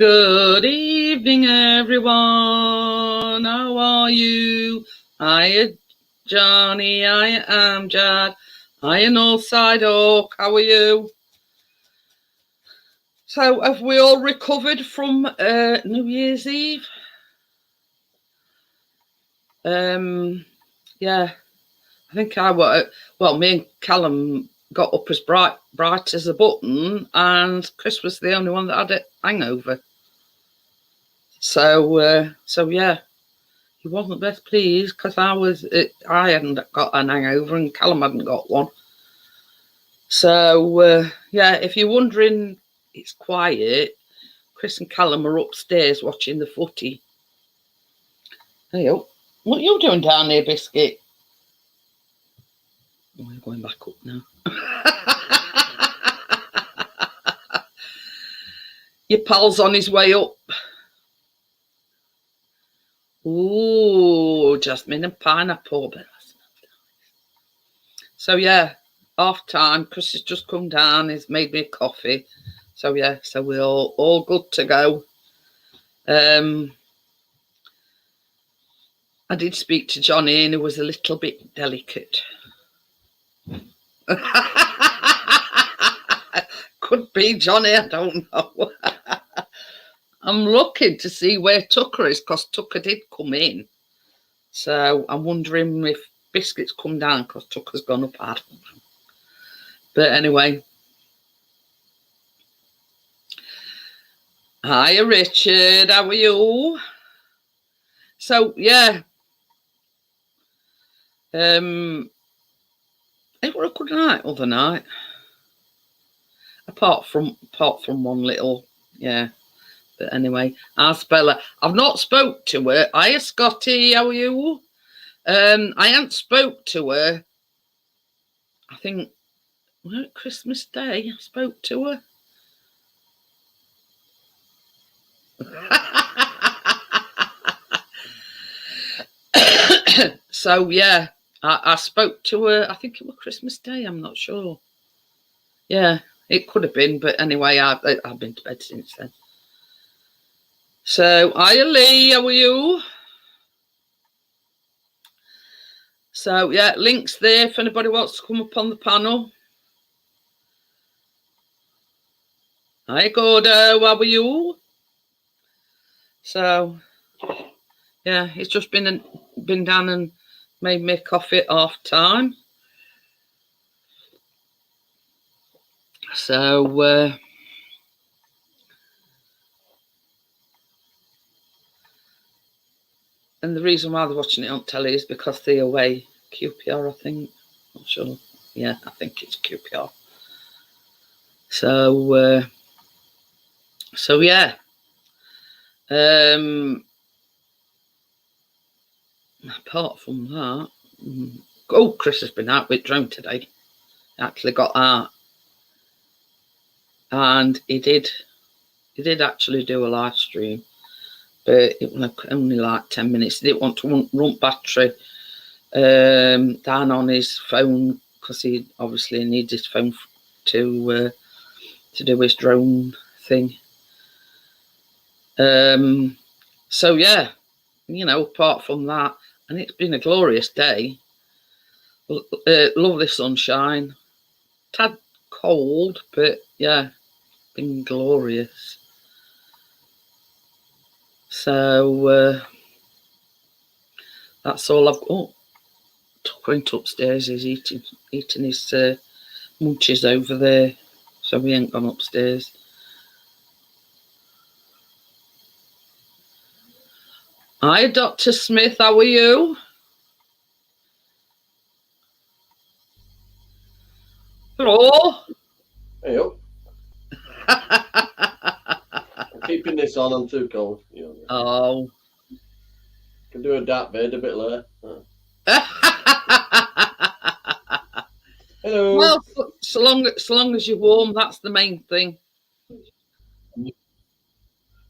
Good evening, everyone. How are you? Hiya, Johnny. I am Jack. Hiya, Northside Oak. How are you? So, have we all recovered from New Year's Eve? Yeah, I think I were. Well, me and Callum got up as bright as a button, and Chris was the only one that had a hangover. So yeah, he wasn't best pleased because I hadn't got an hangover and Callum hadn't got one. So yeah, if you're wondering, it's quiet. Chris and Callum are upstairs watching the footy. Hey, what are you doing down there, Biscuit? Oh, you're going back up now. Your pal's on his way up. Ooh, jasmine and pineapple. So yeah, half time. Chris has just come down. He's made me a coffee. So yeah, so we're all good to go. I did speak to Johnny and it was a little bit delicate. Could be Johnny, I don't know. I'm looking to see where Tucker is because Tucker did come in. So I'm wondering if Biscuit's come down because Tucker's gone up. I don't know. But anyway. Hiya, Richard. How are you? So yeah. It was a good night other night. Apart from one little, yeah. But anyway, ask Bella. I've not spoke to her. Hiya, Scotty. How are you? I hadn't spoke to her. I think Christmas Day. I spoke to her. So yeah, I spoke to her. I think it was Christmas Day. I'm not sure. Yeah, it could have been, but anyway, I've been to bed since then. So, hiya, Lee. How are you? So yeah, links there if anybody wants to come up on the panel. Hi, Gordo. How are you? So yeah, he's just been down and made me a coffee at half time. So and the reason why they're watching it on telly is because they're away. QPR, I think. Not sure. Yeah, I think it's QPR. So so yeah. Apart from that, Chris has been out with Drone today. Actually got out, and he did actually do a live stream, but it was only like 10 minutes. He didn't want to run battery down on his phone because he obviously needs his phone to do his drone thing. So yeah, apart from that, and it's been a glorious day. Lovely sunshine. Tad cold, but yeah, been glorious. So that's all I've got. Tucker went upstairs. He's eating his munchies over there, so we ain't gone upstairs. Hi, Dr. Smith. How are you? Hello. Hey up. I'm keeping this on. I'm too cold. Oh. Can do a dark bed a bit later. Hello. Well, so long as you're warm, that's the main thing. I'm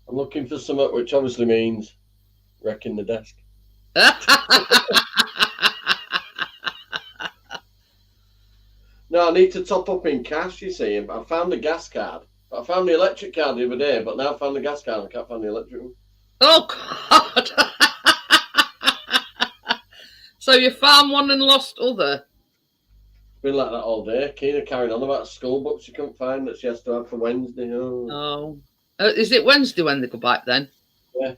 looking for something, which obviously means wrecking the desk. No, I need to top up in cash, you see. I found a gas card. I found the electric car the other day, but now I found the gas car and I can't find the electric one. Oh, God. So you found one and lost other? It's been like that all day. Keena carrying on about school books she couldn't find that she has to have for Wednesday. Oh. Is it Wednesday when they go back then? Yeah.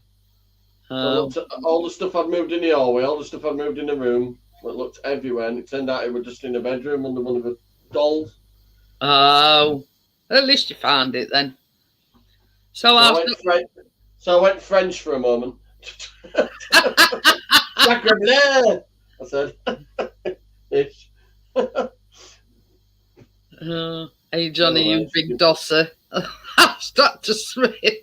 So I Oh. looked at all the stuff I'd moved in the hallway, all the stuff I'd moved in the room. It looked everywhere, and it turned out it was just in the bedroom under one of the dolls. Oh. At least you found it then. So I went French for a moment. Sacre bleu, I said. Ish. Hey, Johnny, you big dosser. Start to smith. Hey,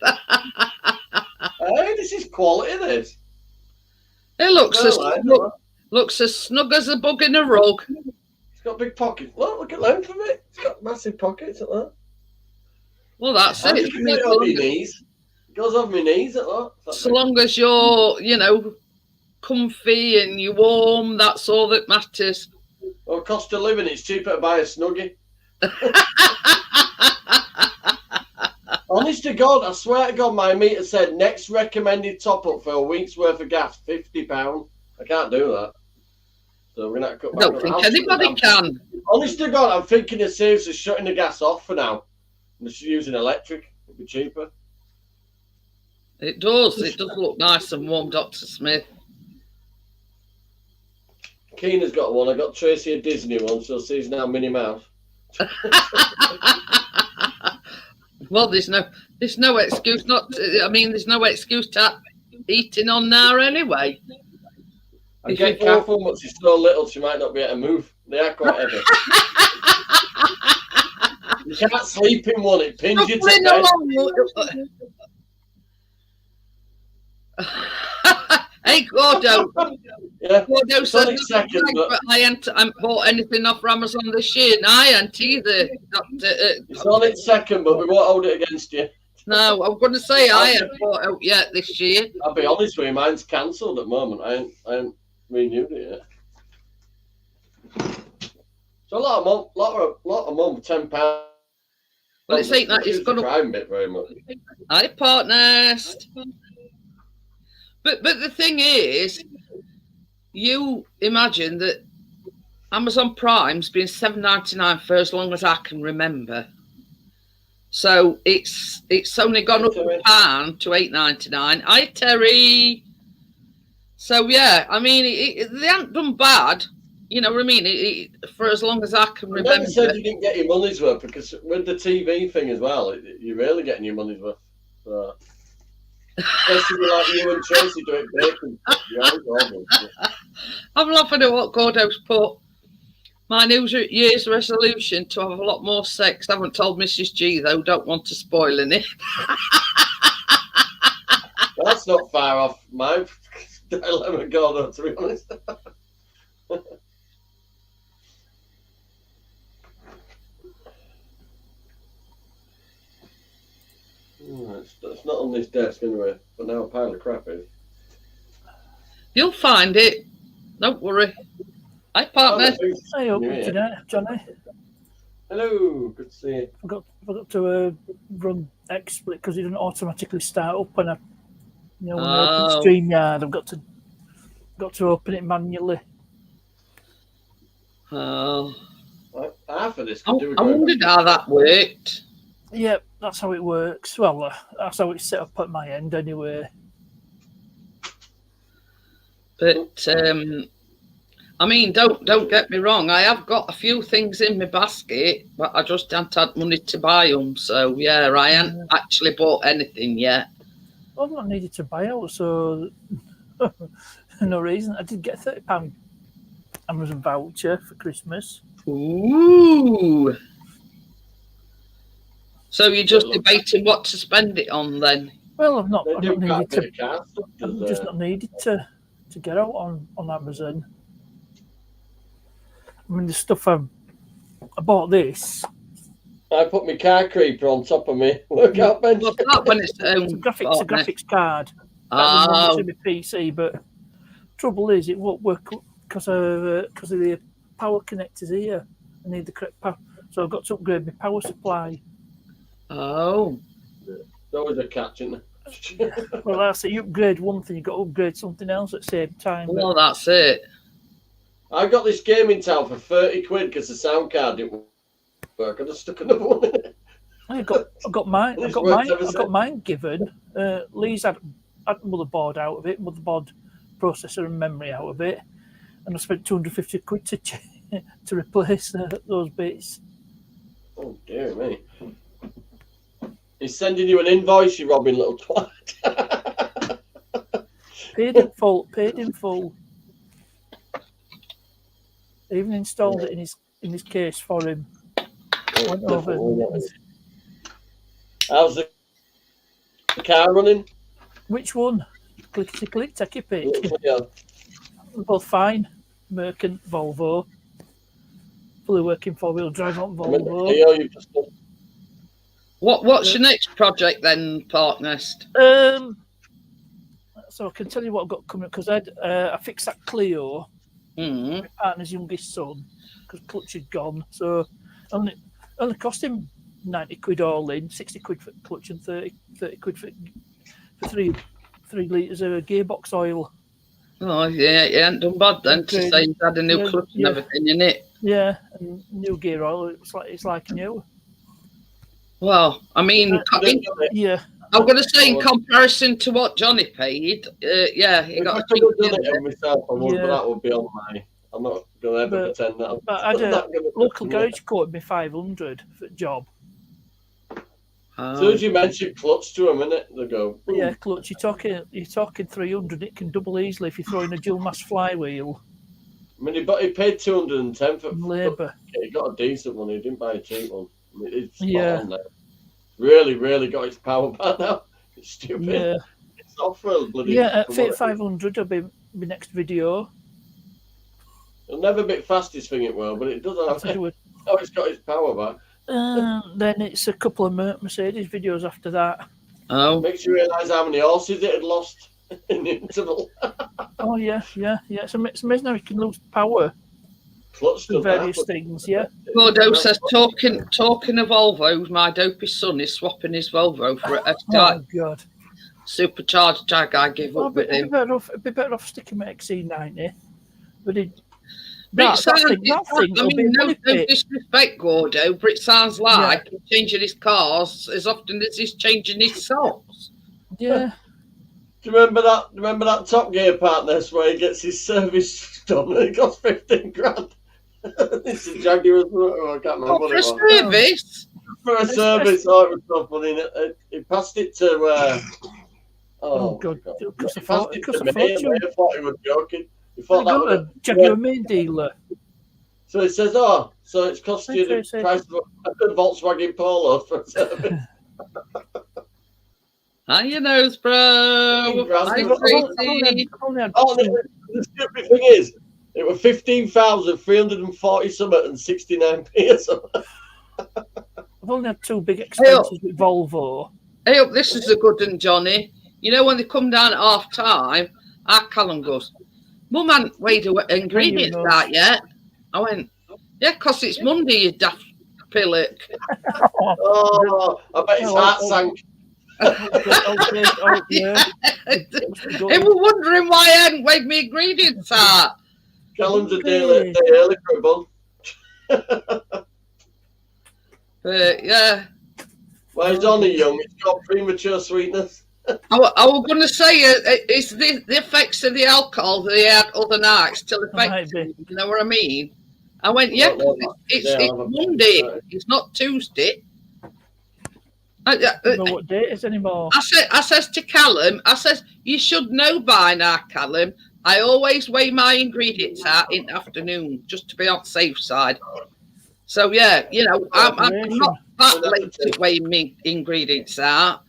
this is quality, this. It looks as snug as a bug in a rug. It's got big pockets. Look at the length of it. It's got massive pockets at that. Well, that's it. It goes over my knees. It goes over my knees at that. So long as you're, comfy and you're warm, that's all that matters. Well, cost of living, it's cheaper to buy a Snuggie. Honest to God, I swear to God, my meter said next recommended top up for a week's worth of gas, £50. I can't do that. So we're going to cut back. I don't think anybody can. Honest to God, I'm thinking of seriously shutting the gas off for now. I'm just using electric. It'd be cheaper. It does. It does look nice and warm, Dr. Smith. Keena's got one. I got Tracy a Disney one, so she's now Minnie Mouse. Well, there's no excuse not to, there's no excuse to have eating on there anyway. I get careful, but she's so little she might not be able to move. They are quite heavy. You can't sleep in one, it pins you to bed. Hey, Gordo. Yeah. Gordo said but I haven't bought anything off Amazon this year, and I ain't either. It's on its second, but we won't hold it against you. No, I'm going to say I haven't bought out yet this year. I'll be honest with you, mine's cancelled at the moment. I ain't renewed it yet. So a lot of month, £10. Well, it's ain't that it's gonna prime bit very much. Hi, partners. But the thing is, you imagine that Amazon Prime's been $7.99 for as long as I can remember. So it's only gone up £1 to $8.99. Hi, Terry. So yeah, they haven't done bad. You know what I mean? For as long as I can remember. You said you didn't get your money's worth because with the TV thing as well, you're really getting your money's worth. So. Especially like you and Tracy doing bacon. I'm laughing at what Gordo's put. My New Year's resolution to have a lot more sex. I haven't told Mrs. G though. Don't want to spoil it. That's not far off my dilemma, Gordo, to be honest. It's not on this desk anyway, but now a pile of crap is. You'll find it. Don't worry. Hi, partner. Hey, up today, Johnny. Hello, good to see you. I forgot to run XSplit because it doesn't automatically start up when I, when I open StreamYard. I've got to open it manually. Oh. Half of this. I wondered how that worked. Yeah, that's how it works. Well, that's how it's set up at my end anyway. But don't get me wrong. I have got a few things in my basket, but I just haven't had money to buy them. So yeah, I haven't actually bought anything yet. Well, I've not needed to buy out, so no reason. I did get a £30 Amazon voucher for Christmas. Ooh. So you're just debating what to spend it on then? Well, I've not needed to. I've just not needed to get out on Amazon. I mean, the stuff I bought this. I put my car creeper on top of me. Workout bench. What's that when it's a graphics card. That was my PC, but trouble is it won't work because of the power connectors here. I need the correct power, so I've got to upgrade my power supply. Oh. There's always a catch in there. Well, that's it. You upgrade one thing, you got to upgrade something else at the same time. But Well, that's it. I got this game in town for 30 quid because the sound card didn't work. I just stuck another one in it. I got mine. I It's got worked mine. ever I got since. mine given. Lee's had motherboard out of it, motherboard, processor, and memory out of it, and I spent 250 quid to replace those bits. Oh, dear me. He's sending you an invoice, you robbing little twat. Paid in full. Paid in full. I even installed it in his case for him. Went over. How's the car running? Which one? Clickety click. Take your pick. Yeah. Both fine. Merchant, Volvo. Fully working 4-wheel drive on Volvo. Leo, you've just done. What's your next project then, Parknest? So I can tell you what I've got coming up because I fixed that Clio, Mm. my partner's youngest son, because clutch had gone. So only cost him 90 quid all in, 60 quid for clutch and 30 quid for 3 litres of gearbox oil. Oh, yeah, you ain't done bad then to Okay. say you've had a new Yeah, clutch and yeah. everything in it. Yeah, and new gear oil. It's like new. Well, I mean, Yeah, I'm going to say in comparison to what Johnny paid, yeah, he If got I a could cheap have done deal. it myself, I would, Yeah. but that would be on my. I'm not going to ever But- pretend that. but I had I'm a not gonna local pretend garage quoted me 500 for the job. that. As soon as you mention clutch to them, innit, they go. "Ooh." Yeah, clutch. You're talking 300. It can double easily if you throw in a dual mass flywheel I mean, he paid 210 for and labour. He got a decent one. He didn't buy a cheap one. I mean, it's spot Yeah. on there. Really got its power back now. It's stupid. Yeah, It's not for a bloody. yeah. At for Fit what it 500 will be my next video. is. It'll never be the fastest thing it will, but it does I'll have. tell you what. Oh, it's got its power back. Then it's a couple of Mercedes videos after that. Oh, Makes you realise how many horses it had lost in the interval. Oh yeah. It's amazing how you can lose power Clutch to does various that, but- things. Yeah. Gordo says, talking of Volvos, my dopey son is swapping his Volvo for a Oh God. supercharged Jag I gave Well, up with it'd him. be better off sticking with XC90. But But that it sounds, thing I will be mean, no money pit. disrespect, Gordo, but it sounds like he's changing his cars as often as he's changing his socks. Yeah. Do you remember that? Remember that Top Gear partner where he gets his service done and it costs 15 grand? It's a Jaguar, I can't remember Oh, what for it a was. service? For a service, oh, it was so funny. He passed it to. Oh God. God. It costs a He passed it fortune. to me, and I thought he was joking. He I thought that got was a Jaguar main dealer. So he says, "Oh, so it's cost you the Interesting. price of a good Volkswagen Polo for a service." How you knows, bro? Grand. Hi, I've Tracy. I've only had Oh, two. the stupid thing is, it was 15,340 something and 69p or something. I've only had two big expenses with Volvo. Hey, up, this is a good one, Johnny. You know when they come down at half time, our Callum goes, Mum hasn't weighed the ingredients know. out yet. I went, yeah, 'cause it's Monday, you daft pillock. Oh, I bet his heart sank. Oh, yeah. He was wondering why I hadn't weighed my ingredients out. Callum's a day early for a bun. But yeah, Well, he's only young. He's got premature sweetness. I was going to say it's the effects of the alcohol that he had other nights still Might affect be. him. You know what I mean? I went, yeah, 'cause it's Monday. It's not Tuesday. I don't know what date it is anymore. I says to Callum, I says, you should know by now, Callum. I always weigh my ingredients out in the afternoon just to be on the safe side. So yeah, you know, I'm not that late to weigh my ingredients out.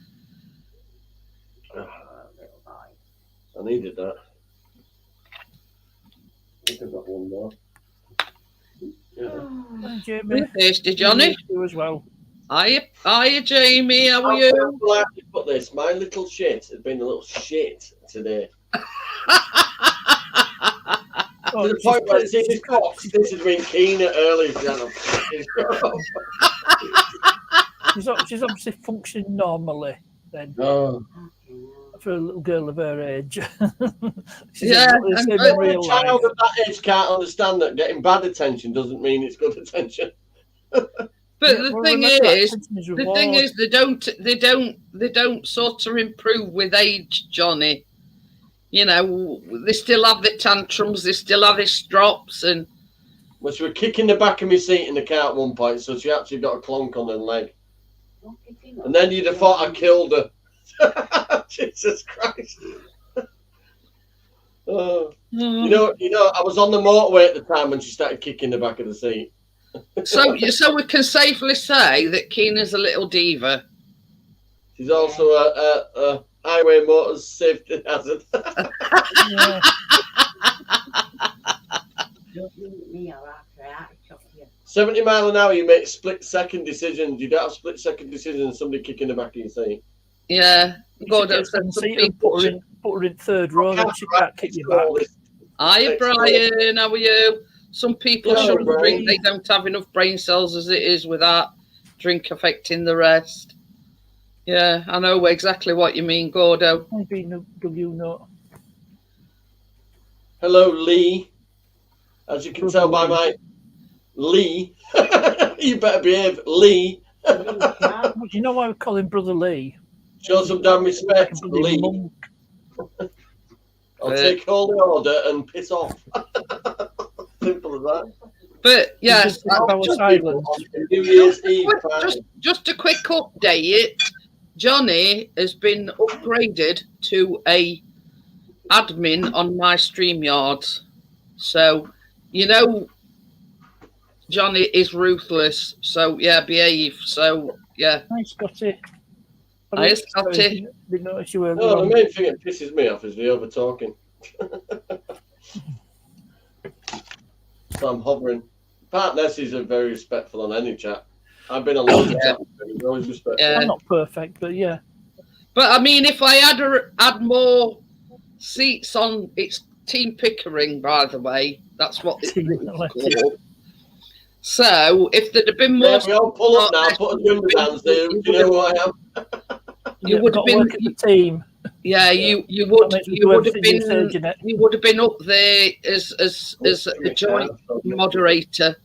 I needed that. I think I've got one more. Yeah. Jamie, Tasty, Johnny. you as well. Hiya, Jamie. How are you? Well, I have to put this. My little shit has been a little shit today. Oh, To the point where I see this box, this has been keen at early, Shannon. she's obviously functioning normally then Oh. for a little girl of her age. She's Yeah, exactly the and same but in A real life. child at that age can't understand that getting bad attention doesn't mean it's good attention. But Yeah, the well, thing remember that is, attention is the reward. thing is, they don't sort of improve with age, Johnny. You know, they still have the tantrums, they still have the strops, and Well, she was kicking the back of my seat in the car at one point, so she actually got a clonk on her leg. And then you'd have thought I killed her. Jesus Christ. Oh. You know, I was on the motorway at the time when she started kicking the back of the seat. so we can safely say that Keena's a little diva. She's also a highway motors safety hazard. Yeah. 70 mile an hour, you make split-second decisions. You don't have split-second decisions. Somebody kicking the back of your seat. Yeah, God, God, and put her in third row, then she can't kick you back. Hiya, Brian. How are you? Some people Hello, shouldn't Brian. drink. They don't have enough brain cells as it is without drink affecting the rest. Yeah, I know exactly what you mean, Gordo. Maybe W note. Hello, Lee. As you can tell by my Lee, you better behave, Lee. You know why we call him Brother Lee? Show some damn respect, Like a bloody Lee. monk. I'll take all the order and piss off. Simple as that. But yes, Just have our silence. New Year's Eve. just a quick update. Johnny has been upgraded to a admin on my StreamYard. So, you know, Johnny is ruthless. So, yeah, behave. So, yeah. Hi, Scotty. Hi, Scotty. Didn't notice you were No, the wrong. main thing that pisses me off is the over talking. So I'm hovering. Pat Nessie's are very respectful on any chat. I've been a lot of chat, but he's always respectful. Yeah. I'm not perfect, but yeah. But, I mean, if I add more seats on, it's Team Pickering, by the way. That's what it's called. So, if there'd have been more... Yeah, we all pull up now, put a jump hands there. Do you know who I am? You Yeah, would have got to been... work at the team. Yeah, you would That makes me you do would have everything you been say, Jeanette. you would have been up there as a joint moderator.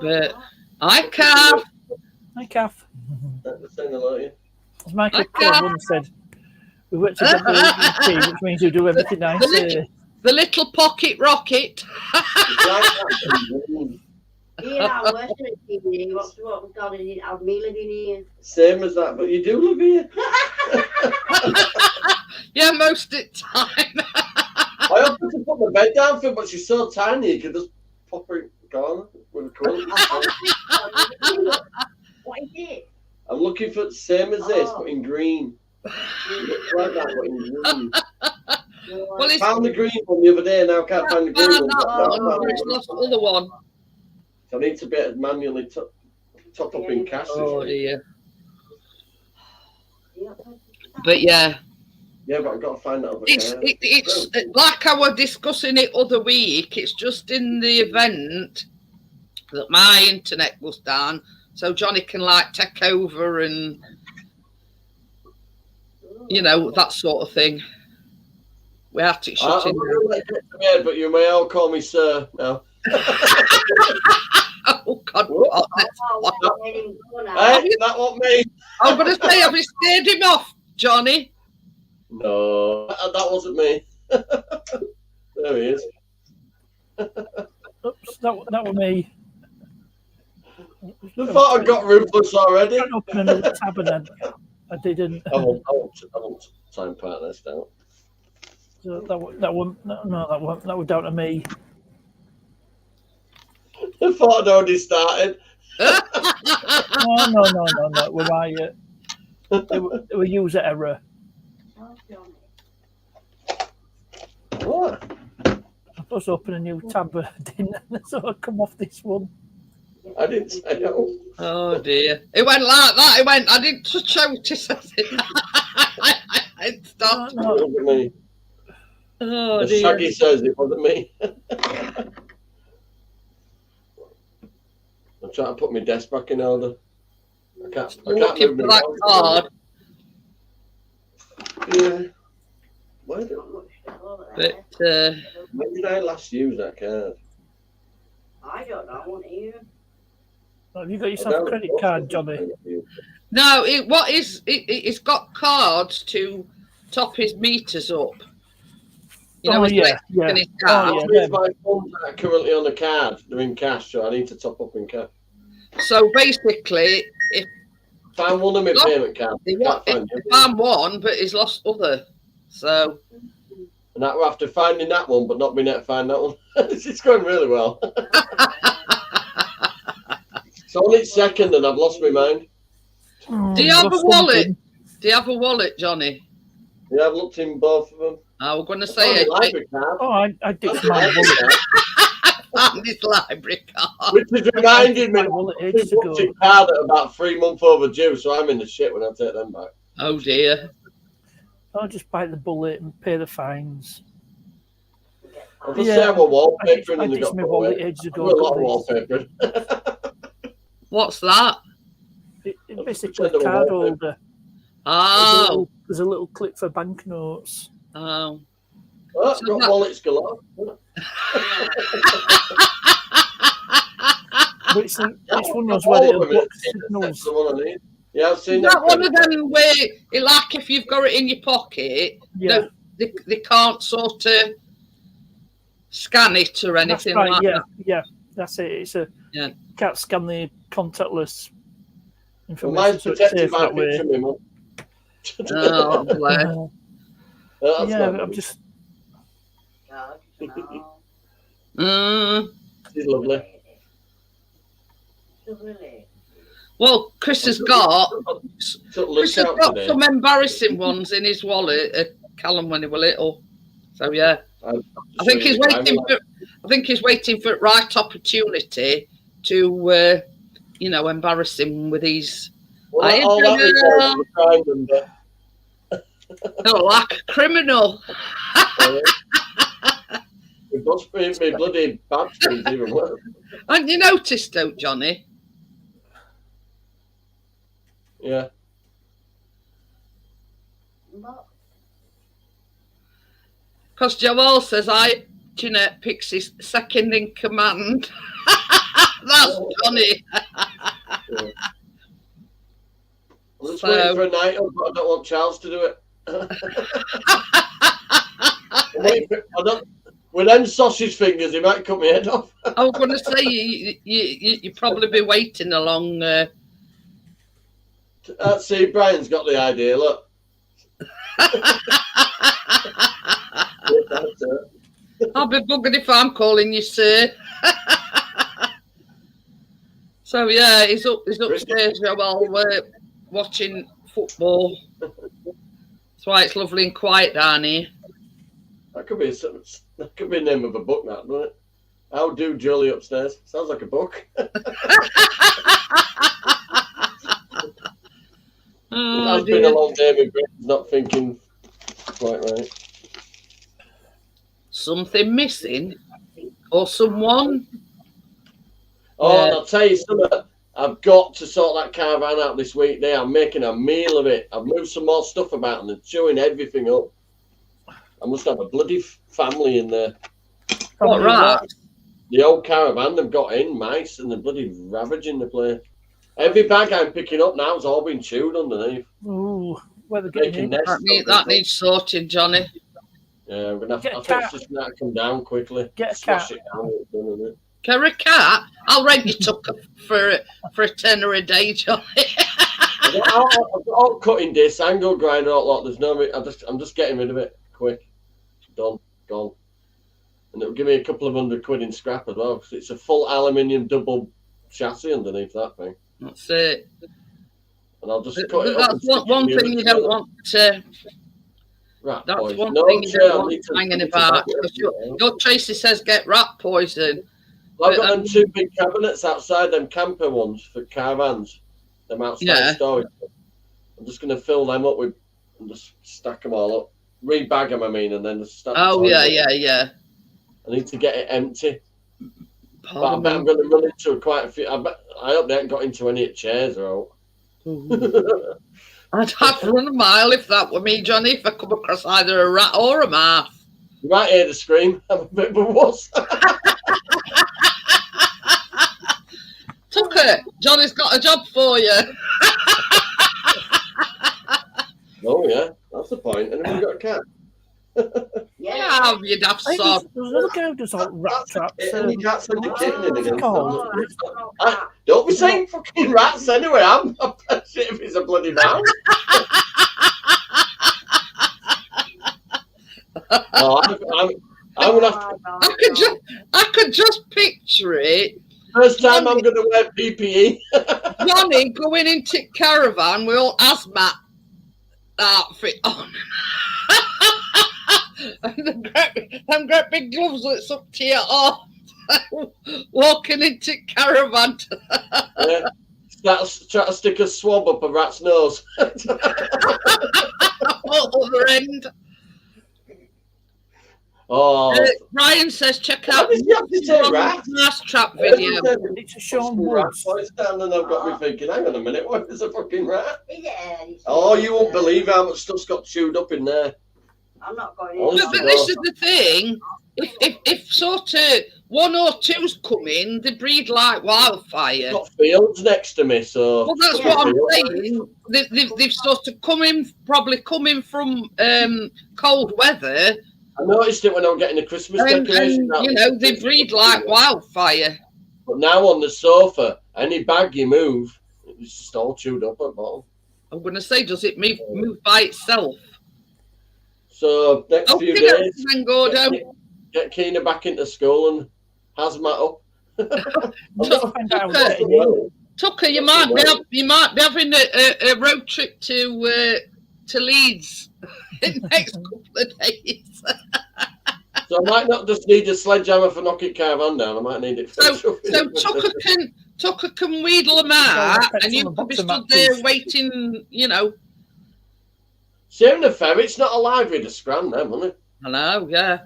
But I can't. Hi, Kath. Saying hello to you. As Michael I Cohen can't. once said, we work together as a team, which means you do everything I say. The little pocket rocket. Yeah, I'm working at TV. What we've got in it, I've me living here. Same as that, but you do live here. Yeah, most of the time. I offered to put my bed down for her, but she's so tiny you can just pop her in the corner with a quilt. What is it? I'm looking for the same as this, but in green. Looks like that, but in green. Well, it's Found the green one the other day, now I can't find the green one. it's lost the other one. So I need to be manually top up in cash. Oh dear. But yeah. Yeah, but I've got to find that other It's car. it's like I was discussing it other week. It's just in the event that my internet goes down, so Johnny can like take over and you know that sort of thing. We have to shut I'm in. going to let you get to bed, but you may all call me sir now. Oh God! What? Hey, that wasn't me. I'm going to say, have you scared him off, Johnny? No, that wasn't me. There he is. Oops, that was me. I thought I got ruthless already. I opened another tab and I didn't. I won't time part this down. So that was down to me. I thought I'd already started. No. We're right. It was user error. What? I was to open a new tab, but I didn't. So I come off this one. I didn't say no. Oh dear! It went like that. It went. I didn't touch out it. I stopped. No. It wasn't me. Oh The dear! Shaggy says it wasn't me. I'm trying to put my desk back in order. I can't Looking move for my that mouse. card, Yeah. Where did, Not much stuff over but there. when did I last use that card? I don't know, I won't even. Have you got yourself a credit card, Johnny? no, it's got cards to top his meters up. You know, Oh, his yeah, electric yeah. and his gas. Oh, yeah. Here's my funds that are currently on the card. They're in cash, so I need to top up in cash. So basically, if Find one of my payment cards. he Can't find it. found one, but he's lost other. So And that, after finding that one, but not being able to find that one, it's going really well. It's only second, and I've lost my mind. do you have a wallet? Do you have a wallet, Johnny? Yeah, I've looked in both of them. I was going to Found say my library card. Oh, I ditched my wallet. found his library card. Which has reminded me My wallet I ages ago. booked a card at about 3 months overdue, so I'm in the shit when I take them back. Oh dear. I'll just bite the bullet and pay the fines. I'll just Yeah, say I'm a wallpaper I and they ditched got my put wallet away. ages I ago. do a lot of wallpaper. What's that? It's basically Send a them a card wallpaper. holder. Oh, There's a little clip for banknotes. oh. Oh, So got that- wallets galore. But it's one of those where it'll block That's signals. the one I need. Yeah, I've seen Is that one credit of card. them where, like, if you've got it in your pocket, Yeah, no, they can't sort of scan it or that's anything right. like Yeah, that? yeah, that's it. It's a Yeah. can't scan the contactless Well, information. mine's So it's protected safe by a that way. picture of me, mum. Oh, bless. That's Yeah, not but I'm good. just God, no. Mm. She's lovely. Really? Well, Chris has got Took Chris Luke has out got today. some embarrassing ones in his wallet at Callum when he was little. So yeah, I think he's waiting for. I think he's waiting for the right opportunity to, embarrass him with his. Well, I all that don't was behind them, but Like a criminal. it must be me bloody badge is even worse. Haven't you noticed, though, Johnny? Yeah. But Because Joel says Jeanette picks his second in command. That's Johnny. Yeah. I'm just So- waiting for a night up, but I don't want Charles to do it. I'm waiting for- I don't, with them sausage fingers, he might cut my head off. I was going to say you probably be waiting along. See, Brian's got the idea. Look. That's it. I'll be buggered if I'm calling you sir. So yeah, he's upstairs while we're watching football. That's why it's lovely and quiet down here. That could be the name of a book, that, doesn't it? How do Jolie upstairs? Sounds like a book. Oh, It has been dear. a long day. My brain's not thinking quite right. Something missing, or someone. Oh, Yeah. and I'll tell you something. I've got to sort that caravan out this week. Now I'm making a meal of it. I've moved some more stuff about and they're chewing everything up. I must have a bloody family in there. What right? The old caravan they've got in, mice, and they're bloody ravaging the place. Every bag I'm picking up now has all been chewed underneath. ooh, where they're Making getting in. nests. That needs sorting, Johnny. Yeah, we're gonna have Get to. a I think cat. it's just gonna come down quickly. Get a Smash cat. it down. It's done, isn't it? Care a cat? I'll rent you tucker for a tenner a day, Johnny. I've got all cutting discs, angle grinder, all lot. There's no. I'm just getting rid of it quick. Done, gone. And it'll give me a couple of £100 in scrap as well, because it's a full aluminium double chassis underneath that thing. That's it. And I'll just cut it up. That's and stick one it in the thing you other don't side. want. Rat That's poison. one No, thing you Chair, don't I want need to hanging put it about. back. Because your Tracy says get rat poison. Well, I've got but, them two big cabinets outside, them camper ones for caravans. Them outside Yeah. storage. I'm just going to fill them up with and just stack them all up. Rebag them, I mean, and then just stack Oh the yeah, toilet. yeah. I need to get it empty. But I Pardon bet I'm me. going to run into quite a few. I hope they haven't got into any chairs or. I'd run a mile if that were me, Johnny, if I come across either a rat or a mouse. You might hear the scream. I'm a bit of a wuss. Tucker, Johnny's got a job for you. Oh, yeah. That's the point. And then we've got a cat. Yeah, you'd have I think some. there's another guy who does all rat traps. And you can't send a kitten in what's it again. called? Don't be saying fucking rats anyway. I'm shit if it's a bloody mouse. Oh, I'm gonna have to, I could just picture it. first time I'm gonna wear PPE. Johnny going into caravan with all hazmat outfit on. And them great big gloves that's up to your arm. Walking into caravan. Yeah. Try to stick a swab up a rat's nose. Other end. Oh, Ryan says, check Why out does he have to say rat? Mouse Trap video. It's a Sean rat Woods. voice down, and I've got me thinking, hang on a minute, what is a fucking rat? Is it? Oh, you won't believe how much stuff's got chewed up in there. I'm not going Honest in. But this is the thing. If sort of one or two's come in, they breed like wildfire. I've got fields next to me, so. Well, that's Yeah. what I'm saying. They've sort of probably coming from cold weather, I noticed it when I was getting the Christmas and decorations out. you know they breed like wildfire. But now on the sofa, any bag you move, it's just all chewed up at the bottom. I'm going to say, does it move by itself? So next few days, then Gordo. get Keena back into school and hazmat up. Find out what's getting in. Tucker, you might be having a road trip to Leeds in the next couple of days. So I might not just need a sledgehammer for knocking caravan down. I might need it for So Tucker can wheedle them out, and you can be stood there waiting. You know. Soon the ferret's not alive with a scran, them, isn't it? I know, yeah.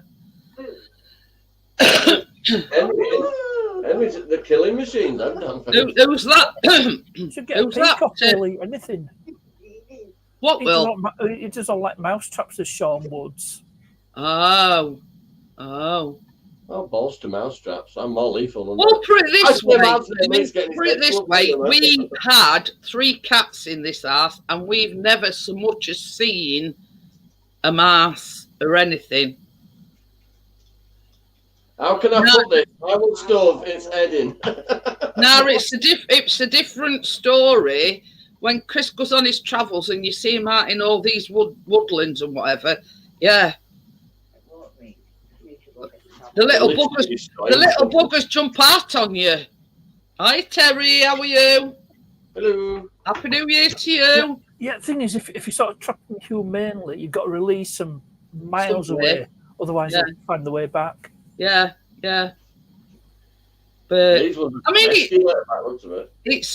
Henry's the killing machine, them damn ferrets. Who's that? You should get a Who's that? peacock or anything. What He will? does all like mouse traps as Sean Woods. Oh. Oh, balls to mouse traps. I'm more lethal than Well, that. put it this I can way. imagine him, he's getting Put it his this head way. full of We them. had 3 cats in this house, and we've never so much as seen a mouse or anything. How can I put this? I would stove its head in. Now it's a different story when Chris goes on his travels and you see him out in all these woodlands and whatever. Yeah, the little buggers jump out on you. Hi Terry, how are you? Hello. Happy New Year to you. Yeah, the thing is, if you sort of trap them humanely, you've got to release them miles Somewhere. away. Otherwise, Yeah. they'll find the way back. Yeah. But These ones I mean, it, it's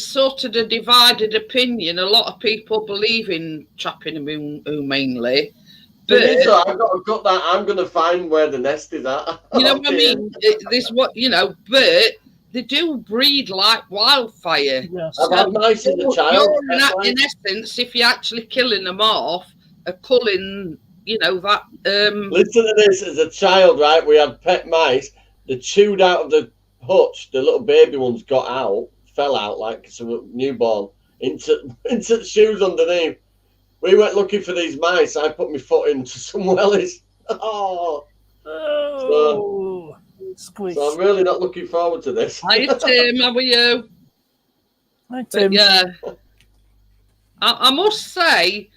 sort of a divided opinion. A lot of people believe in trapping them humanely, but I've got that. I'm going to find where the nest is at. you know what I mean. There's what you know, but they do breed like wildfire. Yes. I've had mice as a child. You're in essence, if you're actually killing them off, culling, you know that. Listen to this. As a child, right, we had pet mice. They chewed out of the hutch. The little baby ones got out, fell out like some newborn into the shoes underneath. We went looking for these mice. I put my foot into some wellies. Oh, Squish. so I'm really not looking forward to this. Hi Tim, how are you? Hi, But Tim. yeah, I must say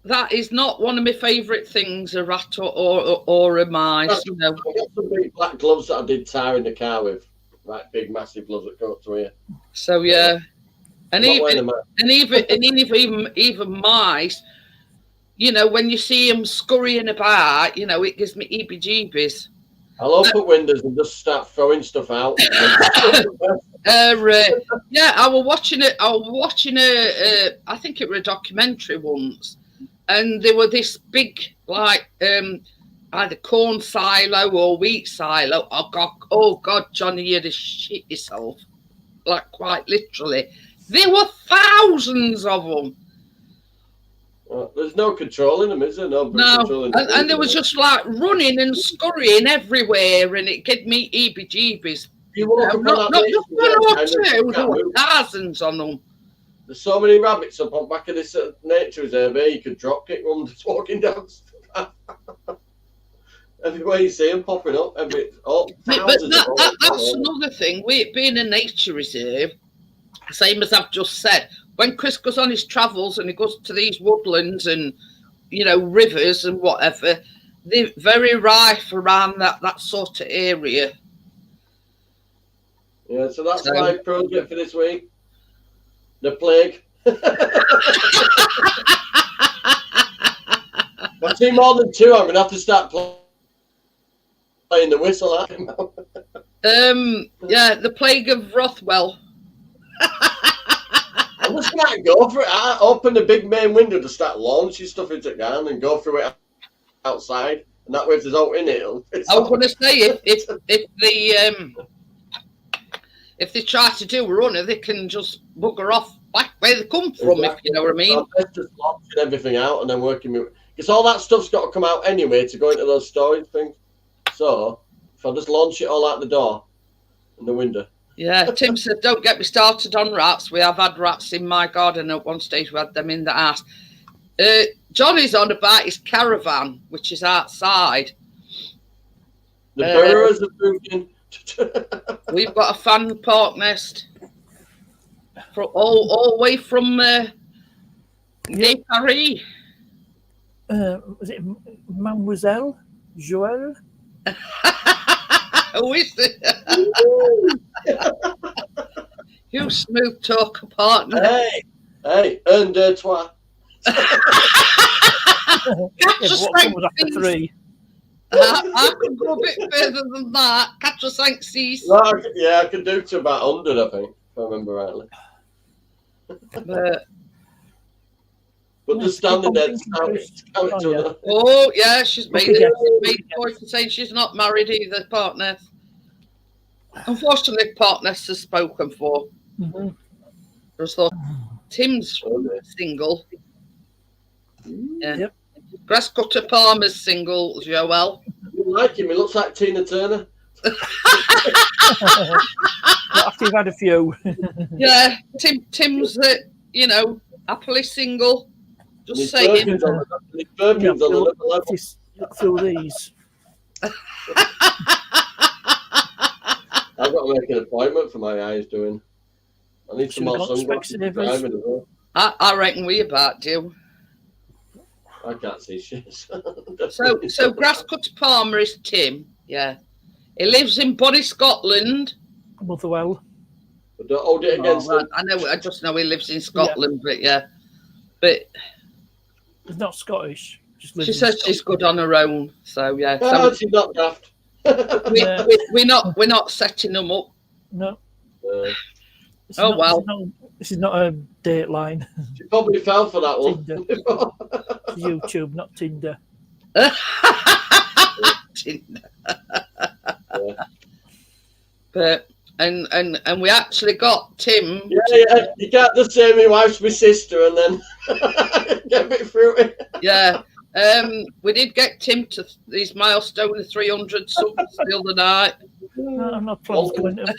that is not one of my favourite things, a rat or a mice. You know, I got some big black gloves that I did tire in the car with. Right, big, massive gloves that go up to here. so yeah, and I'm not wearing even them. mice. You know, when you see them scurrying about, you know, it gives me heebie-jeebies. I'll open windows and just start throwing stuff out. Yeah, I was watching a I think it was a documentary once, and there were this big like either corn silo or wheat silo. Oh God, Johnny, you'd have shit yourself. like quite literally. There were thousands of them. There's no controlling them, is there? No, No, controlling them. and they was just like running and scurrying everywhere, and it gave me heebie-jeebies. You walk upon Not that just nature one or reserve, two, you there can't were move. thousands on them. There's so many rabbits up on back of this nature reserve here, you could drop kick one just walking down. Everywhere you see them popping up, But thousands of them. that's another thing. We it being a nature reserve, same as I've just said. When Chris goes on his travels and he goes to these woodlands and rivers and whatever, they're very rife around that sort of area. Yeah, so that's my project for this week. The plague. If I see more than two, I'm going to have to start playing the whistle at him. Yeah, the plague of Rothwell. I'm just going to go for it. I open the big main window to start launching stuff into the garden and go through it outside. And that way, if there's out in it, I was going to say, if they try to do a runner, they can just bugger off back where they come from, Exactly. if you know what I mean. I'm best just launching everything out and then working with, because all that stuff's got to come out anyway to go into those storage things. So if I just launch it all out the door and the window. Yeah, Tim said, don't get me started on rats. We have had rats in my garden at one stage. We had them in the house. Johnny's on about his caravan, which is outside. The burrows have moved in. We've got a fan park nest all the way from near Paris. Was it Mademoiselle Joelle? Who is it? You smooth talker partner. Hey, un, deux, trois. Catch us, thanks, was after three. I could go a bit further than that. Catch us, thanks, Well, yeah, I could do to about 100, I think, if I remember rightly. But just standing there, oh yeah, she's made a point for saying she's not married either, partner. Unfortunately, partners has spoken for. Mm-hmm. I just thought Tim's single. Yeah. Yep. Grasscutter Palmer's single, Joel. You like him? He looks like Tina Turner. After you've had a few. Yeah, Tim's happily single. Just saying. His Birkin's on another level. Through these. I've got to make an appointment for my eyes doing. I need some more sunglasses. I reckon we about do. I can't see shit. So Grasscutter Palmer is Tim. Yeah, he lives in Bonnie, Scotland. Motherwell. But don't hold it against him. I know. I just know he lives in Scotland, but he's not Scottish. She says she's good on her own. So yeah. Oh, she's not daft. We're not setting them up. No. Well. This is not a Dateline. She probably fell for that one. YouTube, not Tinder. Tinder. But and we actually got Tim. Yeah. You can't just say my wife's my sister and then get a bit through it. Yeah. We did get Tim to his milestone of 300 subs the other night. No, I'm not planning to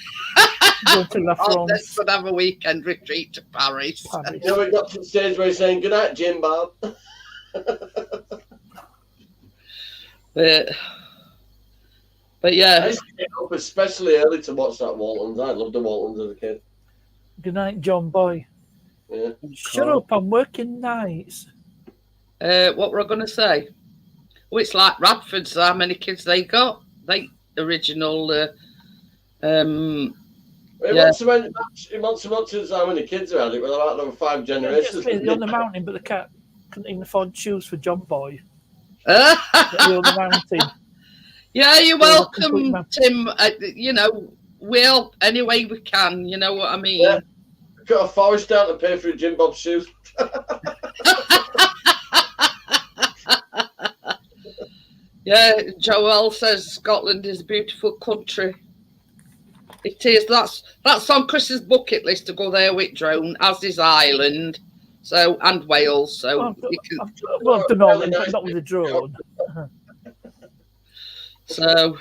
go to La France. Let's have a weekend retreat to Paris. Yeah, we got to the stage where he's saying, good night, Jim Bob. But yeah. I used to get up especially early to watch that Waltons. I loved the Waltons as a kid. Good night, John Boy. Yeah. Shut up, I'm working nights. What were I going to say? Oh, it's like Radford's. How many kids they got? They original. He wants to how many kids are had it. Well, about number 5 generations. They're on the mountain, but the cat couldn't even afford shoes for John Boy. They're on the mountain. Yeah, you're welcome, Tim. We'll any way we can. You know what I mean? Yeah. Cut a forest down to pay for Jim Bob's shoes. Yeah, Joel says Scotland is a beautiful country. It is. That's on Chris's bucket list to go there with drone, as is Ireland, so and Wales. So I've you done all them, but not with the drone. so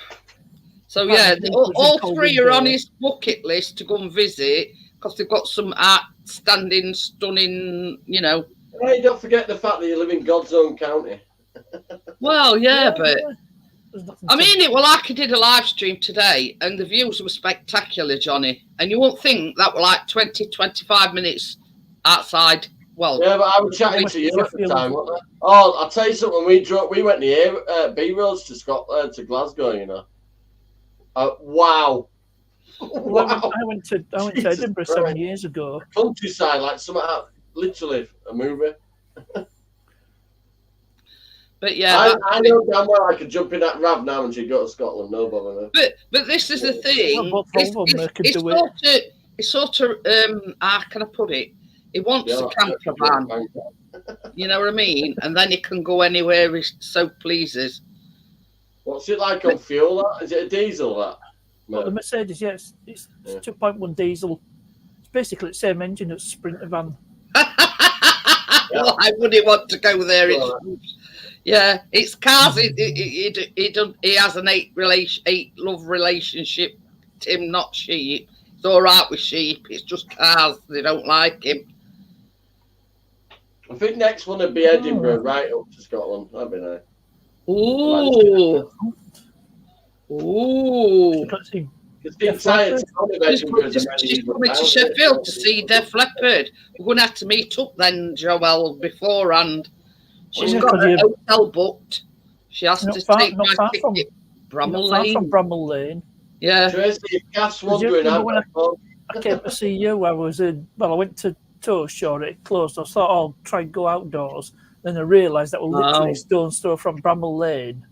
yeah, all three are on his bucket list to go and visit because they've got some outstanding, stunning, you know. Hey, don't forget the fact that you live in God's own county. Well, yeah, but There's nothing I to- mean, it well, like I did a live stream today, and the views were spectacular, Johnny. And you won't think that were like 20, 25 minutes outside. Well, Yeah, but I was chatting to you at the time, wasn't I? Oh, I'll tell you something. We went the B roads to Scotland, to Glasgow. You know. Wow. Well, Wow. I went to Jesus Edinburgh Christ. 7 years ago. Countryside, like something out, literally a movie. but yeah, I know damn well I could jump in that RAV now and she'd go to Scotland. No bother. No. but this is the thing. Both of them could do it. It's sort of how can I put it? He wants a camper van, you know what I mean, and then he can go anywhere he so pleases. What's it like on fuel? That is it a diesel? That. Well, the Mercedes, yes, it's 2.1 diesel. It's basically the same engine as Sprinter van. Why would he want to go there? Yeah, it's cars. He has an eight love relationship. Tim, not sheep. It's all right with sheep. It's just cars. They don't like him. I think next one would be Edinburgh, right up to Scotland. That'd be nice. Ooh. Ooh. She's coming to Sheffield to see Def Leppard. We're going to have to meet up then, Joelle, beforehand. She's got a hotel booked. She has to take my ticket. Bramall Lane. From Bramall Lane. Yeah. Tracy, Cass wondering I came to see you. I went to Toast-Shore, it closed. I thought I'll try and go outdoors. Then I realised that we're literally stone's throw from Bramall Lane.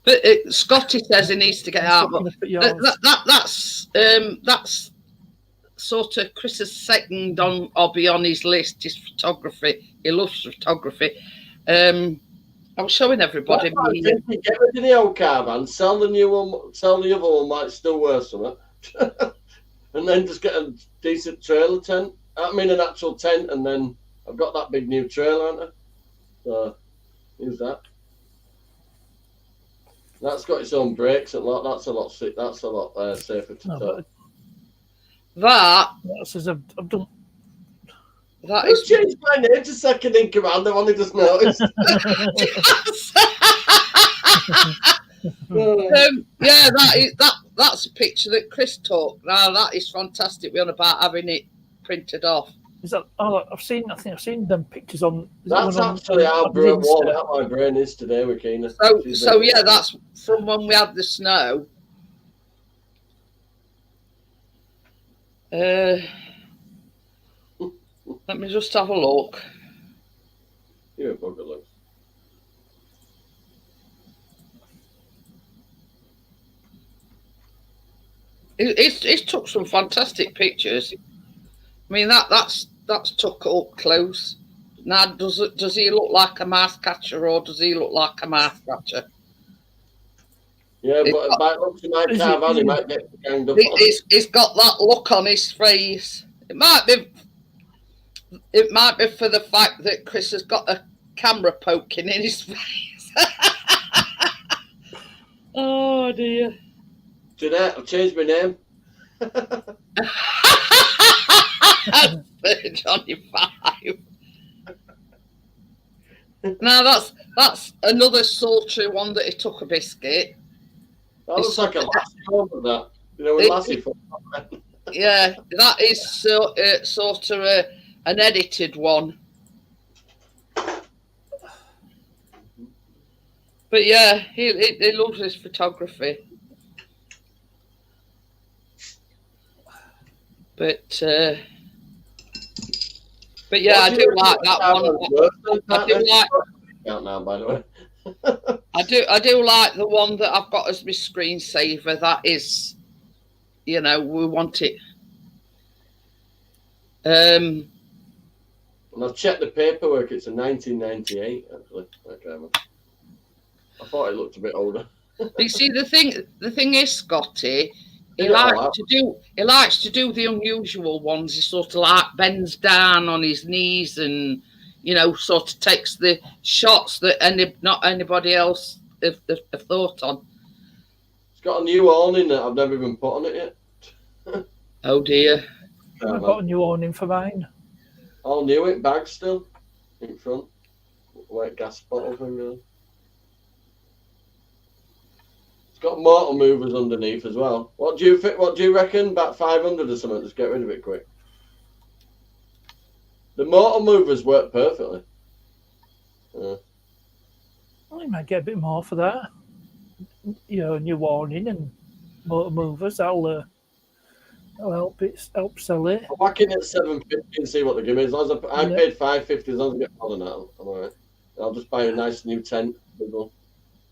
But Scotty says he needs to get out. But that's sort of Chris's second hobby on his list is photography. He loves photography. I was showing everybody. Get rid of the old caravan, sell the new one, sell the other one, might still worth something, and then just get a decent trailer tent. I mean, an actual tent, and then I've got that big new trailer, haven't I? So use that. That's got its own brakes and lot. That's a lot safer to tow. I've done. That is changed my name to second in command. I've only just noticed. Yeah, that's a picture that Chris took. Now that is fantastic. We're on about having it printed off. Is that? Oh, I think I've seen them pictures on. That's actually how warm out my brain is today, Wakina. So yeah, that's from when we had the snow. Let me just have a look. You're a bugger, look. It's took some fantastic pictures. I mean that's took up close. Now does he look like a mouse catcher or does he look like a mouse catcher? Yeah, but by looks of my caravan, he might get ganged up. He's got that look on his face. It might be for the fact that Chris has got a camera poking in his face. Oh dear. Jeanette, I've changed my name. Johnny 5. Now that's another sultry one that he took a biscuit. That looks like a lassie over that. You know, with lassie. Yeah, that is sort of an edited one. But yeah, he loves his photography. But yeah, I do like that one. I do like. Now, by the way. I do like the one that I've got as my screensaver. That is, we want it. And I've checked the paperwork. It's a 1998, actually. Okay, I thought it looked a bit older. You see, the thing is, Scotty, He likes to do the unusual ones. He sort of like bends down on his knees and, sort of takes the shots that not anybody else have thought on. It's got a new awning that I've never even put on it yet. Oh dear. I've got a new awning for mine. All new it, bag still in front. White gas bottle thing there. It's got motor movers underneath as well. What do you reckon? About 500 or something? Just get rid of it quick. The motor movers work perfectly. Well, you might get a bit more for that. New awning and motor movers. That'll help sell it. I'll whack in at 750 and see what they give me. As long as I paid 550, as long as I get more than that, I'm alright. I'll just buy a nice new tent. I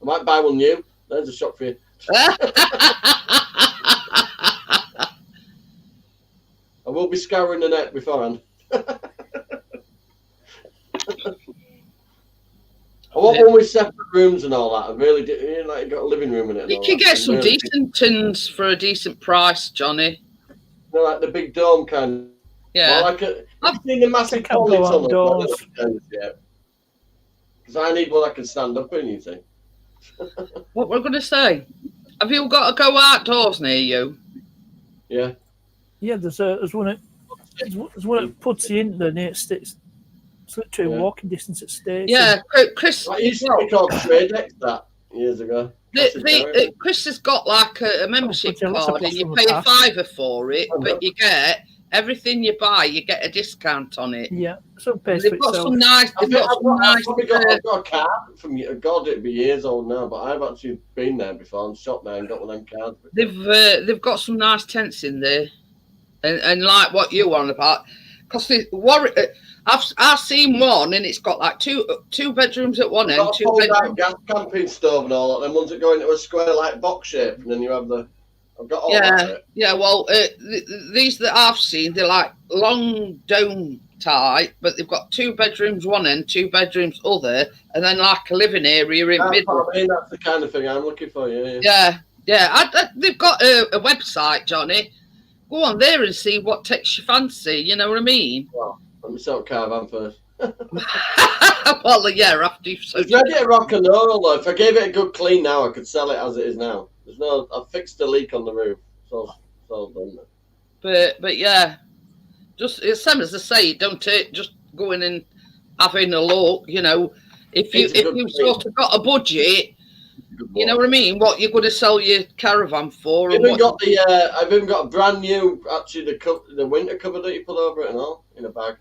might buy one new. There's a shot for you. I will be scouring the net beforehand. I want one with separate rooms and all that. I really do. Like, you got a living room in it. You can get some decent tins for a decent price, Johnny. Like the big dome kind. Yeah. I've seen the massive poly tunnel. Because I need one I can stand up in, you see. What we're going to say? Have you got to go outdoors near you? Yeah. Yeah, there's one at Pudsey, isn't there, near States. It's literally walking distance at States. Yeah, Chris. I used to be called Tradex that years ago. Chris has got like a membership card and you pay $5 for it, but you get everything you buy, you get a discount on it. Yeah, so they've got some nice. I've got a card from you. God, it'd be years old now, but I've actually been there before and shopped there and got one of them cards. They've got some nice tents in there, and like what you want about, because I've seen one and it's got like two bedrooms at one end, two bedrooms. Gas camping stove and all that. Them ones that go into a square like box shape, and then you have the. I've got all that. Yeah. Well, these that I've seen, they're like long dome type, but they've got 2 bedrooms one end, 2 bedrooms other, and then like a living area in middle. I mean, that's the kind of thing I'm looking for. Yeah. They've got a website, Johnny. Go on there and see what takes your fancy. You know what I mean? Well, let me sort caravan first. Well, yeah, after you've it's ready to rock and roll. Though. If I gave it a good clean now, I could sell it as it is now. I fixed the leak on the roof, so done. But yeah, just it's same as I say. Don't just go in and having a look. If you sort of got a budget, you know what I mean. What you're going to sell your caravan for? I've even got a brand new the winter cover that you put over it and all in a bag.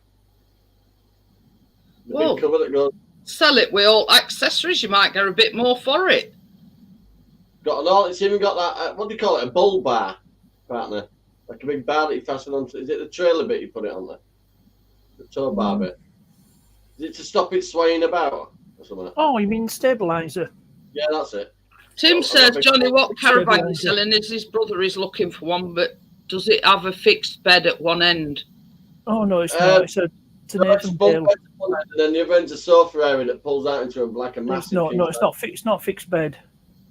The big cover that goes. Sell it with all accessories. You might get a bit more for it. It's even got that, what do you call it, a bull bar, partner. Like a big bar that you fasten onto. Is it the trailer bit you put it on there? The tow bar bit. Is it to stop it swaying about or something? Oh, you mean stabiliser? Yeah, that's it. Tim says, Johnny, what caravan you're selling is his brother is looking for one, but does it have a fixed bed at one end? Oh, no, it's not. It's an Avondale. And then the other end's a sofa area that pulls out into a massive. No, it's not fixed. It's not a fixed bed.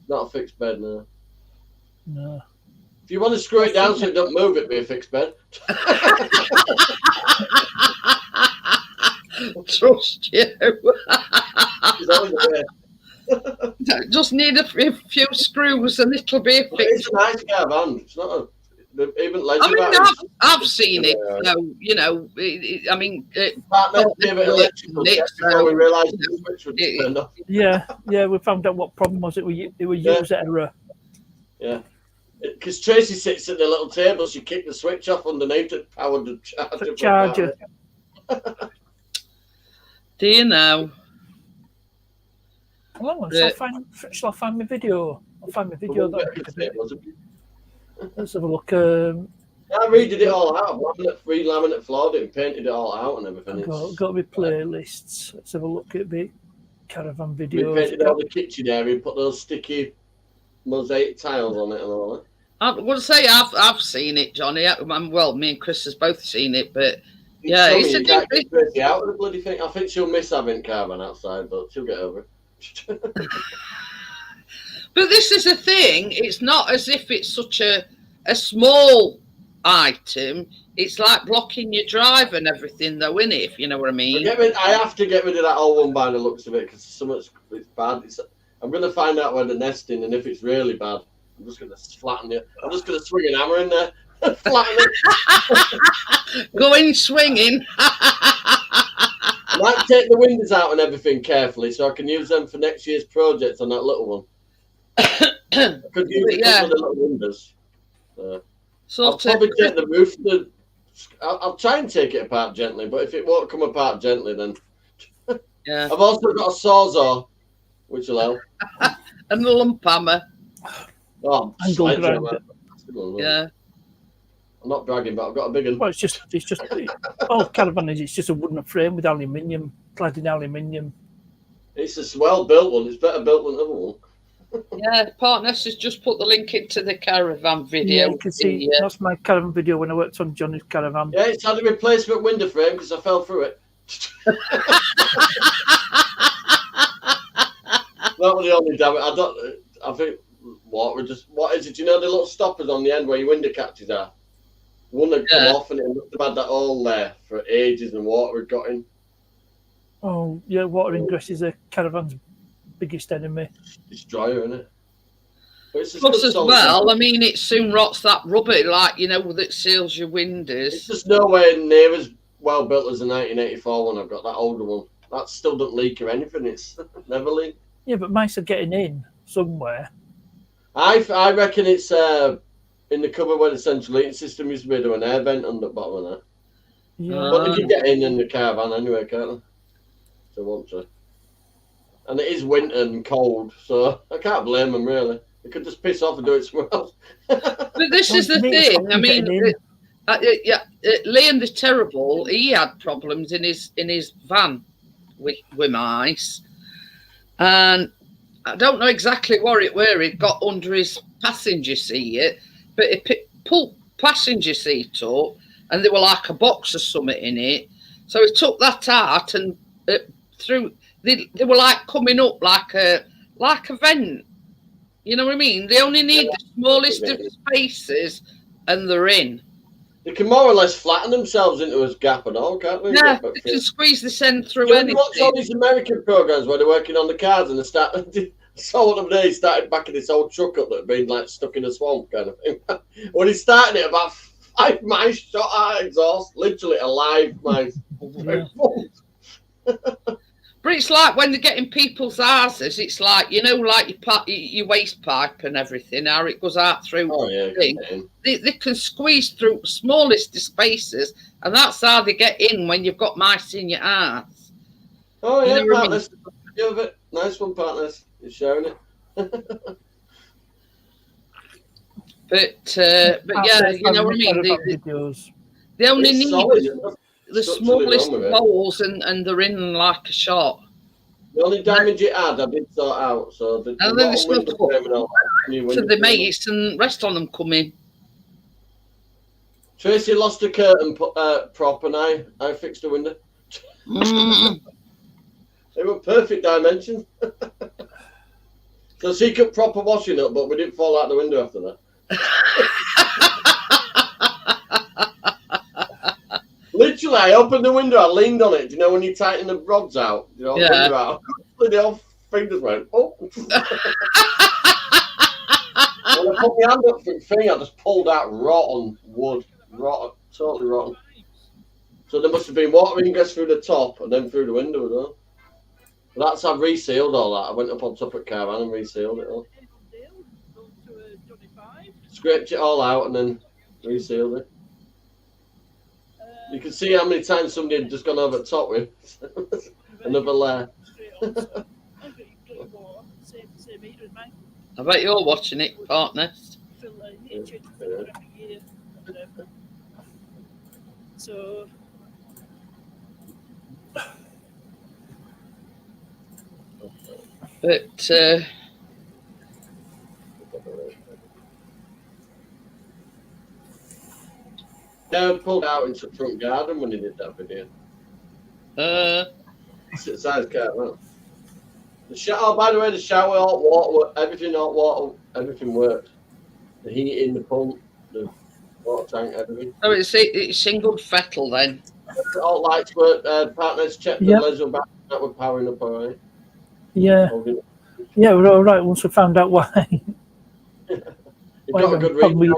Not a fixed bed, no. No. If you want to screw it down so it don't move, it'd be a fixed bed. Trust you. Just need a few screws and it'll be fixed. It's a nice caravan. It's not even leisure. I've seen it. So, I mean, we realised the switch would turn off. Yeah, we found out what problem was. It was user error. Yeah, because Tracy sits at the little table. She kicked the switch off underneath it, powered the charger. Do you know? Shall I find my video? I'll find my video. Let's have a look. I redid it all out. Laminate floored it and painted it all out and everything. Got my playlists. Let's have a look at the caravan videos. We painted all the kitchen area and put those sticky mosaic tiles on it and all that. I would say I've seen it, Johnny. Well, me and Chris has both seen it, but yeah, it's a different. Out of the bloody thing. I think she'll miss having caravan outside, but she'll get over it. But this is a thing. It's not as if it's such a a small item, it's like blocking your drive and everything, though, isn't it? If you know what I mean. I have to get rid of that old one by the looks of it because it's bad. I'm going to find out where the nesting, and if it's really bad, I'm just going to flatten it. I'm just going to swing an hammer in there, flatten it. Going swinging. I might take the windows out and everything carefully so I can use them for next year's project on that little one. I could use a couple of the little windows. I'll probably take the roof. I'll try and take it apart gently, but if it won't come apart gently, then Yeah. I've also got a sawzall, which will help. And the lump hammer. Oh, Angle grinder. Yeah. I'm not bragging, but I've got a big one. Well, it's just all caravan is. It's just a wooden frame with aluminium, clad in aluminium. It's a well built one. It's better built than the other one. Yeah, Partners has just put the link into the caravan video. Yeah, you can see that's my caravan video when I worked on Johnny's caravan. Yeah, it's had a replacement window frame because I fell through it. That was the only damage. I think what is it? You know the little stoppers on the end where your window catches are? One had come off and it must have had that all there for ages and water had got in. Oh, yeah, water ingress is a caravan's biggest enemy. Destroyer, isn't it? Plus, as well, I mean, it soon rots that rubber, like, that seals your windows. It's just nowhere near as well built as the 1984 one I've got, that older one. That still doesn't leak or anything. It's never leaked. Yeah, but mice are getting in somewhere. I reckon it's in the cupboard where the central heating system used to be. There an air vent on the bottom of that. Yeah. But they can get in the caravan anyway, can't they? So want to. And it is winter and cold, so I can't blame them really. They could just piss off and do it somewhere else. But this is the thing. I mean, Liam the Terrible, he had problems in his van with mice, and I don't know exactly where it got under his passenger seat, but it pulled passenger seat up, and there were like a box or something in it. So he took that out and through. They were like coming up like a vent. You know what I mean? They only need the smallest of spaces, and they're in. They can more or less flatten themselves into a gap and all, can't they? Yeah, they can squeeze the send through You anything. watch all these American programs where they're working on the cars and they start. So one of them days started backing this old truck up that had been like stuck in a swamp kind of thing. When he's starting it, about 5 mice shot out exhaust, literally a live mice. But it's like when they're getting people's houses, it's like, like your waste pipe and everything, how it goes out through. Oh, yeah. They can squeeze through smallest of spaces, and that's how they get in when you've got mice in your house. Oh, yeah, Partners. Video of it. Nice one, Partners. You're showing it. But yeah, you know what I mean? They only need the smallest holes, and they're in like a shot. The only damage it had, I did sort out. So the and then they slip up to the mates, and rest on them come in. Tracy lost a curtain prop, and I fixed the window. They were perfect dimensions. So she kept proper washing up, but we didn't fall out the window after that. Literally, I opened the window, I leaned on it. Do you know when you tighten the rods out? Window out. The old fingers went, oh. When I put my hand up for the thing, I just pulled out rotten wood. Totally rotten. So there must have been water ingress through the top and then through the window as well. But that's, I've resealed all that. I went up on top of the caravan and resealed it all. Scraped it all out and then resealed it. You can see how many times somebody had just gone over the top with another layer. I bet you're watching it, Partners. So But Yeah, pulled out into the front garden when he did that video. It's a size caravan. The shower, by the way, hot water, everything worked. The heating, the pump, the water tank, everything. So it's single fettle then. All lights were partners checked the Yep. laser back that were powering up all right. Yeah, Holding it. yeah, we're all right once we found out why. It Why got a don't good probably- read.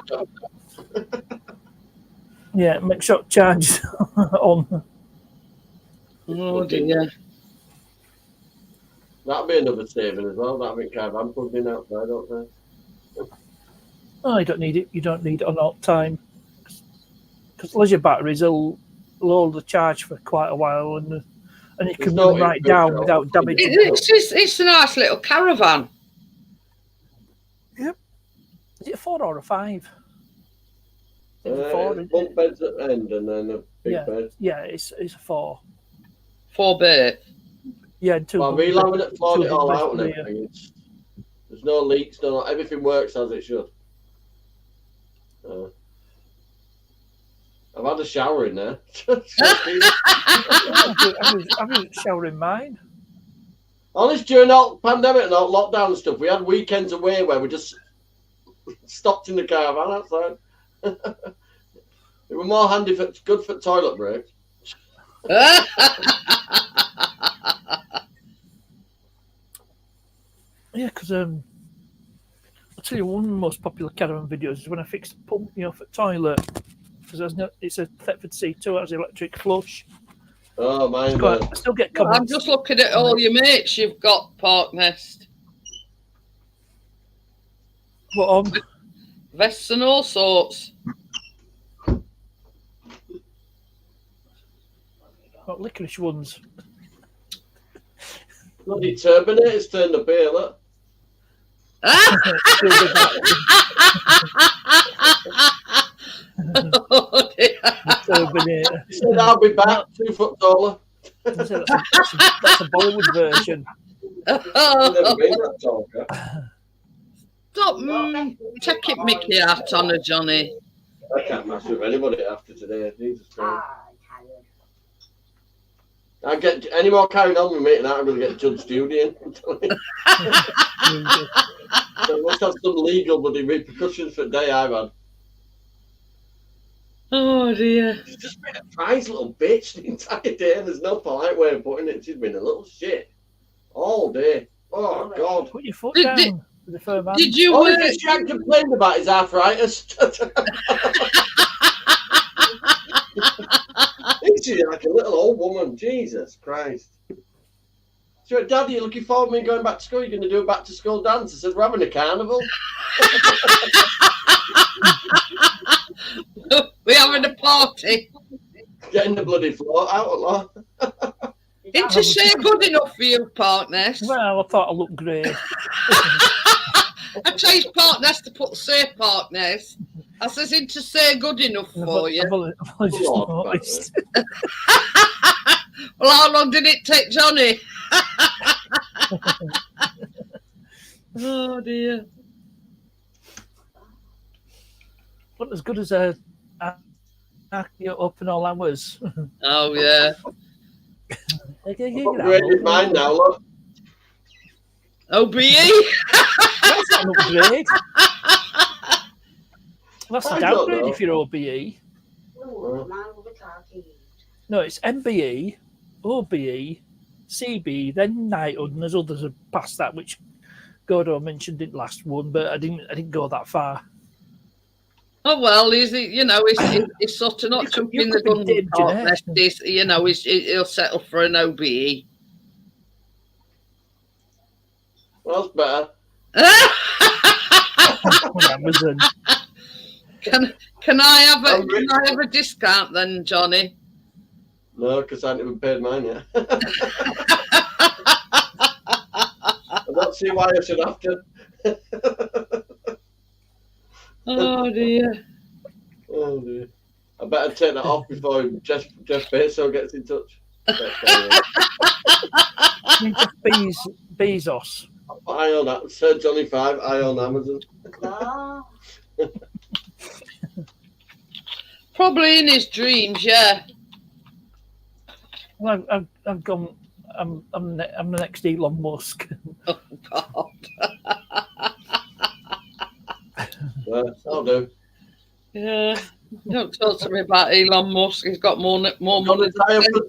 Yeah, make sure charge on. Oh dear. That'll be another saving as well. That'll be caravan plugged in outside, don't they? Oh, you don't need it. You don't need it on all time because leisure batteries will hold the charge for quite a while, and it can no run right input down out. without damaging. It's a nice little caravan. Is it a 4 or a 5? It's a 4, isn't it? Bunk beds at the end and then a big Yeah. bed. Yeah, it's a 4. 4 berth. Yeah, and 2. Well, we laminate floored two it all bunk out and beds, yeah. everything. There's no leaks, everything works as it should. I've had a shower in there. I was showering mine. Honest, during all pandemic and all lockdown and stuff, we had weekends away where we just stopped in the caravan outside. It were more handy good for toilet breaks. Yeah, because I'll tell you, one of the most popular caravan videos is when I fixed the pump, for toilet. Because it's a Thetford C2, it has electric flush. Oh, mine. I still get comments. I'm just looking at all your mates you've got, Park Nest. What on? Vests and all sorts. Got licorice ones. Bloody Terminators turned up here, look. Still get that. Oh, dear. Terminator. He said, I'll be back 2 foot taller. That's a Bollywood version. I've never been that tall, yeah. Stop taking Mickey out on her, Johnny. I can't match with anybody after today. Jesus Christ. I get any more carrying on with me tonight, I'm going to get Judge Judy in. So I must have some legal bloody repercussions for the day I've had. Oh dear. She's just been a prize little bitch the entire day. There's no polite way of putting it. She's been a little shit all day. Oh God. Put your foot Did- down with a firm hand. Did you Only thing she hadn't complained about is arthritis. She's like a little old woman. Jesus Christ. She went, Daddy, you looking forward to me going back to school? You're going to do a back to school dance? I said, we're having a carnival. We're having a party. Getting the bloody float out a lot. Ain't a say good enough for you, Park Nest? Well, I thought I looked great. I changed Park Nest to put say Park Nest. I says, ain't to say good enough for you. I've only just Lord, noticed. Well, how long did it take Johnny? Oh dear. But as good as open all hours. Oh yeah. Upgraded mine now, look. OBE. That's not an upgrade. That's I a don't downgrade know. if you're OBE. No, it's MBE, OBE, CB, then knighthood, and there's others past that, which Gordo mentioned in last one, but I didn't go that far. Oh well, he's sort of not jumping the gun. Park Nest. He'll settle for an OBE. Well, that's better. On Amazon. Can I have a discount then, Johnny? No, because I haven't even paid mine yet. I don't see why I should have to. Oh dear. Oh dear. I better take that off before Jeff Bezos gets in touch. Bezos. I own that. Sir Johnny 5, I own Amazon. Probably in his dreams, yeah. Well, I've gone. I'm the next Elon Musk. Oh God. I'll do. Yeah. Don't talk to me about Elon Musk. He's got more I'm money gonna than tie up sense.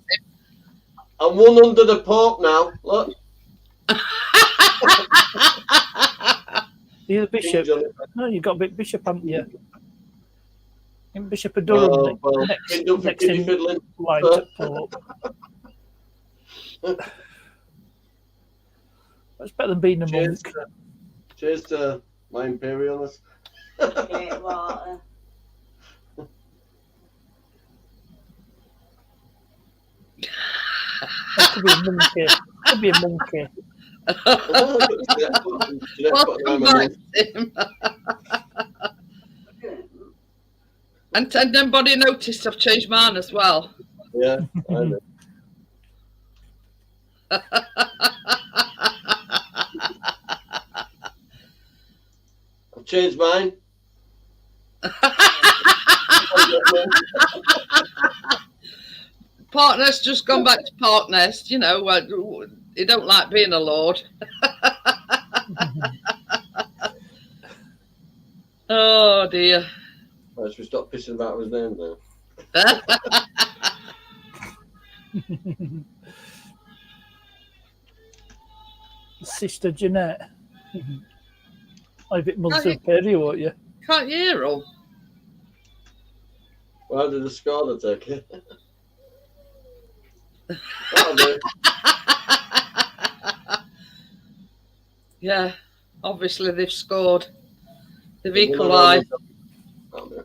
I'm one under the Pope now. Look, You're the King bishop. Johnny. No, you got a bit bishop, haven't you? And Bishop of Durham Oh, well, next fiddle for kiddie in fiddling. line to Pope. That's better than being a Cheers monk. Cheers to my imperialness. Great water. That could be a monkey. Could be a monkey. Welcome back, Tim. And anybody noticed I've changed mine as well? Yeah, I know. I've changed mine. Partner's just gone back to Partnest, you know. You don't like being a lord. Oh dear. Right, should we stop pissing about his name now? Sister Jeanette. I bet Mother of Perry, won't you? Can't you hear them? Why did the Scarlet take it? That'll do. Yeah, obviously they've scored. They've equalised. That'll do.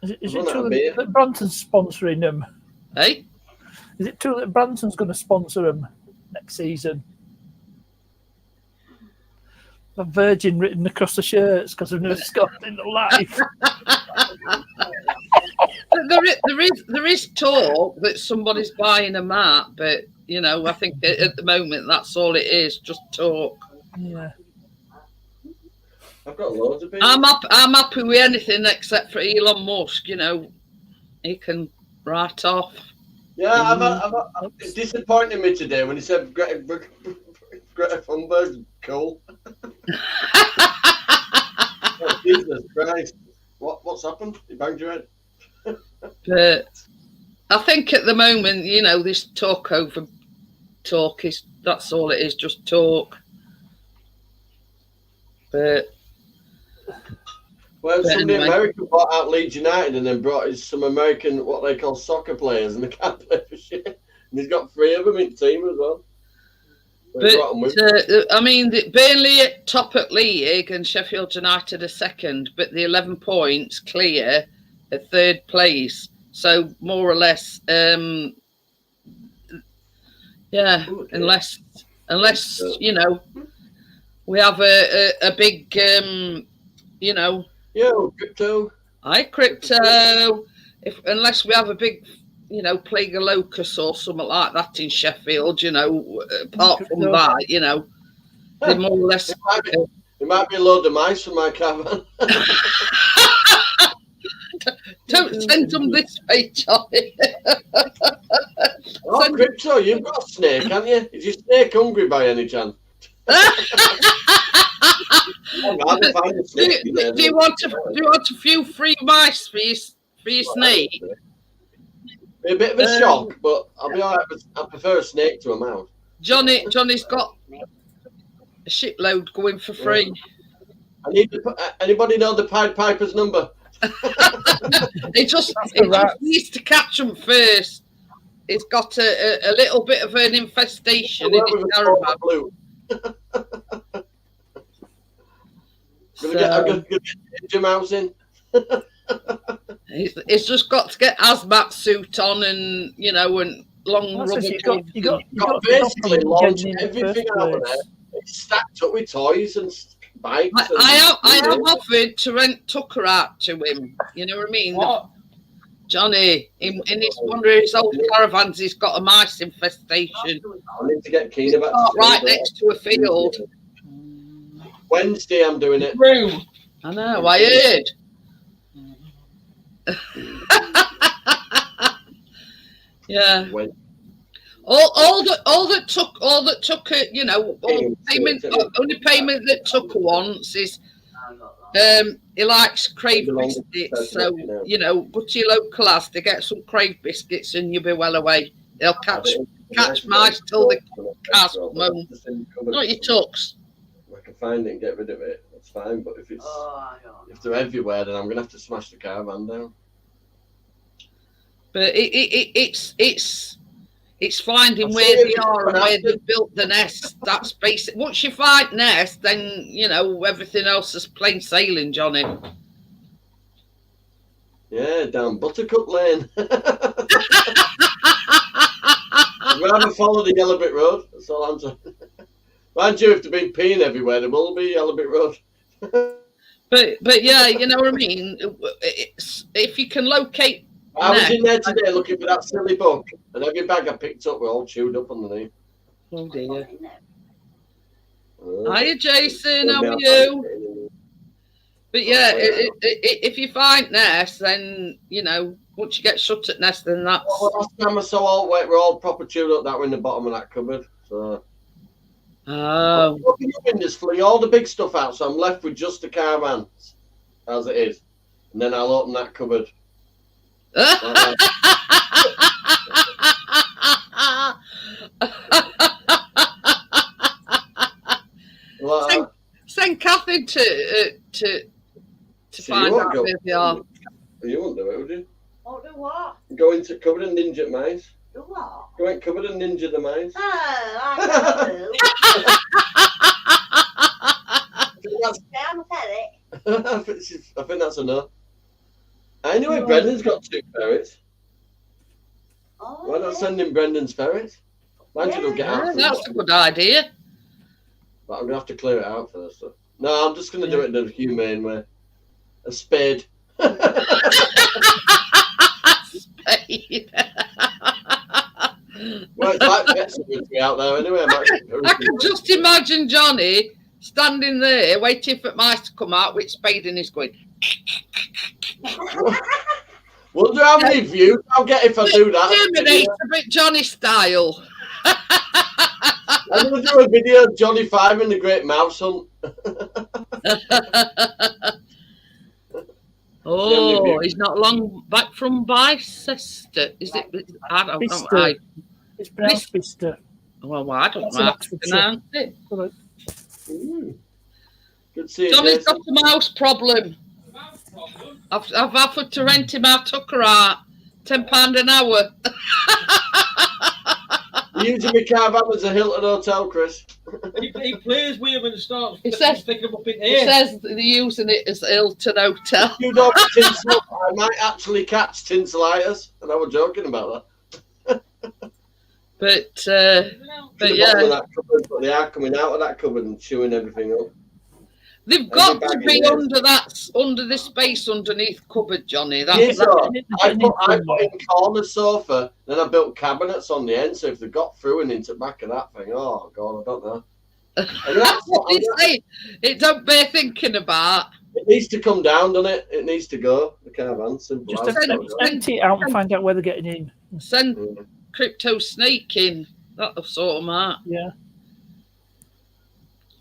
Is it Run out true of beer. that Branson's sponsoring them? Hey? Is it true that Branson's going to sponsor them next season? A Virgin written across the shirts because they've never scored in their life. There is talk that somebody's buying a mat, but you know, I think at the moment that's all it is, just talk. Yeah. I've got loads of beer. I'm happy with anything except for Elon Musk. You know, he can write off. Yeah, it's disappointing me today when he said Greta Thunberg's cool. Oh, Jesus Christ. What's happened? You banged your head? But I think at the moment, you know, this talk over talk that's all it is, just talk. But Somebody anyway. American bought out Leeds United and then brought in some American, what they call soccer players, and they can't play for shit. And he's got 3 of them in team as well. I mean, Burnley top at league and Sheffield United are second, but the 11 points clear at third place. So more or less, yeah. Unless you know, we have a big, you know. Yo, crypto. Crypto. Unless we have a big, you know, plague of locusts or something like that in Sheffield, you know, apart from that, you know, they're more or less. It might be a load of mice from my caravan. Don't send them this way, Johnny. Oh, crypto, you've got a snake, haven't you? Is your snake hungry by any chance? Do you want a few free mice for your snake? Be a bit of a shock, but I'll be alright. I prefer a snake to a mouse. Johnny's got a shitload going for free. I need to anybody know the Pied Piper's number? He just needs to catch them first. He's got a little bit of an infestation in his caravan. I'm gonna get Ninja Mouse in. He's just got to get hazmat suit on and, you know, and long rubber. You got basically launch everything out of there. It's stacked up with toys and bikes. I have offered to rent Tucker out to him. You know what I mean? What? Johnny, in one of his old caravans, he's got a mice infestation. I need to get keen about right next to a field. Wednesday, I'm doing it. I know, I heard. Yeah. All that took a, you know, only payment that took her once is he likes crave biscuits, so you know, go to your local Asda, get some crave biscuits, and you'll be well away. They'll catch mice till the cars come home. Not your tucks. I can find it and get rid of it. That's fine. But if they're everywhere, then I'm gonna have to smash the caravan down. But it's finding where they are and where they built the nest. That's basic. Once you find nest, then you know everything else is plain sailing, Johnny. Yeah, down Buttercup Lane. I'd rather follow the Yellow Brick Road. That's all I'm saying. Mind you, if they've been peeing everywhere, there will be Yellow Brick Road. but yeah, you know what I mean. If you can locate. I was in there today looking for that silly book, and every bag I picked up were all chewed up underneath. Oh dear. Hiya, Jason. How are you? But yeah, if you find nest, then you know once you get shut at nest, then that's. Well, last time I saw all we're all proper chewed up. That were in the bottom of that cupboard. So. Oh. Looking up in this flee all the big stuff out, so I'm left with just the caravans as it is, and then I'll open that cupboard. Send Catherine to find out where they are. You wouldn't do it, would you? Oh, do what? Go into cupboard and ninja mice. Do what? Go in cupboard and ninja the mice. Oh, I do. I think that's enough. Anyway, Brendan's got 2 ferrets. Oh, Why not send him Brendan's ferrets? Imagine he'll get out. That's a good idea. But I'm going to have to clear it out first. So. No, I'm just going to do it in a humane way. A spade. Spade. Well, it's like pet cemetery out there anyway. I can just imagine Johnny standing there waiting for mice to come out with spade in his going. Wonder how many views I'll get if I do that. Terminator, but Johnny style. I'm going to do a video of Johnny 5 in the Great Mouse Hunt. Oh, he's not long back from Bicester. Is it? I don't know. It's pronounced Bicester. Well, I don't know how to pronounce it. Good to see you, Johnny's Jason. got a mouse problem. I've offered to rent him our tucker out. £10 an hour. You're using my caravan as a Hilton hotel, Chris. He plays with him and starts picking him up in It air. says they're using it as Hilton Hotel. You don't tinsel. I might actually catch tinselitis, and I was joking about that. But But yeah, but they are coming out of that cupboard and chewing everything up. they've got to be under the space underneath cupboard, Johnny. Yes, I put in corner sofa, then I built cabinets on the end, so if they got through and into the back of that thing, oh god, I don't know. And that's what it don't bear thinking about. it needs to come down, doesn't it? It needs to go. The caravan, simple. Just as. empty it out and find out where they're getting in. Send Crypto Snake in. That'll sort them out. Yeah.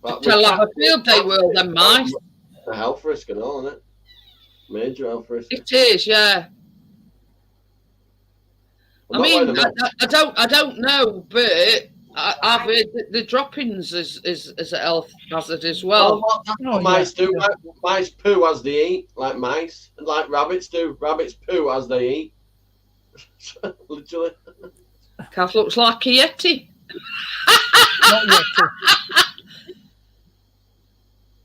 But Tell have a field day will them mice. A health risk and all, isn't it? Major health risk. It is, yeah. I'm I mean, not wearing I don't know, but I've heard that the droppings is a health hazard as well. That's what mice do. Mice poo as they eat, like mice, and like rabbits do. Rabbits poo as they eat. Literally. Kath looks like a Yeti. Not yet.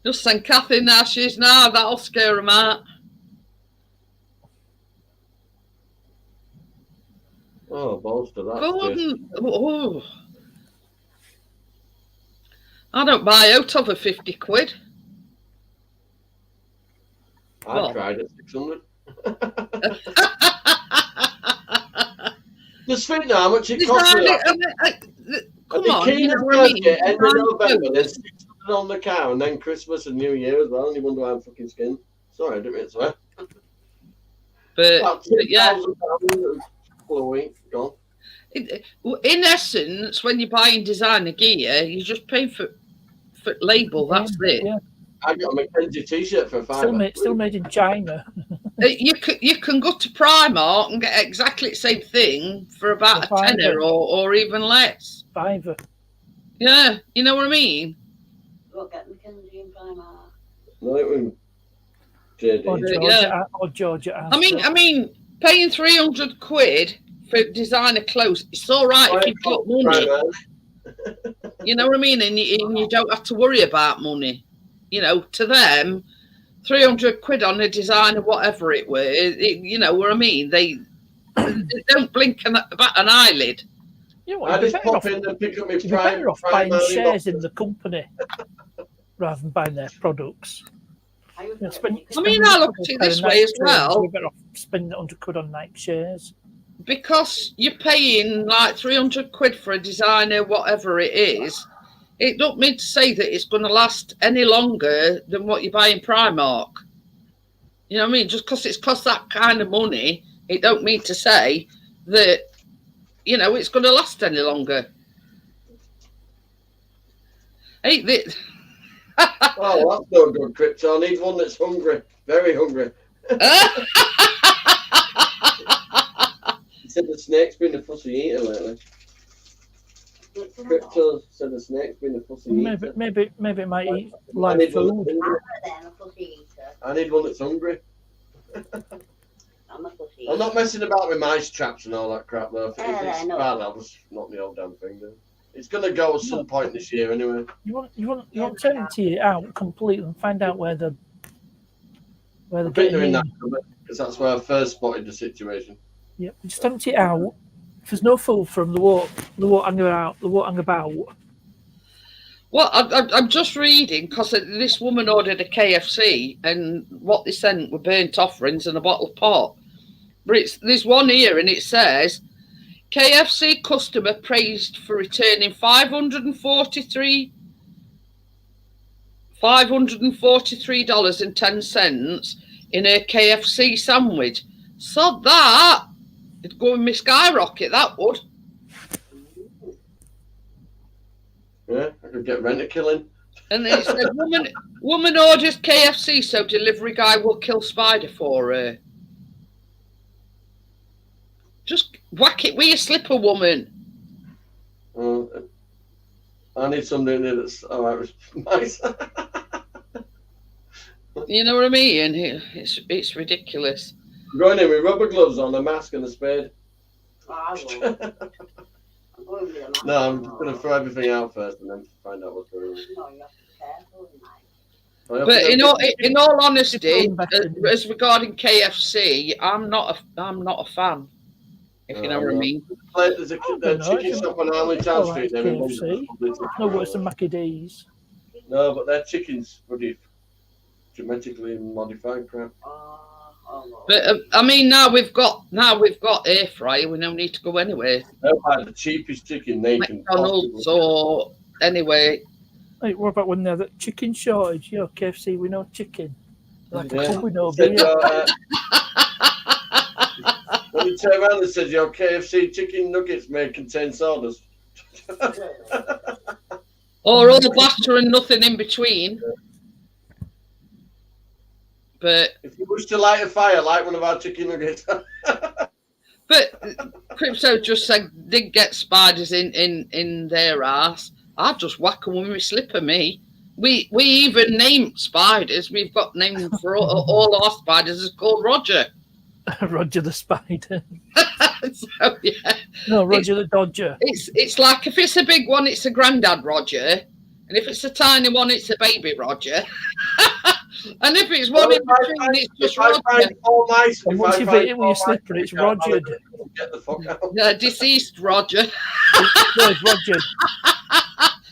Just send Kath in there, she is now. That'll scare him out. Oh, balls to that. Gordon, oh. I don't buy out over 50 quid. I tried at 600. Just think now how much it cost me. Come on, you know what I mean? End of November, then 600 on the car, and then Christmas and New Year as well. And you wonder why I'm fucking skinned. Sorry, I didn't mean to swear. But yeah, a week, gone. In essence, when you're buying designer gear, you just pay for label. That's it. Yeah. I got a Mackenzie t-shirt for £5. Still made in China. You can go to Primark and get exactly the same thing for about For a tenner £5. or even less. £5. Yeah, you know what I mean? Look at Mackenzie and Primark. No, it was JD. Or Georgia. I mean, paying 300 quid for designer clothes, it's all right if you've got money. You know what I mean? And you don't have to worry about money. You know, to them, 300 quid on a designer, whatever it were, you know what I mean? They don't blink an eyelid. You know what, I just pop in and pick up my you'd be better off buying Prime shares in the company rather than buying their products. I You know, I look at it this way as well. You're better off spending 100 quid on Nike shares. Because you're paying like 300 quid for a designer, whatever it is, it don't mean to say that it's going to last any longer than what you buy in Primark. You know what I mean? Just because it's cost that kind of money, it don't mean to say that, you know, it's going to last any longer. Hey, Oh, that's no good, Crypto. I need one that's hungry. Very hungry. He said the snake's been a fussy eater lately. Crypto said the snake's been a fussy eater. Maybe it might eat I live need one food. that's hungry. I need one that's hungry. I'm not messing about with mice traps and all that crap though. If it's bad, I'll just knock the old damn thing down. It's going to go at some point this year anyway. You want to empty it out completely and find out where they're I'm getting doing in. that because that's where I first spotted the situation. Yeah, just empty it out. If there's no food for them, they won't hang out. They won't hang about. well, I'm just reading because this woman ordered a KFC and what they sent were burnt offerings and a bottle of port. But there's one here and it says, KFC customer praised for returning $543.10 in her KFC sandwich. Sod that. It'd go in my skyrocket, that would. Yeah, I could get rent-a-killing. And it said, woman orders KFC so delivery guy will kill spider for her. Just whack it with your slipper, woman. I need something that's alright with mice. You know what I mean? It's ridiculous. I'm going in with rubber gloves on, a mask and a spade. No, I'm just going to throw everything out first and then find out what's going on. No, you have to be careful, mate. But in all honesty, as regarding KFC, I'm not a fan. If you know what I mean. There's a chicken shop on Arlington Street. KFC. No worse than Mackie D's. No, but their chicken's pretty genetically modified crap. But I mean, now we've got air fryer. We don't need to go anywhere. They're like the cheapest chicken they can. McDonald's or anyway. Hey, what about when there's a chicken shortage? Yo, KFC, we know chicken. Like Yeah. we know Said, beer. when you turn around and says your KFC chicken nuggets may contain sawdust. Or all the batter and nothing in between. But if you wish to light a fire, light one of our chicken nuggets. But Crypto just said did get spiders in their ass. I'd just whack them with my slipper, me. We even named spiders. We've got names for all our spiders. It's called Roger. Roger the Spider. So yeah. No, Roger the Dodger. It's like if it's a big one, it's a granddad Roger. And if it's a tiny one, it's a baby Roger. And if it's one in between, it's just Roger. And once you've eaten it with your slipper, it's Roger. Get the fuck out. Yeah, deceased Roger. No, it's Roger.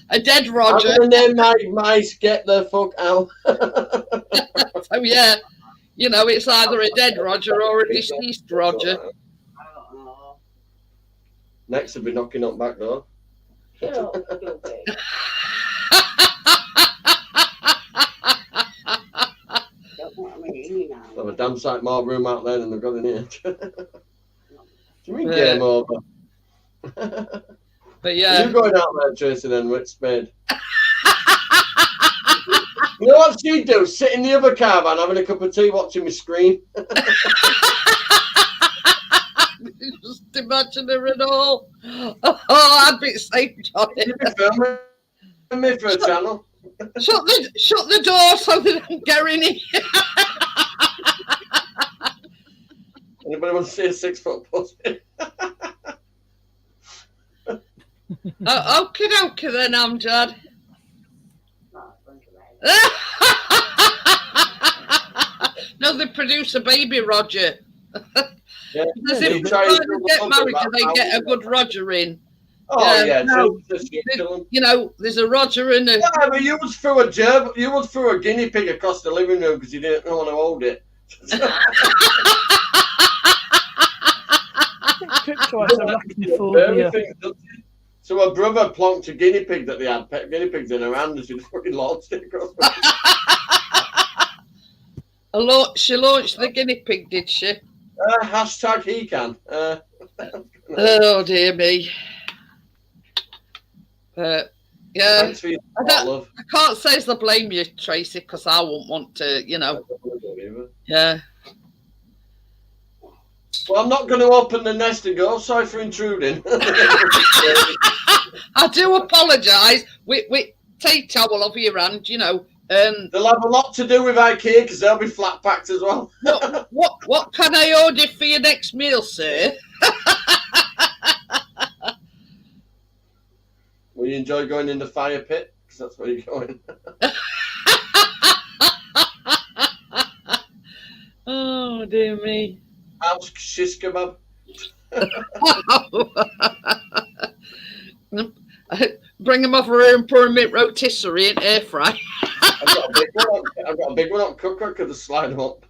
A dead Roger. And then mice get the fuck out. So yeah, you know, it's either a dead Roger or a deceased Roger. Next will be knocking on back door. Shut up, stupid. Don't want me in here now. Have a damn sight more room out there than they've got in here. Do you mean game over? But yeah. You going out there, Tracy, then, with Spade? You know what she'd do? Sit in the other caravan having a cup of tea watching me screen. Just imagine her and all. Oh, I'd be safe, Johnny. You'd be filming me for a channel. Shut the door so they don't get in here. Anybody want to see a 6-foot pussy? Okie dokie then, Amjad. No, they produce a baby Roger. Yeah. Because if they get married, do they get a good Roger in? Oh yeah, no, you know, there's a Roger and a. Yeah, but you was through a guinea pig across the living room because you didn't want to hold it. Crypto has arachnophobia. So her brother plonked a guinea pig that they had pet guinea pigs in her hand, and she just fucking launched it across. She launched the guinea pig, did she? Hashtag he can. Oh dear me. But yeah, Thanks for your love. I can't say as I blame you, Tracy, because I wouldn't want to, you know. Yeah. Well, I'm not going to open the nest and go, sorry for intruding. I do apologise. We take towel over your hand, you know. They'll have a lot to do with IKEA because they'll be flat packed as well. What can I order for your next meal, sir? Will you enjoy going in the fire pit? Because that's where you're going. Oh dear me. House shish kebab. Bring them over here and pour them in rotisserie and air fry. I've got a big one on cooker. Could have slide them up.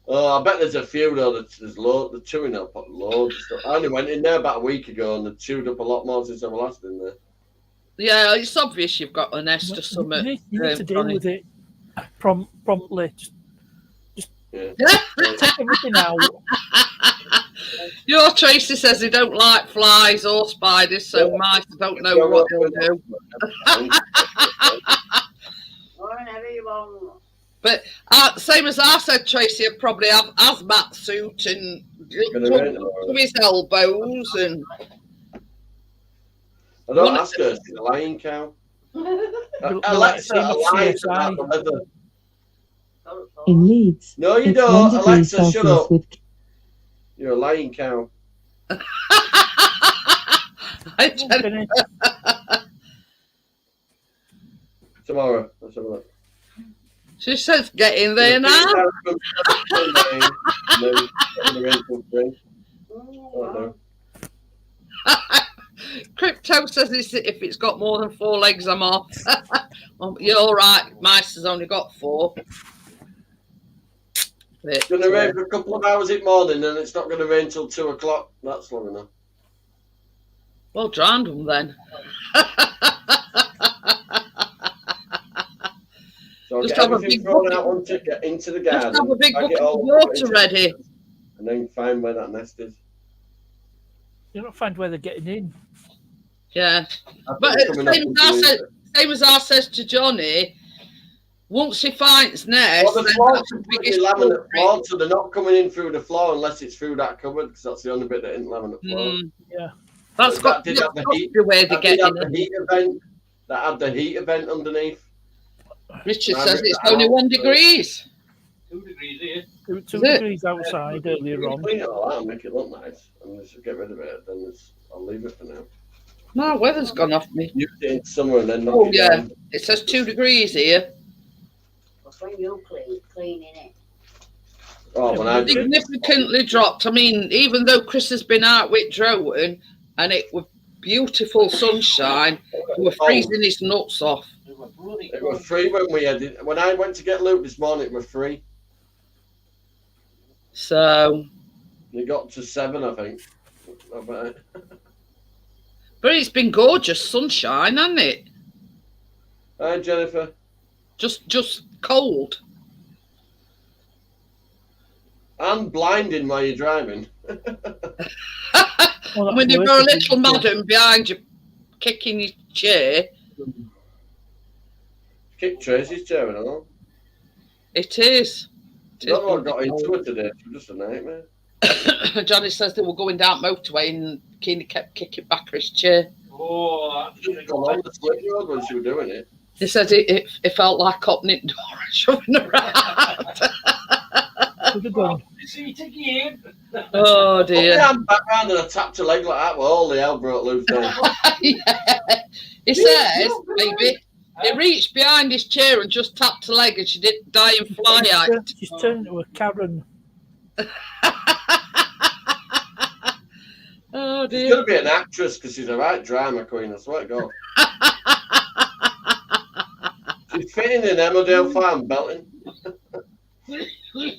Oh, I bet there's a few though. There's loads. They're chewing up loads of stuff. I only went in there about a week ago and they chewed up a lot more since I was last in there. Yeah, it's obvious you've got a nest or something. You need to deal with it promptly. Just take everything out. Your Tracy says he don't like flies or spiders, so mice don't know what they'll do. Whatever you want. But same as I said, Tracy would probably have hazmat suit and to his elbows and. I don't ask her. She's a lying cow. Alexa, lies about the weather. In Leeds. No, you it's don't. 1 degree Alexa, shut Celsius up. with You're a lying cow. Tomorrow. Let's have a look. She says, get in there now. Crypto says if it's got more than 4 legs, I'm off. You're all right. Mice has only got 4. It's going to rain for a couple of hours in the morning and it's not going to rain till 2 o'clock. That's long enough. Well, drowned them then. So just get have a everything big thrown bucket. out onto, get into the garden. Just have a big bag it bucket of all, water ready. And then find where that nest is. You don't find where they're getting in. Yeah. But same as I says to Johnny, once he finds nest, well, the floor's completely laminate floor, so they're not coming in through the floor unless it's through that cupboard, because that's the only bit that isn't laminate floor. Yeah. That's got that did have the heat. way to get in. That had the heat event underneath. Richard says it's only 1 degrees. 2 degrees here. 2 degrees outside earlier on. Clean it all out and make it look nice. And just get rid of it. Then I'll leave it for now. My weather's gone off me. Use it in summer and then knock Oh it yeah, down. it says 2 degrees here. That's when you cleaning it. Oh, when I do it. Significantly dropped. I mean, even though Chris has been out with Drone and it was beautiful sunshine, we were freezing his nuts off. It was free when we had it. When I went to get Luke this morning, it was free. So, It got to 7, I think. but it's been gorgeous sunshine, hasn't it? Hi, Jennifer. Just cold. And blinding while you're driving. Well, When that's you've worse got a if you little go- madam behind you kicking your chair, Kick Tracy's chair and all. it is. I don't know what got into it today. It was just a nightmare. Johnny says they were going down motorway and Keeney kept kicking back his chair. Oh, She was on the slip road when she was doing it. He says it felt like opening the door and shoving around. Could have gone. see, take you in. Oh Put my dear. hand back round and I tapped her leg like that. Well, all the hell broke loose then. Yeah. He says, maybe, he reached behind his chair and just tapped her leg and she didn't die in fly act. She's turned into a Karen. Oh She's dear. going to be an actress because she's a right drama queen, I swear to God. She's fitting in Emmerdale Farm belting. You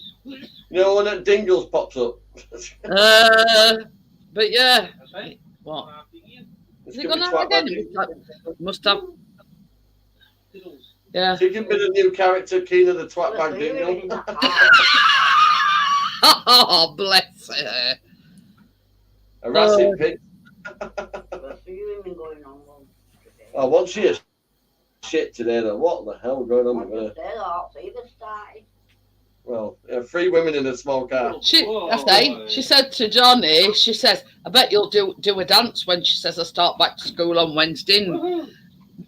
know when that Dingles pops up? But yeah. That's right. What? It's Is it gonna gone be out twat again? bag. Must have. Yeah. She can be the new character, Keena the twat bag Dingle. Oh, bless her. A racing pig. Oh, wasn't she a shit today though? What the hell going on with her? Well, 3 women in a small car. She said to Johnny, she says, I bet you'll do a dance when she says I start back to school on Wednesday. And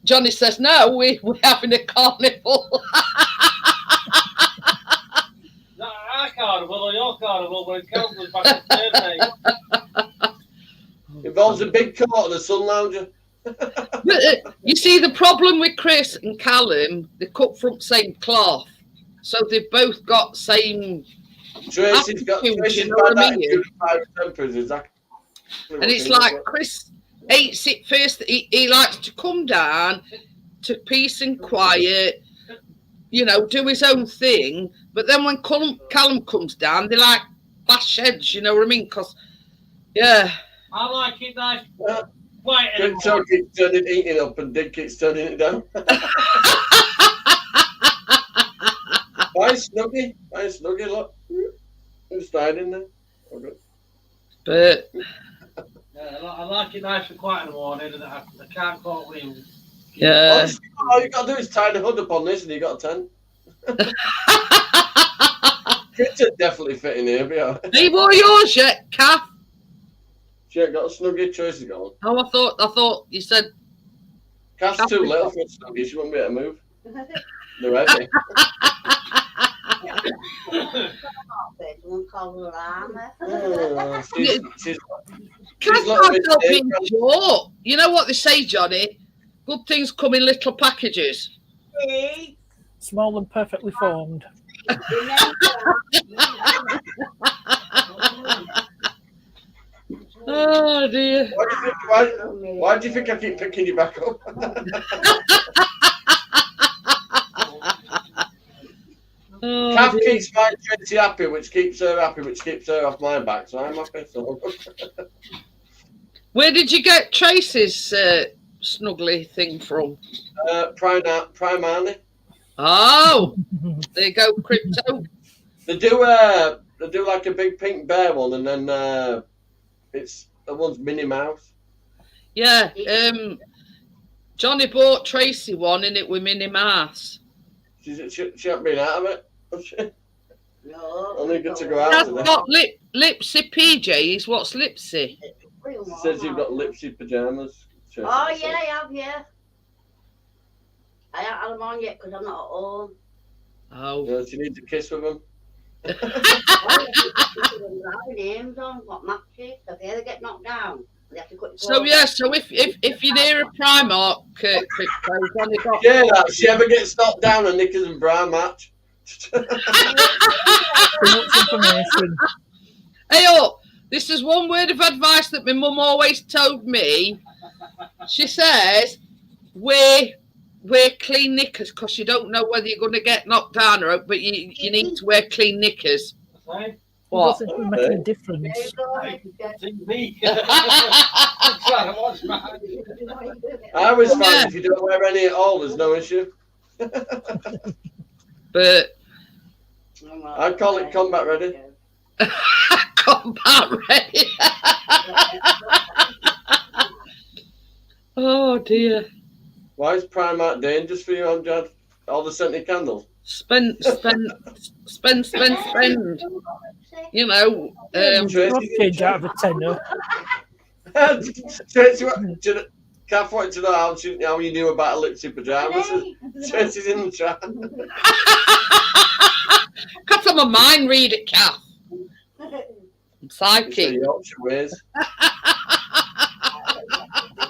Johnny says, no, we're having a carnival. Not our carnival or your carnival when it comes back to Thursday. Involves a big coat and a sun lounger. But, you see, the problem with Chris and Callum, they cut from the same cloth. So they've both got same. Tracy's got You Tracy's know bad what I mean? attitude and 5 tempers, exactly. And it's like Chris hates it first. He likes to come down to peace and quiet, you know, do his own thing. But then when Callum comes down, they like bash heads, you know what I mean? Because, yeah. I like it nice, quiet Good and talk keeps turning eating up and Dick keeps turning it down. Bye, Snuggy. Bye, Snuggy, look. Who's died in there? Oh, good. But Yeah, I like it nice and quiet in the morning, and I can't cope with him. yeah. Honestly, all you got to do is tie the hood up on this and you got a 10. Chris would definitely fit in here, but yeah. Hey, what are yours yet, Kath? She ain't got a Snuggy. Tracy's gone. Oh, I thought you said. Kath's too little for a Snuggy. She wouldn't be able to move. They're heavy. Oh, she's Kath not can't with help Dave. being short. You know what they say, Johnny? Good things come in little packages. Small and perfectly formed. Oh dear. Why do you think I keep picking you back up? Oh, Kath dear. keeps my Tracy happy, which keeps her happy, which keeps her off my back, so I'm happy. So. Where did you get Tracy's snuggly thing from? Primani. Oh, there you go, Crypto. They do like a big pink bear one, and then it's the one's Minnie Mouse. Yeah, Johnny bought Tracy one and it was Minnie Mouse. She hasn't been out of it. Has she? No. Only good to go out That's today. got Lipsy PJs. What's Lipsy? She says you've got Lipsy pajamas. Oh, yeah, I have, yeah. I haven't had them on yet because I'm not at home. Oh, Yeah, she needs a kiss with them. Names on, what matches, so if they ever get knocked down, they have to cut the so clothes. yeah. So if you're near a Primark, Crypto, Johnny got. Yeah, that she ever gets knocked down a knickers and bra match. Too much information. Hey, oh, this is one word of advice that my mum always told me. She says, wear clean knickers because you don't know whether you're going to get knocked down or but you need to wear clean knickers. Right? It What? doesn't make any There difference. you go. See me. I'm trying to watch my. I always find Yeah. if you don't wear any at all, there's no issue. But I call it combat ready. Combat ready. Oh dear. Why is Primark dangerous for you, Amjad? All the scented candles. Spend. You know, Tracy- I'll change out of a tenner. Tracy, Kath wanted to know how you knew about elliptic pajamas. Tracy's in the chat. Cut on my mind reader, Kath. I'm It's psychic. the Yorkshire ways.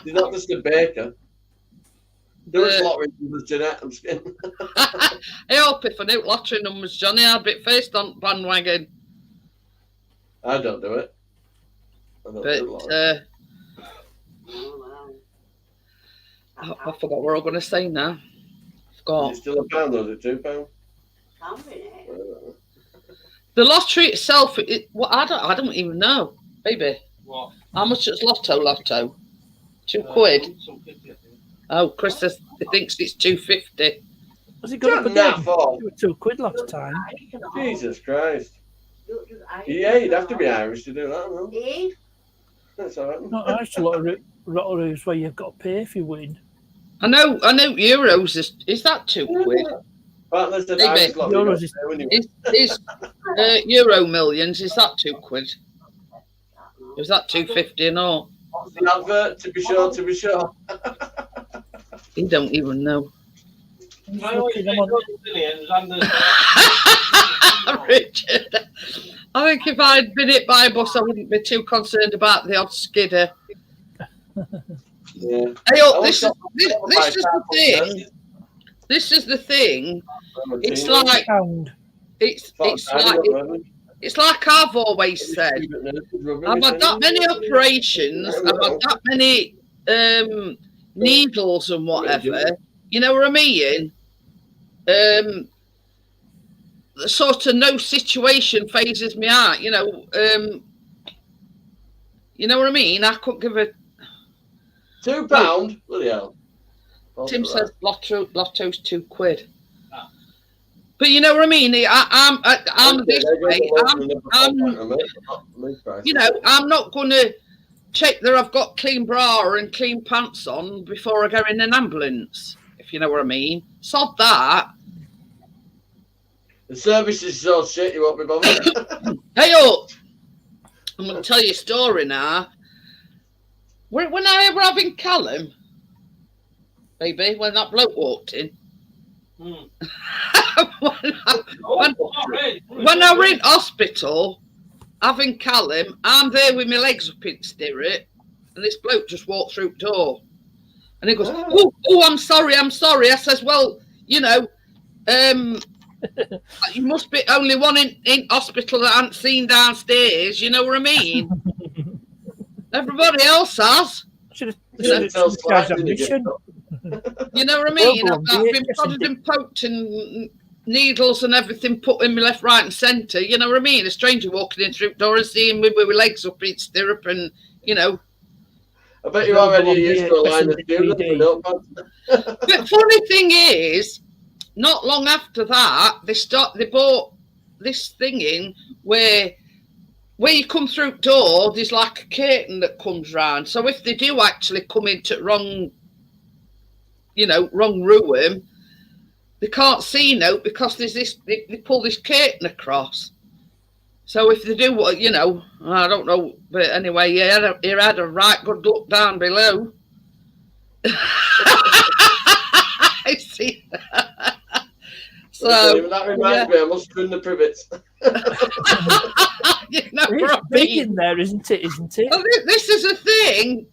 You're not just a baker. There was lottery numbers, Jeanette. I'm scared. I hope if I knew lottery numbers, Johnny, I'd be first on bandwagon. I don't do it. I don't But do lottery. I forgot what I was going to say now. Is Forgot. it still £1 or is it £2? The lottery itself, I don't even know, baby. What? How much is Lotto? £2. Some 50, I think. Oh, Chris says he thinks it's £2.50. Has it gone up Not again? that far. It was £2 last time. Jesus Christ. Yeah, you'd have to be Irish to do that, no? That's all right. Not Irish lotteries where you've got to pay if you win. I know Euros is that £2? But there's an Maybe. Irish lottery. Euros is- Is Euro Millions, is that £2? Is that £2.50 and all? What's the advert? To be sure. He don't even know. He's I always looking, say I'm on- Billions and the Richard, I think if I'd been hit by a bus, I wouldn't be too concerned about the odd skidder. Yeah. Hey, oh, I this is the thing. This is the thing. It's like it's like I've always said. I've had that many operations. I've had that many needles and whatever. You know what I mean? Sort of no situation phases me out. You know what I mean? I couldn't give a. £2? Bloody hell. Tim says lotto's £2. But you know what I mean? I'm this way. You know, I'm not going to check that I've got clean bra and clean pants on before I go in an ambulance, if you know what I mean. Sod that. The service is so shit, you won't be bothered. Hey, up. I'm going to tell you a story now. When I were having Callum, baby, when that bloke walked in, when I were in hospital having Callum, I'm there with my legs up in stirrup, and this bloke just walked through the door. And he goes, oh, I'm sorry. I says, well, you know, you must be only one in hospital that I haven't seen downstairs, you know what I mean? Everybody else has. Should You have charged admission. You know what I mean? Well, I've been prodded and poked and needles and everything put in my left, right and centre. You know what I mean? A stranger walking in through the door and seeing me with my legs up in stirrup and, you know. I bet you're already used to a line of students. But funny thing is, not long after that, they bought this thing in where you come through the door, there's like a curtain that comes round. So if they do actually come into the wrong room, they can't see no because there's this. They pull this curtain across. So if they do what I don't know, but anyway, he had a right good look down below. I see. So that reminds me, I must trim the privets. you know It's what I big mean? in there, isn't it? Well, this is a thing,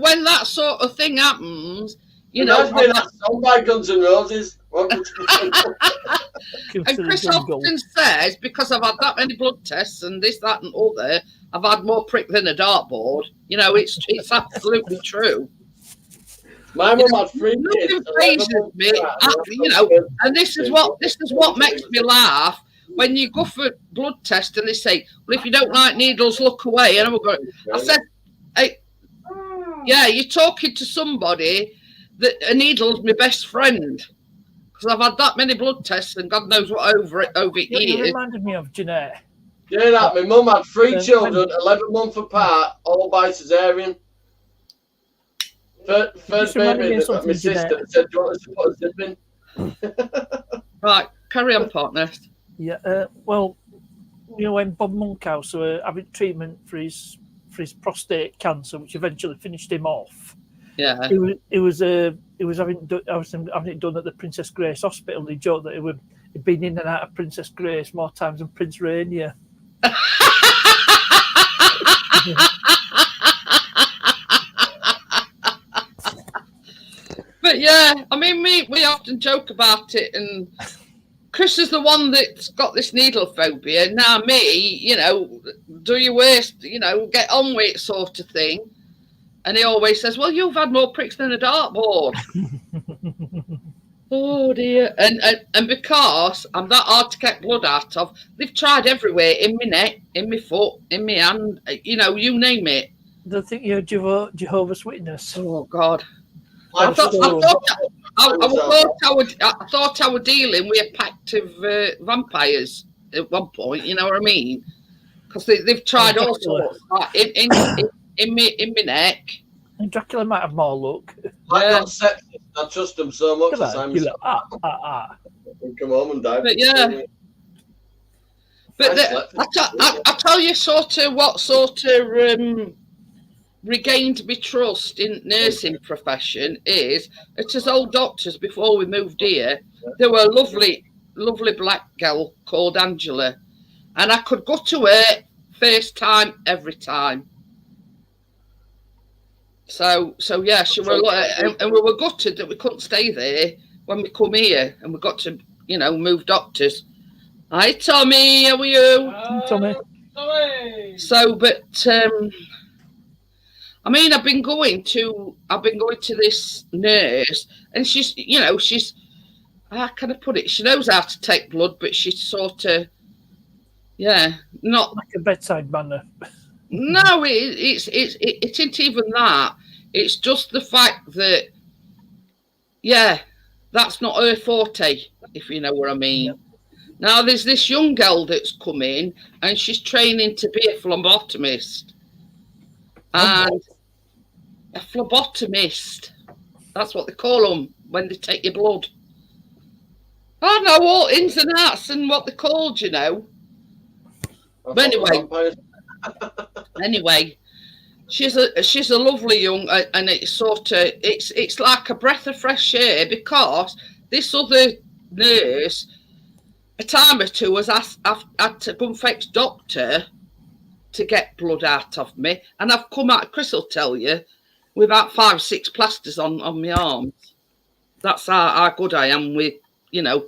when that sort of thing happens, Reminds me of that song by Guns N' Roses. and Chris often says, because I've had that many blood tests and this, that and other, I've had more prick than a dartboard. It's absolutely true. My mum had 3 Nothing kids. phases me, and this is what makes me laugh. When you go for blood test and they say, well, if you don't like needles, look away. And I said, hey, yeah, you're talking to somebody that a needle's my best friend. Because I've had that many blood tests and God knows what over You years. reminded me of Jeanette. Yeah, that. My mum had 3 Um, children, 11 months apart, all by cesarean. First Just reminded me baby, of something, my sister Jeanette. said, "Do you want us to put a zip in?" Right, carry on, partner. Yeah, well, you know, when Bob Monkhouse were having treatment for his prostate cancer, which eventually finished him off, Yeah. he was having it done at the Princess Grace Hospital. He joked that he'd been in and out of Princess Grace more times than Prince Rainier. But yeah, I mean, we often joke about it, and Chris is the one that's got this needle phobia. Now, me, you know, do your worst, you know, get on with it, sort of thing. And he always says, "Well, you've had more pricks than a dartboard." Oh dear! And because I'm that hard to get blood out of, they've tried everywhere, in my neck, in my foot, in my hand, you know, you name it. Don't think you're Jehovah's Witness. Oh God! I I thought I were dealing with a pact of vampires at one point. You know what I mean? Because they've tried all sorts, like in my neck. And Dracula might have more luck. I got sepsis. I trust them so much. Come As on, I'm you look, ah. come home and die. But yeah. But I tell you, sort of what sort of regained my trust in nursing profession is it as old doctors before we moved here. There were a lovely black girl called Angela, and I could go to her first time every time. So yeah, she were and we were gutted that we couldn't stay there when we come here, and we got to, you know, move doctors. Hi Tommy, how are you? Tommy. So, but I mean, I've been going to this nurse, and she's, you know, how can I put it? She knows how to take blood, but she's sort of, yeah, not Like a bedside manner. No, it isn't even that. It's just the fact that, yeah, that's not her forte, if you know what I mean. Yep. Now, there's this young girl that's come in, and she's training to be a phlebotomist. And a phlebotomist, that's what they call them when they take your blood. I don't know all ins and outs and what they're called, you know. But anyway, she's a lovely young, and it's sort of it's like a breath of fresh air, because this other nurse a time or two has I've had to go and fetch doctor to get blood out of me, and I've come out, Chris will tell you, with about 5 or 6 plasters on my arms. That's how good I am with, you know,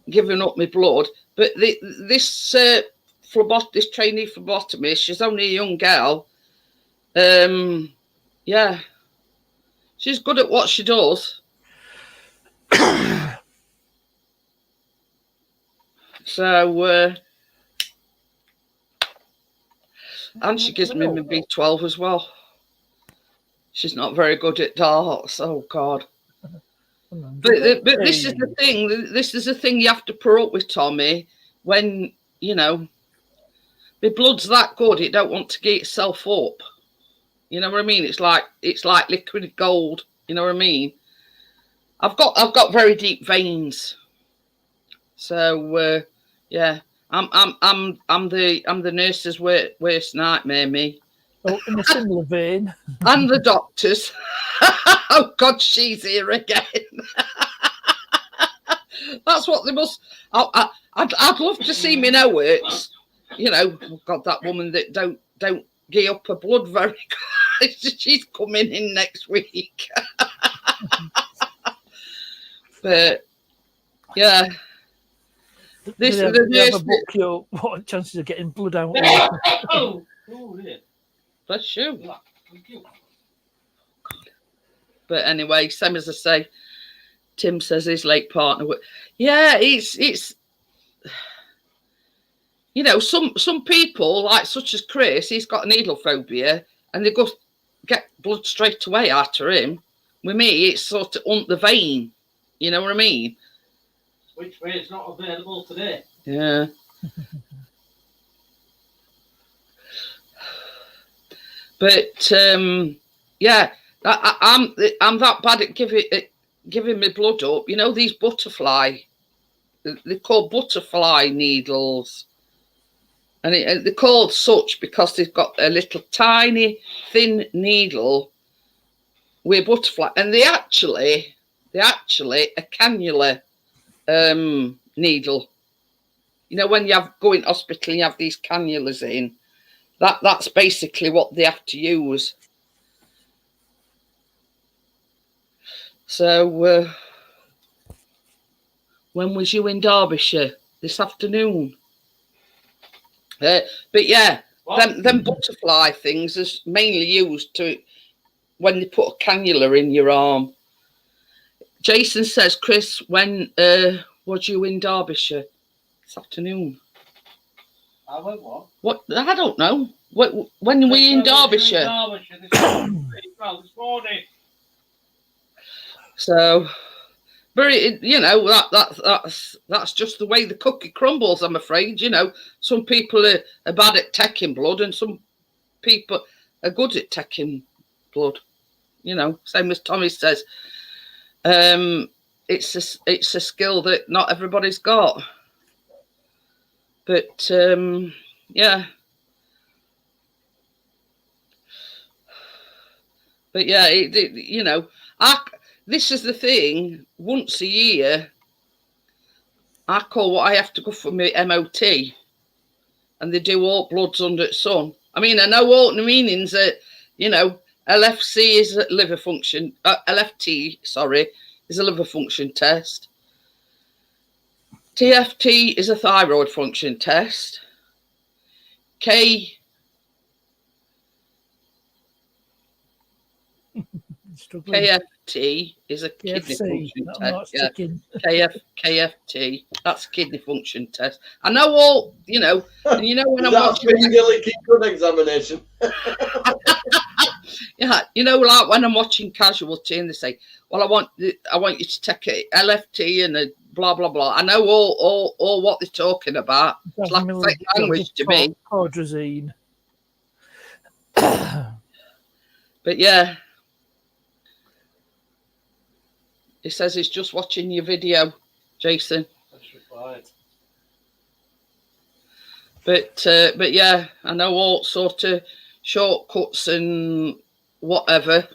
giving up my blood. But this trainee phlebotomist, she's only a young girl. Yeah, she's good at what she does. So, and she gives me my B12 as well. She's not very good at darts. Oh God! But this is the thing. This is the thing you have to put up with, Tommy. When, you know, my blood's that good, it don't want to get itself up. You know what I mean? It's like liquid gold. You know what I mean? I've got very deep veins. So yeah, I'm the nurse's worst nightmare, me. Oh, in a similar vein. And the doctors. Oh God, she's here again. That's what they must. I'd love to see me know it. You know, oh God, that woman that don't get up her blood very good. She's coming in next week. But yeah, this is the nurse. Book your what chances of getting blood out? Oh, yeah. Bless you. But anyway, same as I say, Tim says his late partner. Yeah, it's you know, some people, like such as Chris, he's got a needle phobia, and they go get blood straight away after him. With me, it's sort of on the vein. You know what I mean? Which way it's not available today. Yeah. But yeah, I'm that bad at giving me blood up. You know, these butterfly, they're called butterfly needles. And they're called such because they've got a little tiny thin needle with butterfly, and they actually a cannula needle. You know, when you go in hospital and you have these cannulas in, that's basically what they have to use. So when was you in Derbyshire? This afternoon? But yeah, them butterfly things is mainly used to when they put a cannula in your arm. Jason says, Chris, when was you in Derbyshire this afternoon? I went what? What? I don't know. When were you in Derbyshire? This morning. So, but you know, that's just the way the cookie crumbles, I'm afraid. You know, some people are bad at taking blood and some people are good at taking blood. You know, same as Tommy says. It's a skill that not everybody's got. But yeah. But yeah, you know, this is the thing. Once a year, I call what I have to go for my MOT, and they do all bloods under the sun. I mean, I know all the meanings that, you know, LFC is a liver function. LFT, sorry, is a liver function test. TFT is a thyroid function test. KFT is a kidney function test. Yeah. KFT, that's a kidney function test. I know all, you know, and you know when I'm watching good examination. Yeah, you know, like when I'm watching Casualty and they say, well, I want you to take a LFT and a blah blah blah. I know all what they're talking about. It's like a second language to me. Cordrazine. But yeah. He says he's just watching your video, Jason. That's required. But yeah, I know all sort of shortcuts and whatever.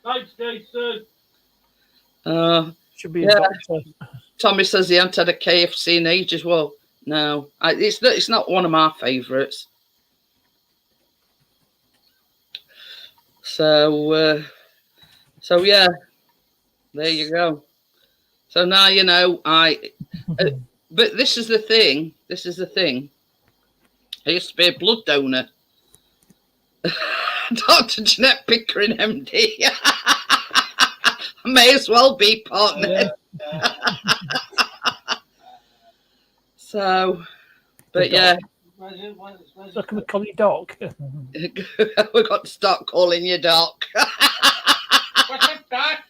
Thanks, Jason. Should be a doctor. Tommy says he hasn't had a KFC in age as well. No, it's not one of my favourites. So yeah. There you go. So now you know but this is the thing. I used to be a blood donor. Dr. Jeanette Pickering, MD. I may as well be partner. Yeah. So, but yeah. So can we call you Doc? We've got to start calling you Doc. What's up, Doc?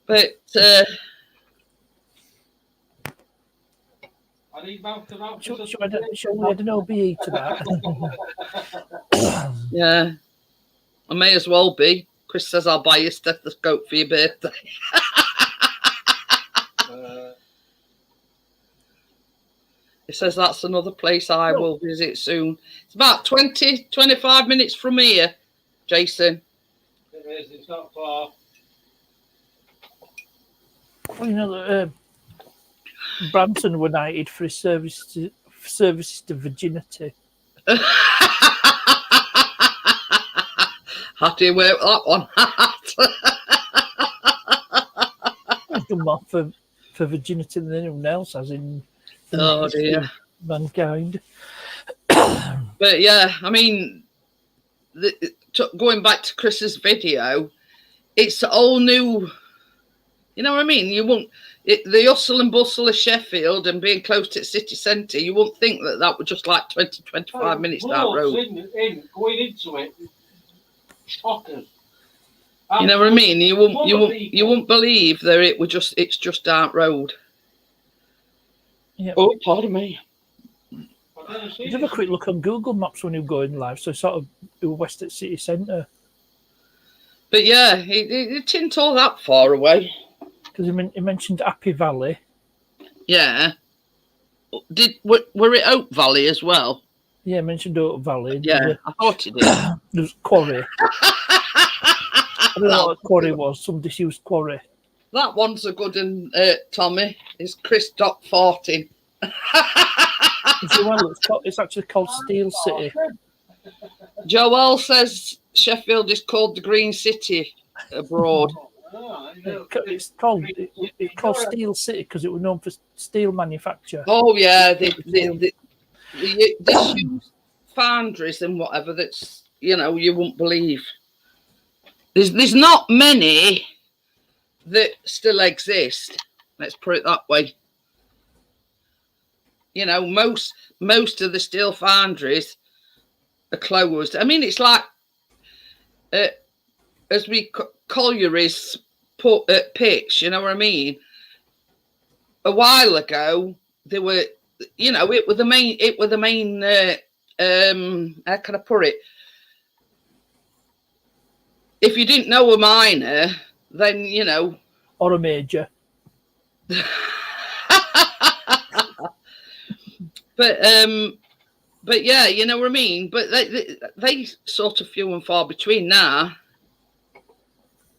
But I need mouth to mouth. Should we add an OBE to that? yeah, I may as well be. Chris says I'll buy you a stethoscope for your birthday. He says that's another place I will visit soon. It's about 20-25 minutes from here, Jason. It is, it's not far. Well, you know, Branson were knighted for his services to virginity. How do you work that one? He's done more for virginity than anyone else has in Oh dear, mankind. But yeah, I mean, going back to Chris's video, it's all new. You know what I mean? You won't the hustle and bustle of Sheffield and being close to the city centre. You wouldn't think that would just like 20-25 minutes down road. Going into it, shockers. You know what I mean? You won't believe that it's just down road. Yep. Oh, pardon me. I've never seen Just have a it. quick look on Google Maps when you're going live. So sort of we were west at city centre But yeah, it isn't all that far away. because he mentioned Happy Valley. Yeah. Were it Oak Valley as well? Yeah, he mentioned Oak Valley. Yeah, I thought it did. There's Quarry. I don't know what a quarry was. Some disused quarry. That one's a good one, Tommy. It's Chris Doc Fortin. Well, it's actually called Steel City. Joel says Sheffield is called the Green City abroad. Oh, there you go. It's called Steel City because it was known for steel manufacture. Oh yeah, the disused foundries and whatever. That's you wouldn't believe. There's not many that still exist. Let's put it that way. Most of the steel foundries are closed. I mean, it's like as we collieries put at pitch. You know what I mean? A while ago, there were, it was the main. How can I put it? If you didn't know a minor, then Or a major. But yeah, you know what I mean. But they sort of few and far between now.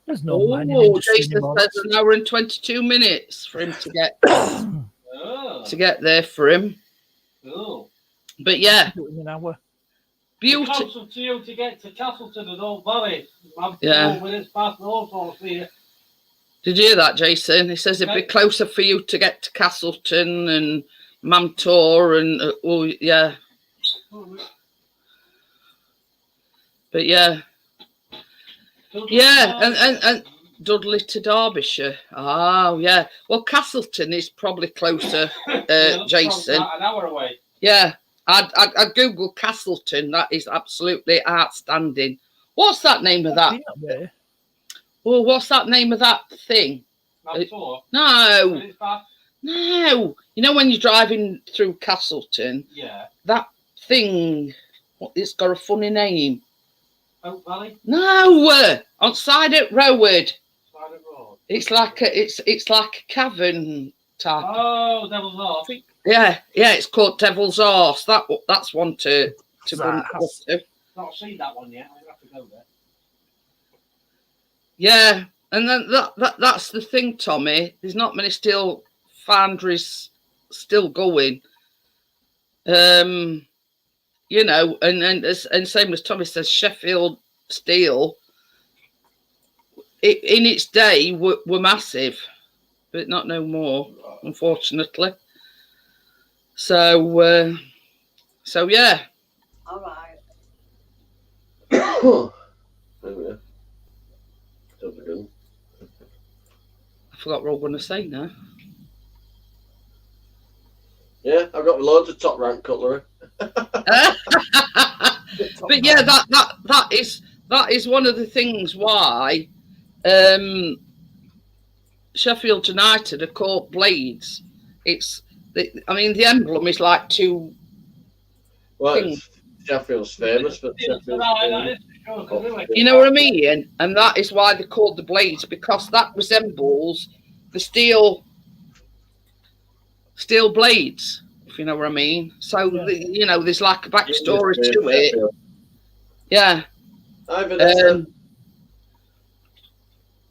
There's no mining industry Jason anymore. says an hour and 22 minutes for him to get Oh, there for him. cool. But yeah, Do it in an hour. beauty. Closer to you to get to Castleton and Old Valley. Yeah. When it's past all sorts here. Did you hear that, Jason? He says it'd be closer for you to get to Castleton and Mantor and yeah. But yeah, and Dudley to Derbyshire. Oh yeah. Well, Castleton is probably closer, Jason. An hour away. Yeah, I'd Google Castleton. That is absolutely outstanding. What's that name of that? Been up there. Well, what's that name of that thing? Mantor. No, When it's past, no. When you're driving through Castleton, yeah. that thing, it's got a funny name. Oak Valley. No, on Side Road. Side of road. It's like a cavern type. Oh, Devil's Horse. Yeah, it's called Devil's Horse. That's one to go to. Not seen that one yet. I'll have to go there. Yeah, and then that's the thing, Tommy. There's not many steel foundries still going. And same as Tommy says, Sheffield Steel. In its day were massive, but not no more, unfortunately. So yeah. All right. There we go. That was good. I forgot what I was going to say now. Yeah, I've got loads of top rank cutlery. But yeah, that is one of the things why Sheffield United are called Blades. The emblem is like two. Well, Sheffield's famous for Sheffield's You know what I mean? And that is why they're called the Blades, because that resembles the steel blades, if you know what I mean. So, there's like a backstory to it. Yeah. Hi, Vanessa.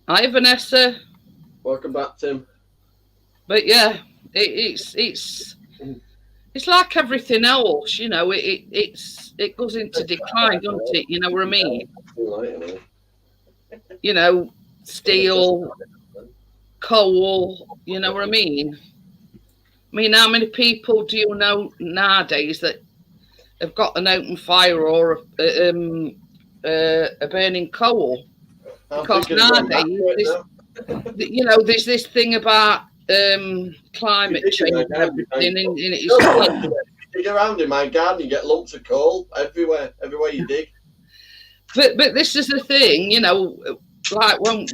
Hi, Vanessa. Welcome back, Tim. But yeah, it's like everything else, it goes into decline, doesn't it? You know what I mean? Steel, coal, you know what I mean? I mean, how many people do you know nowadays that have got an open fire or a burning coal? Because nowadays, there's this thing about climate change and everything, and it's dig around in my garden, you get lumps of coal everywhere you dig. But this is the thing, like when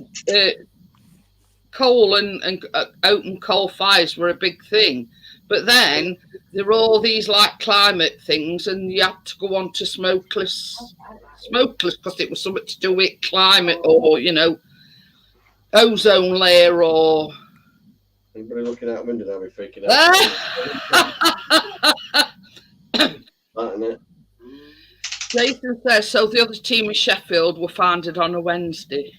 coal and open coal fires were a big thing, But then there were all these like climate things, and you had to go on to smokeless because it was something to do with climate or ozone layer or. Anybody looking out the window now, be freaking out. That, innit? Jason says so. The other team in Sheffield were founded on a Wednesday.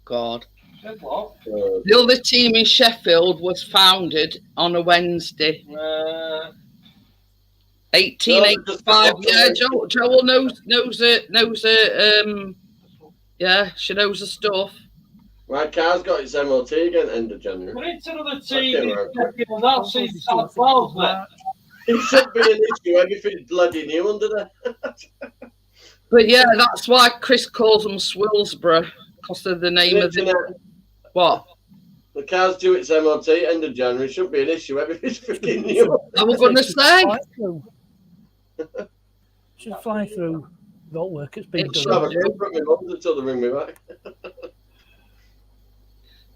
God. Said what? The other team in Sheffield was founded on a Wednesday. 1885. Yeah, Joel knows yeah, she knows the stuff. My car's got its MOT again end of January. But it's another team Okay, in right. Sheffield. That seems South Wales, mate. It should be an issue. Everything's bloody new under there. But yeah, that's why Chris calls them Swillsborough because of the name of the what? The car's due its MOT end of January. Should be an issue. Everything's freaking new. I was going to say. Should fly through. Got work. It's been It done. should. Have a couple of my mums until they ring me back.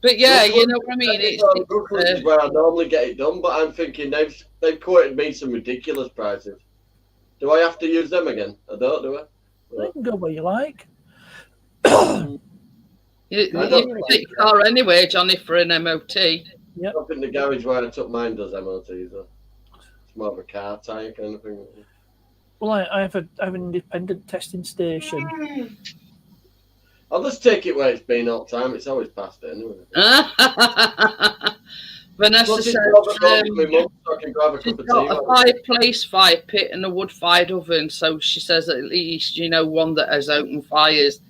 But yeah, you know what I mean. It's Brooklyn is where I normally get it done, but I'm thinking they've quoted me some ridiculous prices. Do I have to use them again? I don't, do I? You can go where you like. you take your car anyway, Johnny, for an MOT. Up in the garage where I took mine does MOT, so it's more of a car tyre kind of thing. Well, I have an independent testing station. I'll just take it where it's been all the time. It's always past it anyway. Vanessa Plus, says it's my mum, so I can grab a cup she's of got tea. a fireplace, fire pit, and a wood-fired oven. So she says at least one that has open fires.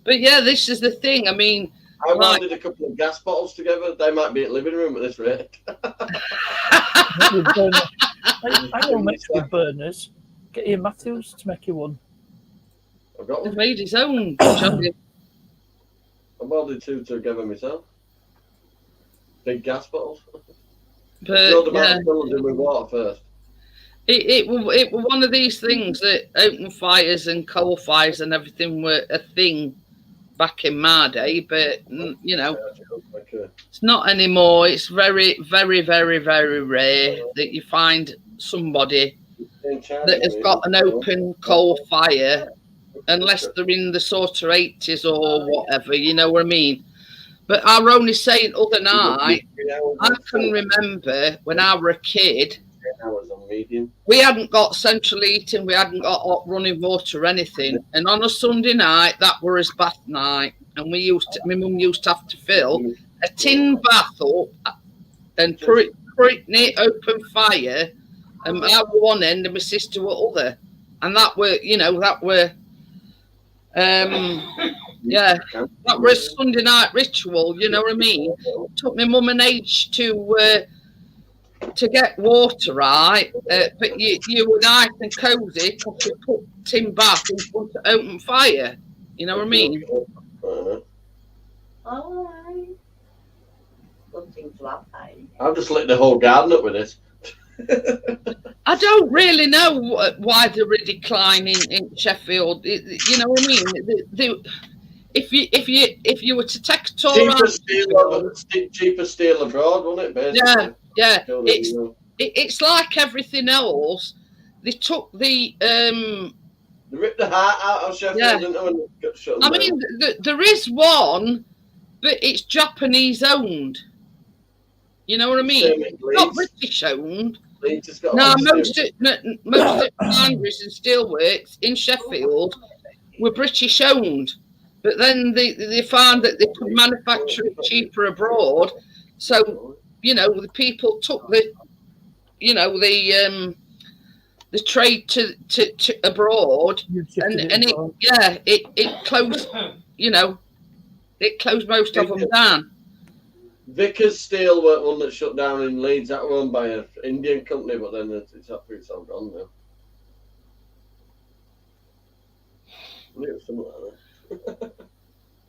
But yeah, this is the thing. I mean, I welded a couple of gas bottles together. They might be at living room at this rate. I know Mexican burners. Get Ian Matthews to make you one. I've got he's one. made his own. Johnny. I welded two together myself. Big gas bottles. But Them yeah. out, fill them with water first. It was one of these things that open fires and coal fires and everything were a thing back in my day, but it's not anymore. It's very, very, very, very rare that you find somebody that has got an open coal fire, unless they're in the sort of 80s or whatever, you know what I mean? But I were only saying other night, I can remember when I were a kid, we hadn't got central heating, we hadn't got hot running water or anything. And on a Sunday night, that were his bath night. And my mum used to have to fill a tin bath up and put it near open fire. And I were one end and my sister were other. And that were that was a Sunday night ritual, you know what I mean? It took my mum an age to get water right, but you were nice and cosy because you put tin bath in front of open fire, you know what I mean? All right. Good thing to have, I've just lit the whole garden up with this. I don't really know why there are decline in Sheffield. You know what I mean? If you were to take a tour Cheaper steel abroad, wasn't it? Basically? Yeah. It's like everything else. They took the They ripped the heart out of Sheffield, didn't they, when they got shut I down? mean, there is one, but it's Japanese owned. You know what I mean? Not British owned. No, most of the foundries and steelworks in Sheffield were British owned, but then they found that they could manufacture it cheaper abroad. So the people took the trade to abroad, and it closed. It closed most of them down. Vickers Steel were one that shut down in Leeds. That were owned by an Indian company, but then it's all gone now. It was something like that.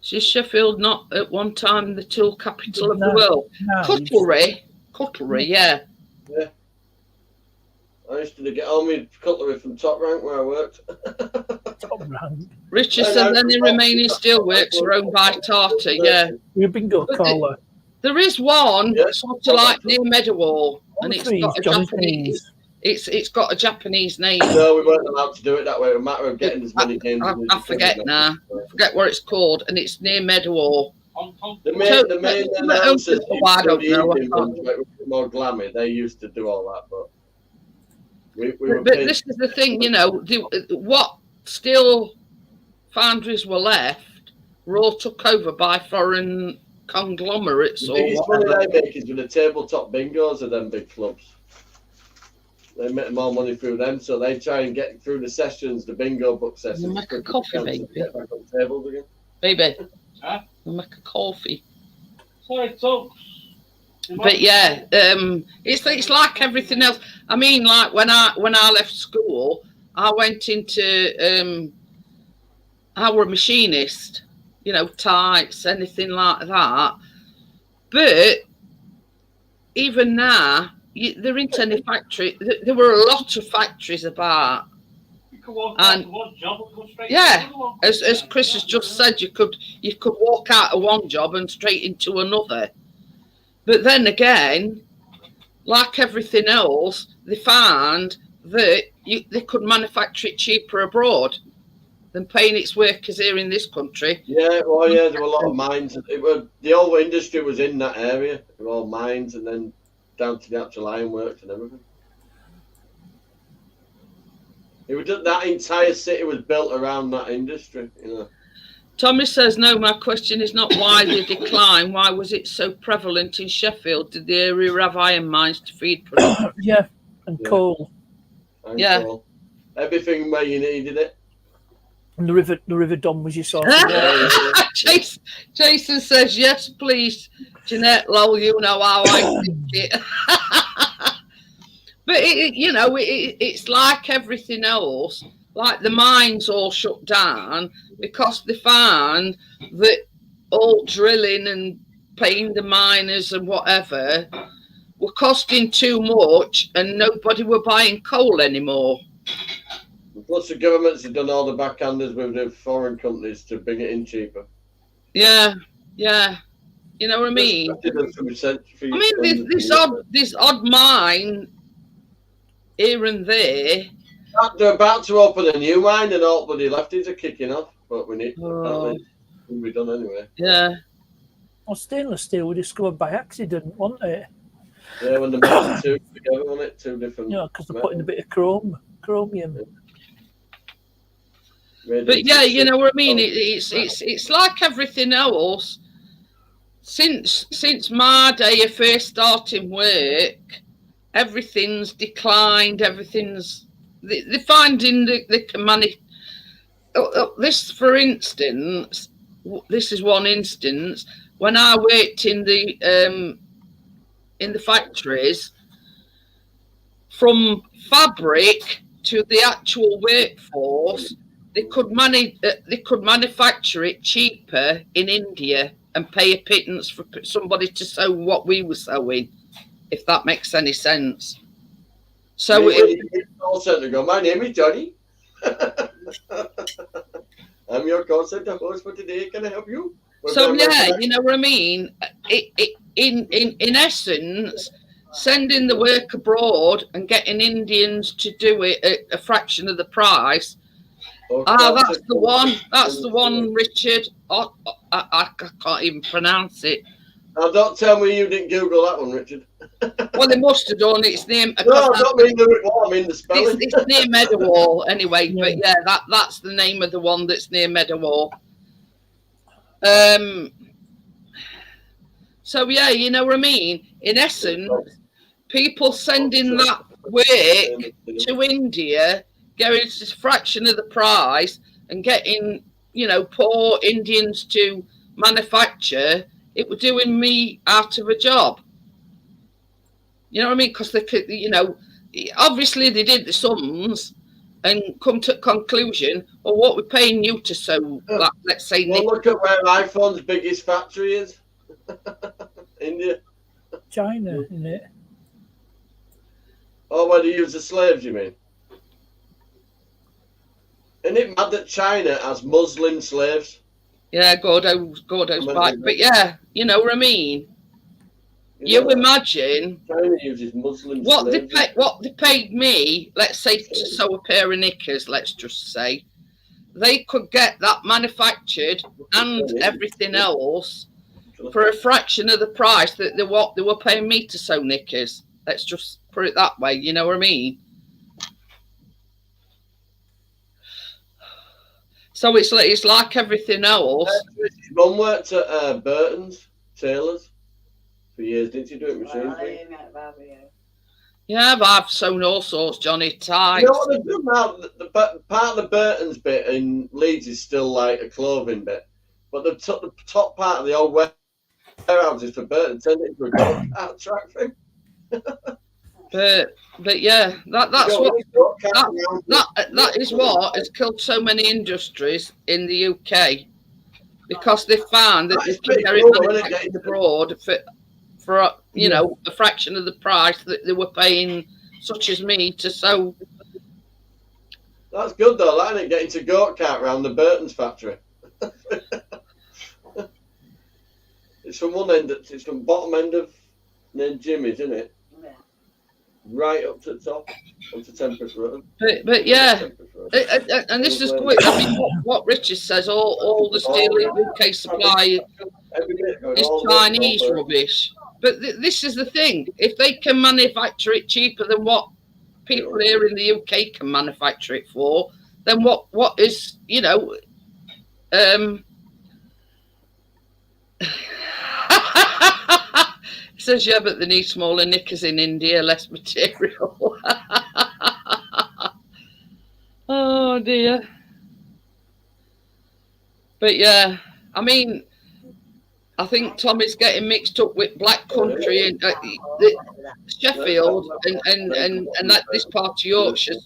Is Sheffield not at one time the tool capital of the world? Cutlery, yeah. Yeah. I used to get all my cutlery from Top Rank where I worked. Top rank. Richardson, then the remaining steelworks are owned by Tata, yeah. You're a bingo caller. There is one sort of like near Meadowhall. and it's Trees, got a Japanese. it's got a Japanese name. No, we weren't allowed to do it that way. It was a matter of getting as many games. I forget now. I forget what it's called, and it's near Meadowhall. The main announcers I don't know. more glammy. They used to do all that, but we were. But this is the thing, you know, what steel foundries were left were all took over by foreign conglomerates The or biggest money whatever. they make is with the tabletop bingos of them big clubs. They make more money through them, so they try and get through the sessions, the bingo book sessions. You make a coffee, baby. Get back on tables again. Baby, Huh? we'll make a coffee. Sorry, so. But yeah, it's like everything else. I mean, like when I left school, I went into I were a machinist, you know, tights, anything like that. But even now, there isn't any factory. There were a lot of factories about. You could walk And- out to one job and go straight Yeah, to another one. As Chris has just said, you could walk out of one job and straight into another. But then again, like everything else, they found that they could manufacture it cheaper abroad than paying its workers here in this country. Yeah, well, yeah, there were a lot of mines. The whole industry was in that area. There were all mines, and then down to the actual ironworks and everything. It was just, that entire city was built around that industry, you know. Tommy says, no, my question is not why the decline. Why was it so prevalent in Sheffield? Did the area have iron mines to feed production? Yeah, and Yeah. coal. And Yeah. coal. Everything where you needed it. And the river Don was your source. of water. Jason says, yes, please, Jeanette Lowell, you know how I think it. But, it's like everything else. Like the mines all shut down because they found that all drilling and paying the miners and whatever were costing too much and nobody were buying coal anymore. Plus, the governments have done all the backhanders with the foreign companies to bring it in cheaper. Yeah. You know what I mean? This odd mine here and there. They're about to open a new mine, and all but the lefties are kicking off. But we need Oh. to be done anyway. Yeah. Well, stainless steel was discovered by accident, wasn't it? Yeah, when the metals two together on it, two different. Yeah, because they're putting a bit of chromium. But yeah, you know what I mean. It's like everything else. Since my day of first starting work, everything's declined. They're finding they can manage. This, for instance, this is one instance when I worked in the factories. From fabric to the actual workforce, they could manufacture it cheaper in India and pay a pittance for somebody to sew what we were sewing, if that makes any sense. So call center go. My name is Johnny. I'm your call center host for today. Can I help you? So yeah, you know what I mean. In essence, sending the work abroad and getting Indians to do it at a fraction of the price. That's the one. That's the one, Richard. I can't even pronounce it. Now, don't tell me you didn't Google that one, Richard. Well, they must have done. It's near. No, I don't mean the report. I mean the spelling. It's near Meadowhall, anyway. Yeah. But yeah, that's the name of the one that's near Meadowhall. So yeah, you know what I mean. In essence, people sending that work to India, going to a fraction of the price, and getting poor Indians to manufacture. It was doing me out of a job. You know what I mean? Because they could, obviously they did the sums and come to a conclusion, well, what we're paying you to sew, like, let's say, Well, look at where iPhone's biggest factory is. India. China, isn't it? Oh, where they use the slaves, you mean? Isn't it mad that China has Muslim slaves? Yeah, Gordo's right. But yeah, you know what I mean? You imagine China uses Muslim what they slaves. pay, what they paid me, let's say, to sew a pair of knickers, let's just say, they could get that manufactured and everything else for a fraction of the price that they were paying me to sew knickers. Let's just put it that way, you know what I mean? So it's like everything else. His mum worked at Burton's Taylors for years, didn't she? Do it machines? Yeah, but I've sewn all sorts, Johnny. Ties. You know what they've done now? The part of the Burton's bit in Leeds is still like a clothing bit, but the top part of the old warehouses for Burton turned it into a go-kart track thing. But yeah, that is what has killed so many industries in the UK, because they found that they can carry manufactured abroad for you know, a fraction of the price that they were paying such as me to sew. That's good though, that ain't getting to go-kart around the Burton's factory. It's from one end, it's from bottom end of near Jimmy's, isn't it? Yeah. Right up to the top, up to Tempest Road. But yeah, and this is good. I mean, what Richard says, all the steel in UK supply is Chinese rubbish. But this is the thing: if they can manufacture it cheaper than what people here in the UK can manufacture it for, then what is, you know, says, yeah, but they need smaller knickers in India, less material. Oh dear. But yeah, I mean, I think Tommy's getting mixed up with Black Country and Sheffield and that this part of Yorkshire,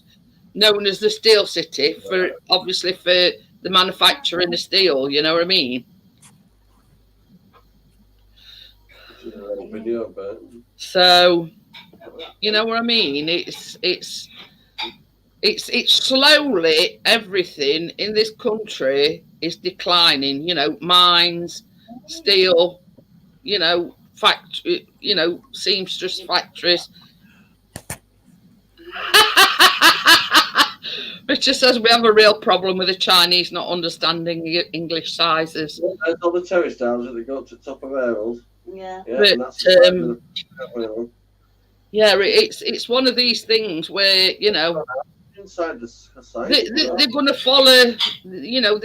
known as the Steel City, for obviously for the manufacturing of steel. You know what I mean? So, you know what I mean? It's slowly, everything in this country is declining. You know, mines, steel, you know, factory, you know, seamstress factories. Richard says we have a real problem with the Chinese not understanding English sizes. There's all the terrace towers that go up to the top of Errol's. Yeah. But, yeah, it's one of these things where, you know, inside the they're going to follow, you know,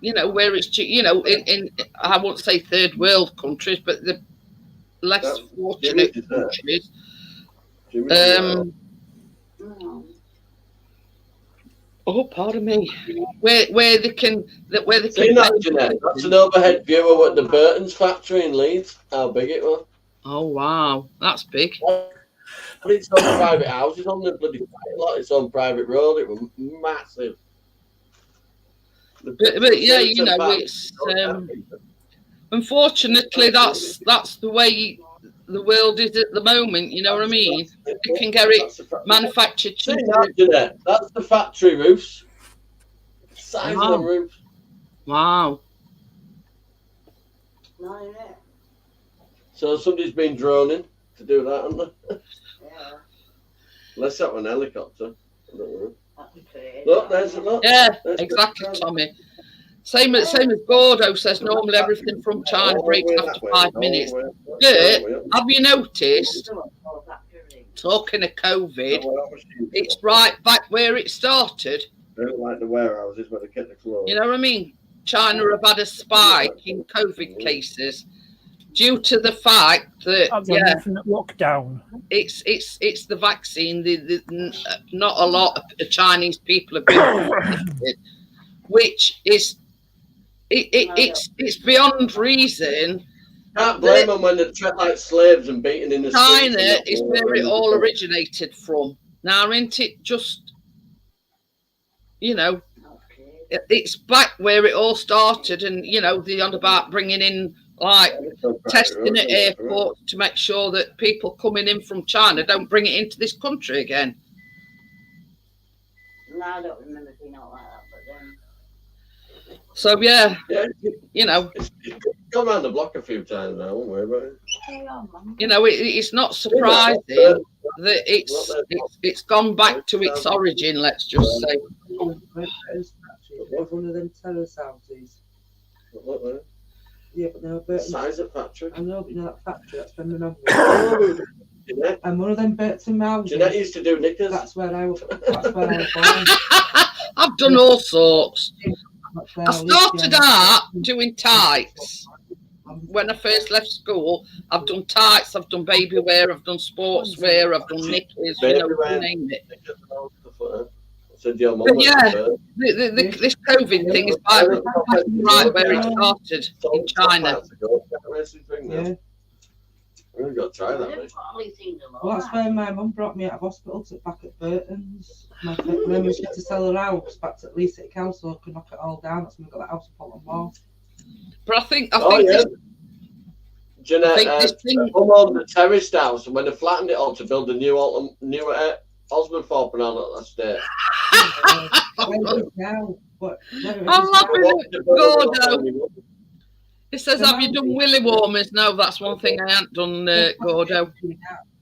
you know, where it's, you know, in I won't say third world countries, but the less fortunate countries. Oh, pardon me. Where they can See that, Jeanette? That's an overhead view of what the Burton's factory in Leeds. How big it was. Oh wow, that's big. But it's on private houses on the bloody lot. It's on private road. It was massive. But yeah, you know, it's unfortunately that's the way the world is at the moment. You know what I mean? They can get it manufactured cheaper. That's the factory roofs. Size of the roof. Wow. Not in it. So somebody's been droning to do that, haven't they? Yeah. Let's have an helicopter. That'd be great. Look, there's a lot. Yeah, exactly, Tommy. Same as Gordo says, normally everything from China breaks after 5 minutes. But have you noticed, talking of COVID, it's right back where it started. They don't like the warehouses where they get the clothes. You know what I mean? China have had a spike in COVID cases due to the fact that lockdown. It's the vaccine. Not a lot of Chinese people have been infected, which is it's beyond reason. Can't blame them when they're treated like slaves and beaten in the China is where it all originated from. Now, isn't it just, you know, it's back where it all started, and you know, they're on about bringing in like testing at airports to make sure that people coming in from China don't bring it into this country again. No, I don't remember being all like that, but then. So yeah, Yeah, you know, it's gone around the block a few times now, won't worry about it. Hang on, Mum. it's not surprising that it's gone back to its origin. Let's just say. One of them terrace houses. What, Yeah, but no, Burton. size of factory? I know, but you know that factory, that's from the number. Jeanette, And one of them Burton houses. Jeanette used to do knickers. That's where I was born. I've done all sorts. That's where I lived, started yeah. out doing tights when I first left school. I've done tights, I've done baby wear, I've done sportswear, I've done knickers, you know, you name it. Knickers and all stuff like that. I said your mum But was yeah, the this COVID thing is right where it started in China. Yeah. We've got to try that, mate. They've got all these things along Well, that's that. where my mum brought me out of hospital to back at Burton's. When we had to sell her house back to Leeds City Council, could knock it all down. That's when we got that house in Portland Mall. But I think Oh, yeah. this, Jeanette, I think this thing- mum owned the terraced house, and when they flattened it all to build a new Osmond Thorpe and all that estate. Now, but I'm laughing at Gordo. Gordo. It says, have you done willy warmers? No, that's one thing I haven't done, Gordo.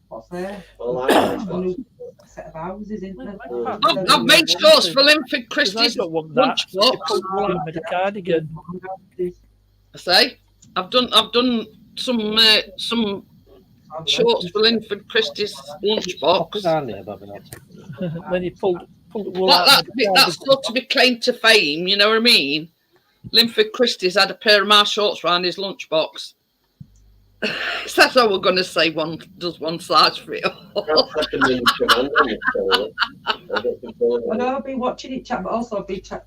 What's there? Well, A new set of houses, isn't there? I've made shorts for Linford Because I Christie's don't want that. lunchbox. Put one in with a cardigan. I say, I've done some shorts for Linford Christie's lunchbox. Then he pulled the wool out. That's sort of a claim to fame, you know what I mean? Linford Christie's had a pair of my shorts round his lunchbox. So that's all we're going to say. One does one size for it all. I know I've been watching it chat, but also I've been chat.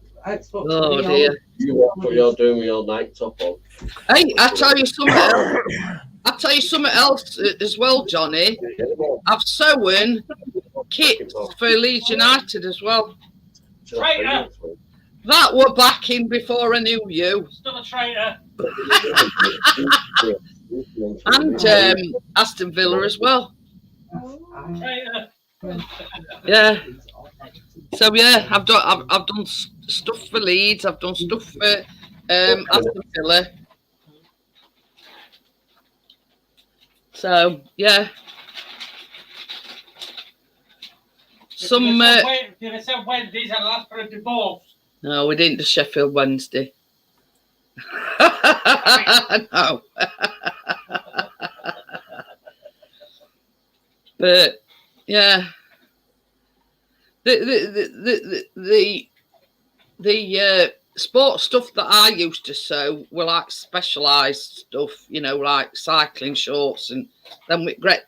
Oh dear. You watch what you're doing with your night top on. Hey, I tell you something else. I'll tell you something else as well, Johnny. I've sewn kits for Leeds United as well. Traitor. That were back in before I knew you. Still a traitor. And Aston Villa as well. Traitor. Yeah. So yeah, I've done stuff for Leeds. I've done stuff for Aston Villa. So yeah. Some Did they say Wednesdays and ask for a divorce? no, we didn't do Sheffield Wednesday. No. But yeah, the sports stuff that I used to sew were like specialised stuff, you know, like cycling shorts, and then with great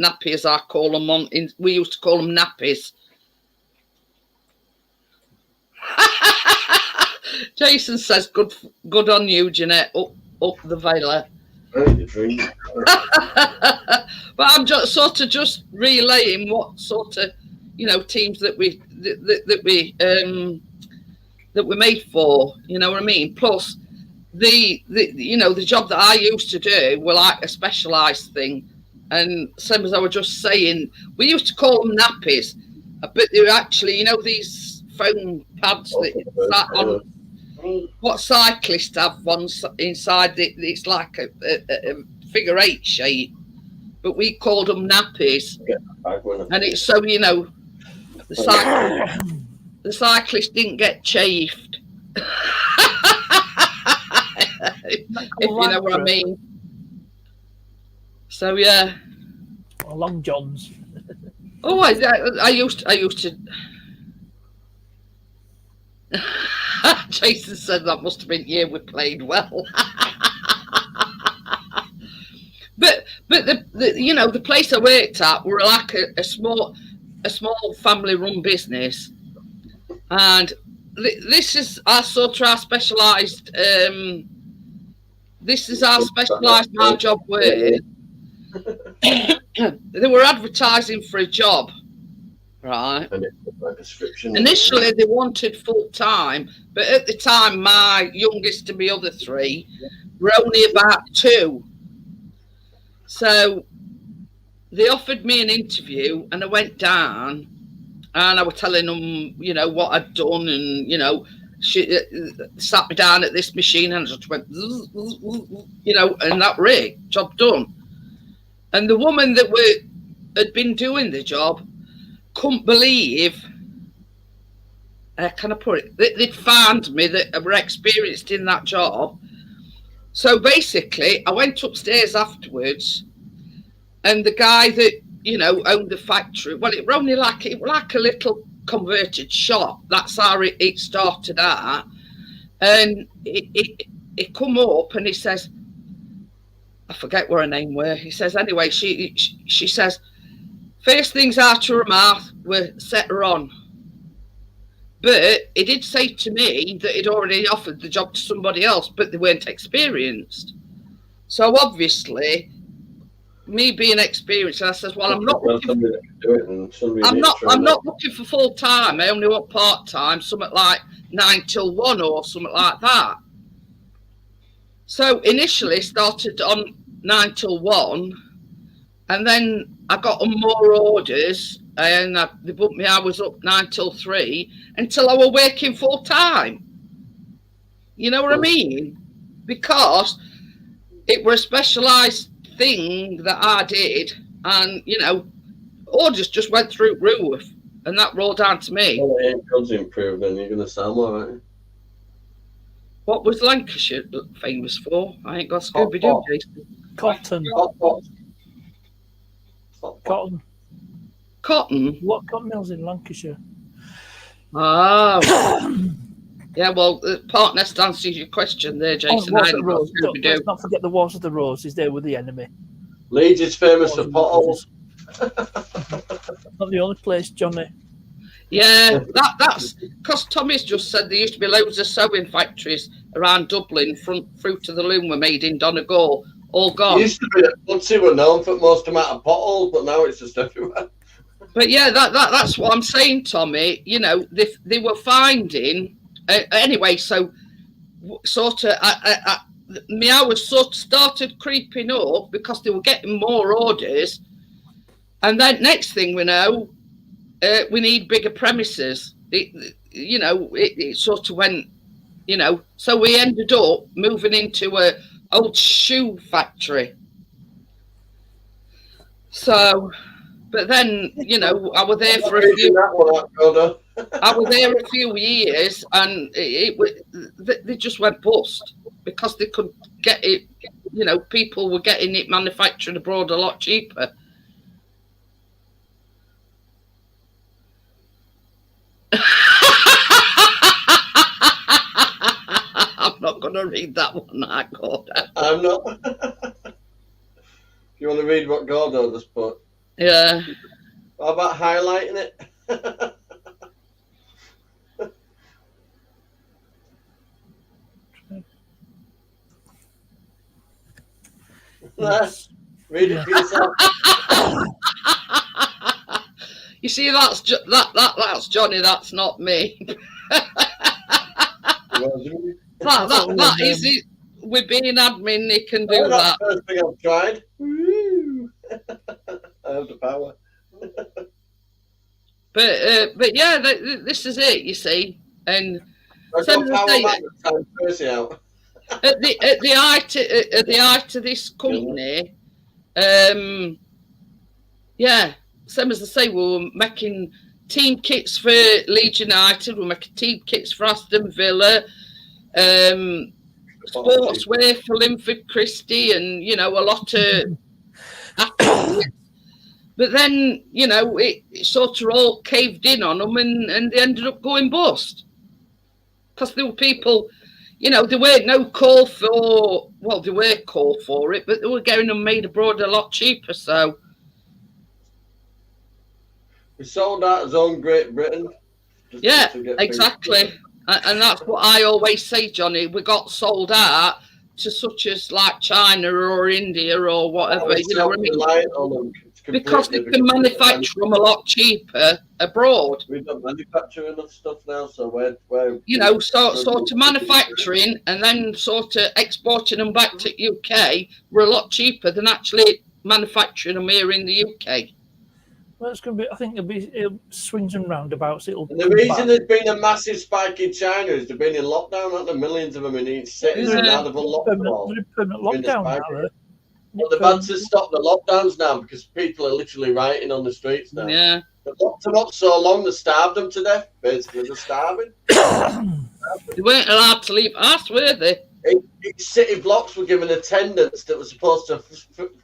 nappies, I call them we used to call them nappies. Jason says, "Good on you, Jeanette. Up the Vela." But I'm just relaying what sort of, you know, teams that we made for. You know what I mean? Plus, the you know, the job that I used to do were like a specialised thing, and same as I was just saying, we used to call them nappies, but they were actually, you know, these foam pads that sat on. What cyclists have ones inside it's like a figure 8 shape, but we called them nappies. And it's so, you know, the cyclist didn't get chafed. if you know what I mean. So yeah. Or long johns. Oh, I used to. Jason said that must have been the year we played well. but the you know, the place I worked at were like a small family run business, and this is our sort of our specialised. This is our specialised my job word. They were advertising for a job. Right. Initially, they wanted full time, but at the time, my youngest and my other 3 were only about 2. So they offered me an interview, and I went down, and I was telling them, you know, what I'd done, and you know, she sat me down at this machine and just went, you know, and that rig, job done. And the woman that had been doing the job couldn't believe, can I put it, they'd found me that were experienced in that job. So basically, I went upstairs afterwards, and the guy that, you know, owned the factory, well, it was only like a little converted shop. That's how it started out. And it come up and he says, I forget what her name were. He says, anyway, she says, first things out of her mouth were set her on. But he did say to me that he'd already offered the job to somebody else, but they weren't experienced. So obviously, me being experienced, I says, well, I'm not looking for full time. I only want part time, something like 9 till 1 or something like that. So initially started on 9 till 1, and then I got on more orders, and they bumped me hours up 9 till 3 until I was working full time. You know what I mean? Because it was a specialised thing that I did, and you know, orders just went through roof, and that rolled down to me. Well, it ain't God's improved, then you're going to sell more, aren't you? What was Lancashire famous for? I ain't got Scooby-Doo, Jason. Cotton. Cotton. Cotton? What cotton mills in Lancashire? Oh. Yeah, well, part nest answers your question there, Jason. Let's not forget the Wars of the Roses. They were the enemy. Leeds is famous for potholes. Not the only place, Johnny. Yeah, that's because Tommy's just said there used to be loads of sewing factories around Dublin. Fruit of the Loom were made in Donegal, all gone. It used to be that Muncie were known for most amount of potholes, but now it's just everywhere. But yeah, that's what I'm saying, Tommy. You know, they were finding anyway. So sort of, my hours sort of started creeping up because they were getting more orders, and then next thing we know, we need bigger premises. It sort of went, you know. So we ended up moving into a old shoe factory. So. But then, you know, I was there for a few. I was there a few years, and they just went bust because they could get it. You know, people were getting it manufactured abroad a lot cheaper. I'm not going to read that one, Gordon. I'm not. If you want to read what Gordon just put. Yeah. How about highlighting it? Read it for yourself. You see, that's Johnny. That's not me. that is it. With being admin, he can do that. First thing I've tried. I have the power. But yeah, this is it. You see, and I got power back the time Percy out. at the height of this company, yeah, same as I say, we were making team kits for Leeds United, we were making team kits for Aston Villa, sportswear for Linford Christie, and you know, a lot of athletes. But then, you know, it sort of all caved in on them, and they ended up going bust. Because there were people, you know, there weren't no call for, well, there were call for it, but they were getting them made abroad a lot cheaper, so. We sold out as own Great Britain. Yeah, exactly. And that's what I always say, Johnny. We got sold out to such as like China or India or whatever, you know what I mean? Because they can manufacture them a lot cheaper abroad. We don't manufacture enough stuff now, so we're you know, sort of manufacturing and then sort of exporting them back to UK were a lot cheaper than actually manufacturing them here in the UK. Well, it's going to be. I think it'll swings and roundabouts. It'll. And the come reason back. there's been a massive spike in China is they've been in lockdown, aren't there? Millions of them in each city, and now they've unlocked them all. They're in permanent Been a lockdown spike. now. But they've had to stop the lockdowns now because people are literally rioting on the streets now. Yeah. They've locked them up so long they starved them to death. Basically, they're starving. They weren't allowed to leave us, were they? Each city blocks were given attendants that were supposed to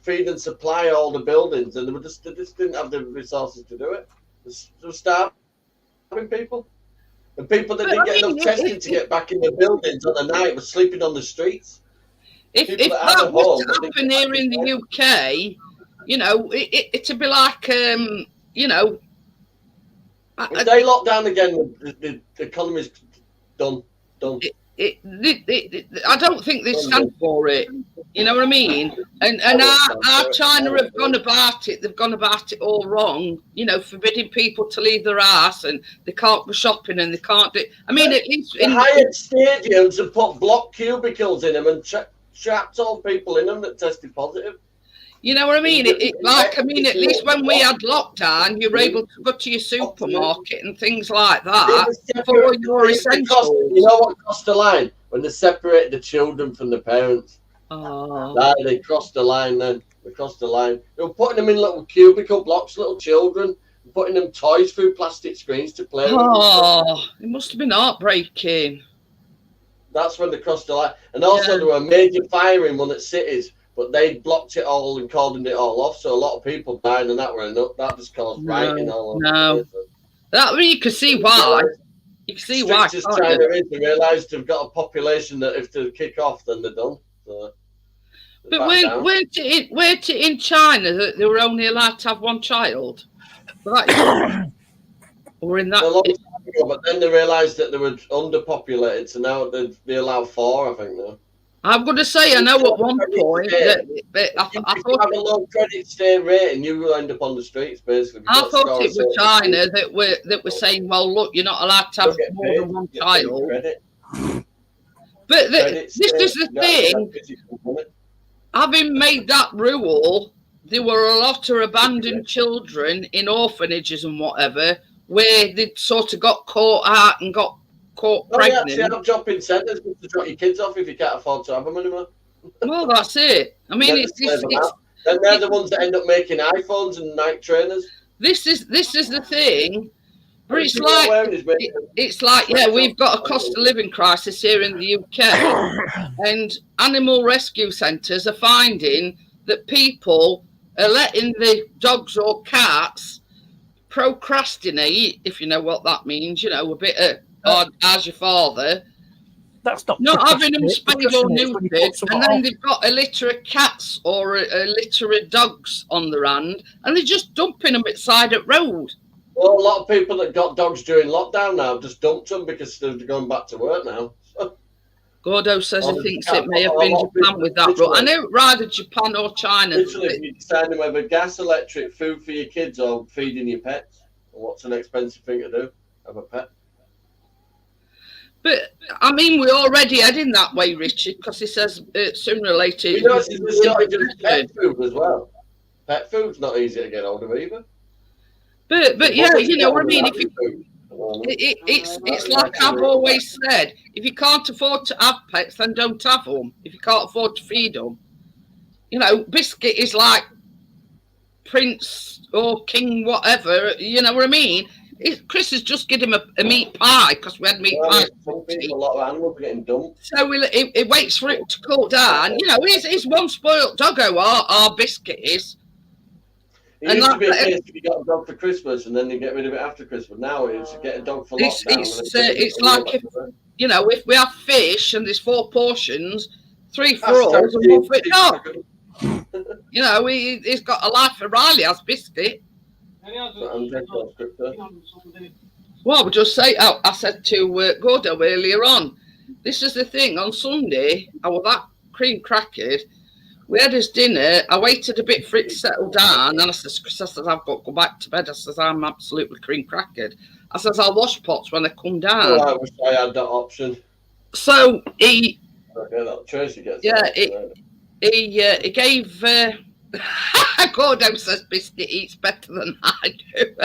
feed and supply all the buildings, and they just didn't have the resources to do it. They were starving people. And people that didn't get enough testing to get back in the buildings on the night were sleeping on the streets. If People that that had a was home, to they happen didn't here get in the UK, you know, it'd be like, you know, If they lock down again, the economy's done. I don't think they stand for it. You know what I mean? And our China have gone about it. They've gone about it all wrong. You know, forbidding people to leave their house, and they can't go shopping, and they can't do. I mean, at least The hired stadiums have put block cubicles in them and trapped all people in them that tested positive. you know what I mean? I mean, at least when we had lockdown, you were able to go to your supermarket and things like that for your essentials. You know what crossed the line? When they separated the children from the parents. Oh. They crossed the line then. They crossed the line. They were putting them in little cubicle blocks, little children, putting them toys through plastic screens to play with. Oh, it must have been heartbreaking. That's when they crossed the line. And also there were major fire in one at cities, but they blocked it all and cordoned it all off. So a lot of people died, and that just caused rioting all over. No. That you can see why. You can see why. Just China is, they realised they've got a population that if they kick off, then they're done. So, But weren't it in China that they were only allowed to have one child? Or in that? a long time ago, but then they realised that they were underpopulated, so now they allow 4, I think now. I'm going to say, I know at one point that I If you thought have a low credit state rating, you will end up on the streets, basically. I thought it was China that were saying, well, look, you're not allowed to have more than one child. But this is the thing. Having made that rule, there were a lot of abandoned children in orphanages and whatever, where they sort of got caught out and got caught pregnant. Yeah, have shopping centres to drop your kids off if you can't afford to have them anymore. Well, that's it. I mean, and they're the ones that end up making iPhones and Nike trainers. This is the thing. But it's like, yeah, we've got a cost of living crisis here in the UK, and animal rescue centres are finding that people are letting the dogs or cats procrastinate, if you know what that means, you know, a bit of as your father. That's not having them spayed or neutered, and then they've got a litter of cats or a litter of dogs on their hand, and they're just dumping them beside the road. Well, a lot of people that got dogs during lockdown now just dumped them because they're going back to work now. Gordo says he thinks it may have been Japan with that rule. I know either Japan or China. Literally, if you're deciding whether gas, electric, food for your kids or feeding your pets, or what's an expensive thing to do? Have a pet. But, I mean, we're already heading that way, Richard, because he says sooner or later... You know, it's shortage of pet food as well. Pet food's not easy to get hold of either. But yeah, you know what I mean? If you, it's like I've always said, if you can't afford to have pets, then don't have them. If you can't afford to feed them. You know, Biscuit is like Prince or King whatever, you know what I mean? Chris has just given him a meat pie because we had meat pie. A lot of animals getting dumped. So it waits for it to cool down. You know, he's one spoiled doggo, our Biscuit is. It used to be a case if you got a dog for Christmas and then you get rid of it after Christmas. Now it's get a dog for lockdown. It's like if, you know, if we have fish and there's 4 portions, 3 for us and 1 for the dog. You know, he's got a life for Riley as Biscuit. Well, we just say, I said to Gordo earlier on, this is the thing, on Sunday, I was that cream crackered. We had his dinner. I waited a bit for it to settle down. And I said, Chris, I've got to go back to bed. I says, I'm absolutely cream crackered. I says, I'll wash pots when I come down. Oh, I wish I had that option. So he... Okay, that Tracy gets he gave Gordo says Biscuit eats better than I do.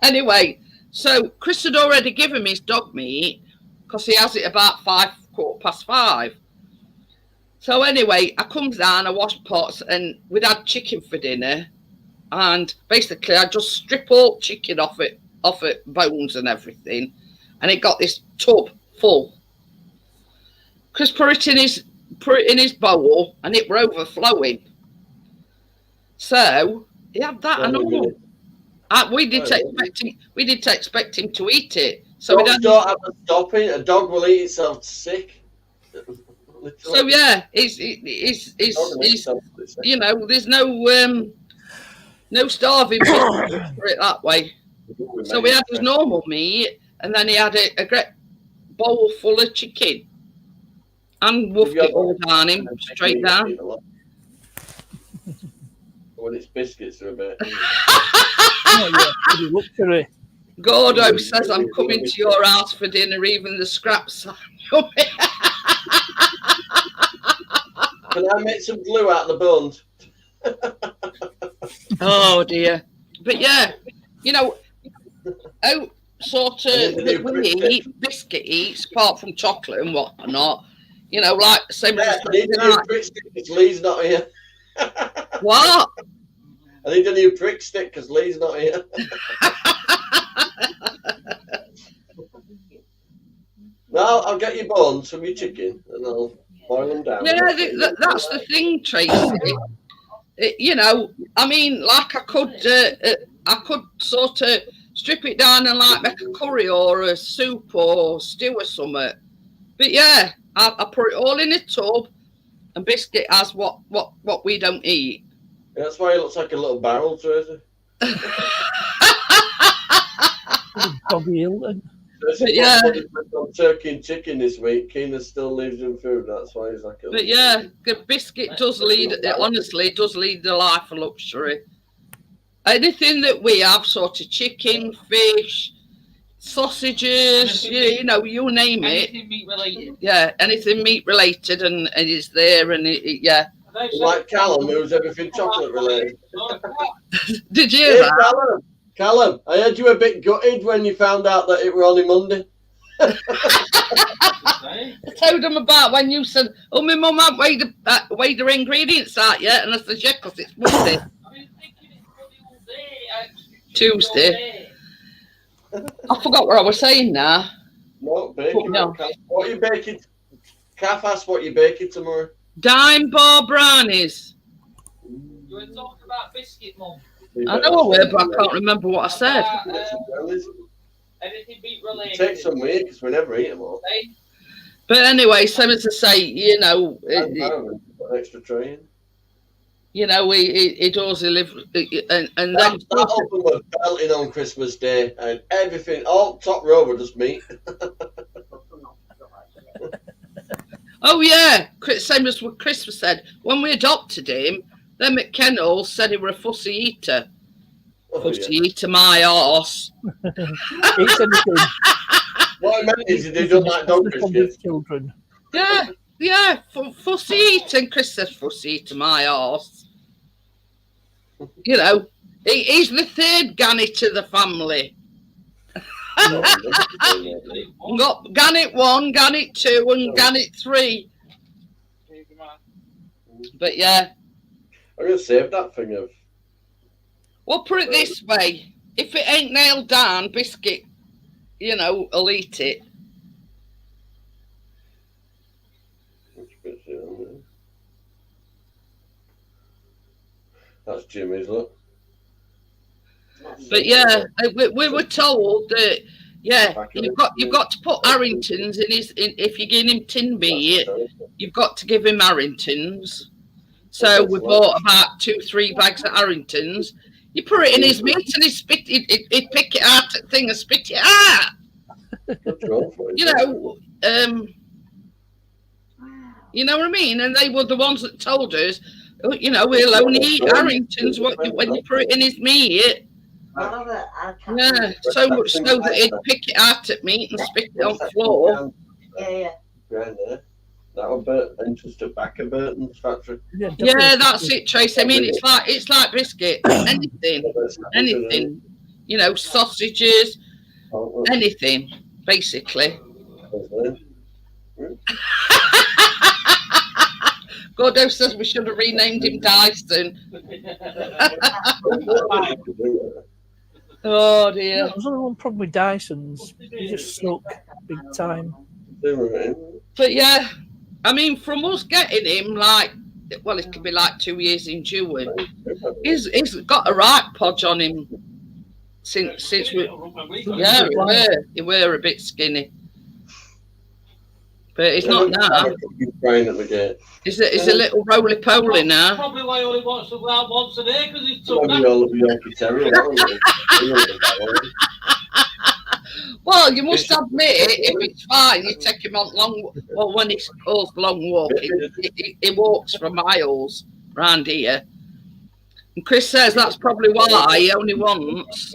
Anyway, so Chris had already given me his dog meat because he has it about 5:15. So anyway, I comes down, I wash pots, and we'd had chicken for dinner. And basically, I just strip all chicken off it, bones and everything. And it got this tub full. Chris put it in his bowl, and it were overflowing. So he had that and all. We did expect him to eat it. So Dogs don't have to stop it. A dog will eat itself sick. So yeah, he's you know, there's no starving for it that way. So we had his normal meat, and then he had a great bowl full of chicken, and woofed it all down him, straight down. When it's biscuits, they're a bit. Luxury. Gordo says I'm coming to your house for dinner, even the scraps are yummy. Can I make some glue out of the bones? Oh dear. But yeah, you know, sort of Biscuit eats, apart from chocolate and whatnot, you know, like same as I need a new prick stick because Lee's not here. What? I need a new prick stick because Lee's not here. No, I'll get you bones from your chicken and I'll boil them down. Yeah, that's the thing, Tracy. You know, I mean, like I could sort of strip it down and like make a curry or a soup or stew or something. But yeah, I put it all in a tub, and Biscuit has what we don't eat. Yeah, that's why he looks like a little barrel, Tracy. Bobby Hilton. But yeah, on turkey and chicken this week. Keena still leaves him food. That's why he's like. But yeah, the Biscuit does lead. Honestly, does lead the life of luxury. Anything that we have, sort of chicken, fish, sausages, you know, you name it. Anything meat related. Yeah, anything meat related, and it is there, and yeah. Like Callum, who's everything chocolate related. Did you Hey, hear that? Callum, I heard you were a bit gutted when you found out that it were only Monday. I told them about when you said, "Oh, my mum hasn't weighed her ingredients out yet," and I said, "Yeah, because it's Monday." Tuesday. I forgot what I was saying now. No, baking. No. What are you baking? Calf asked what you're baking tomorrow. Dime bar brownies. You were talking about Biscuit, Mum. I know I were, but I can't remember what I said. Anything meat related. Take some week because we never eat them all. But anyway, same as I say, you know, An extra tray in. you know, he does live, and then That open was belting on Christmas Day, and everything, all top row were just meat. oh yeah, same as what Chris said. When we adopted him, then McKennell said he were a fussy eater. Fussy eater, my arse. Eats anything. What I meant is they don't like dog biscuits. Children. Yeah, fussy eater. And Chris says fussy eater, my arse. You know, he's the third Ganny to the family. Got Gannet 1, Gannet 2, and Gannet 3. But yeah. I'm going to save that thing of. Well, put it this way. If it ain't nailed down, Biscuit, you know, will eat it. That's Jimmy's, look. But yeah, we were told that, yeah, you've got to put Harringtons in his. If you're giving him tin meat, you've got to give him Harringtons. So we bought about 2-3 bags of Harringtons. You put it in his meat and he'd pick it out at thing and spit it out. You know, you know what I mean? And they were the ones that told us, oh, you know, we'll only eat Harringtons when you put it in his meat. Yeah, so much so that he'd pick it out at meat and spit it on the floor. Yeah. That would be interesting. Back of Burton's factory. Yeah, Yeah, definitely. that's it, Tracy. I mean, it's like biscuit, anything, you know, sausages, anything, basically. Gordo says we should have renamed him Dyson. Oh dear. There's only one problem with Dysons. They just suck big time. But yeah, I mean, from us getting him, like, well, it could be like 2 years in June. He's got a right podge on him since we. Yeah, he were a bit skinny, but he's not now. He's a little roly poly now. Probably why he only wants to go out once a day because he's too Well, you must admit, if it's fine, you take him on long. Well, when he calls long walk, he walks for miles round here. And Chris says that's probably why he only wants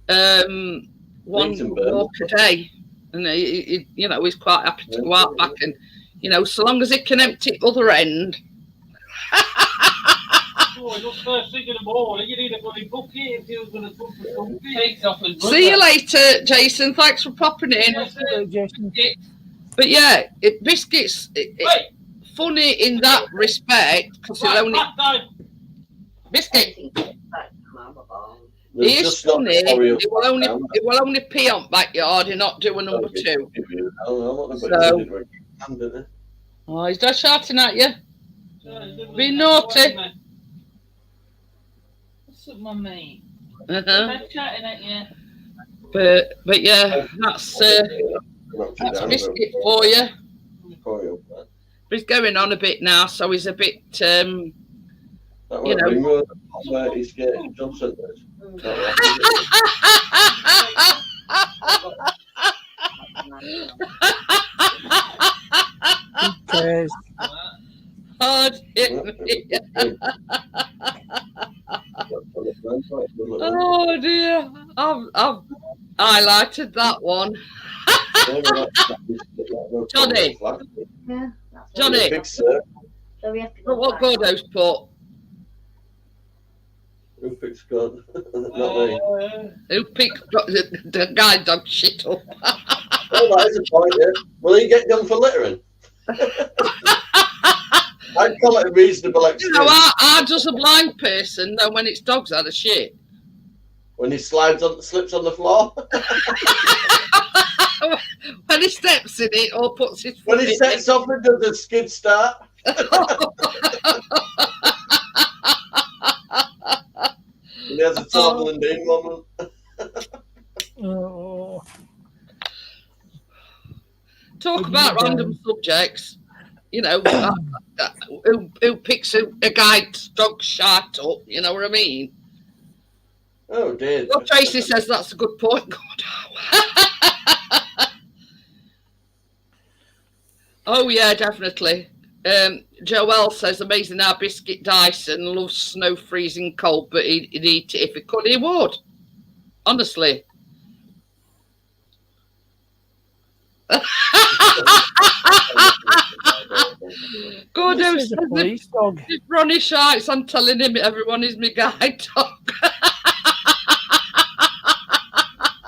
one walk a day, and he, you know, he's quite happy to go out back, and you know, so long as he can empty other end. Just first thing in the morning, you need a bloody bucket if you was going to cook for something. See you later, Jason. Thanks for popping in. But yeah, biscuits. Funny in that respect because he'll only biscuit. He is funny. He will only pee on backyard and not do a number two. So, oh, he's just shouting at you. Be naughty. What's up, mummy? Uh-huh. Chatting at you. But yeah, that's biscuit for you. But he's going on a bit now, so he's a bit you know. He's getting job centres. Who cares? Hard hit me. Oh dear, I've highlighted that one. Johnny, Yeah. Johnny, So we have to go what back. Gordo's put? Who picks God? Not me. Who picked the guide dog shit up? Oh, that is a point, yeah. Will he get done for littering? I'd call it a reasonable You excuse. know, I just a blind person know when it's dogs out of shit. When he slips on the floor. When he steps in it or puts his foot When he in sets off and does a skid start. When he has a Torval and Dean moment. Oh, Talk about random subjects. You know, who picks a guide's dog shite up? You know what I mean? Oh dear. Well, Tracy says that's a good point. God. Oh yeah, definitely. Joel says amazing how Biscuit Dyson loves snow freezing cold, but he'd eat it if he could. He would, honestly. God, this who is says a police dog. if Ronnie shites, I'm telling him everyone is my guide dog.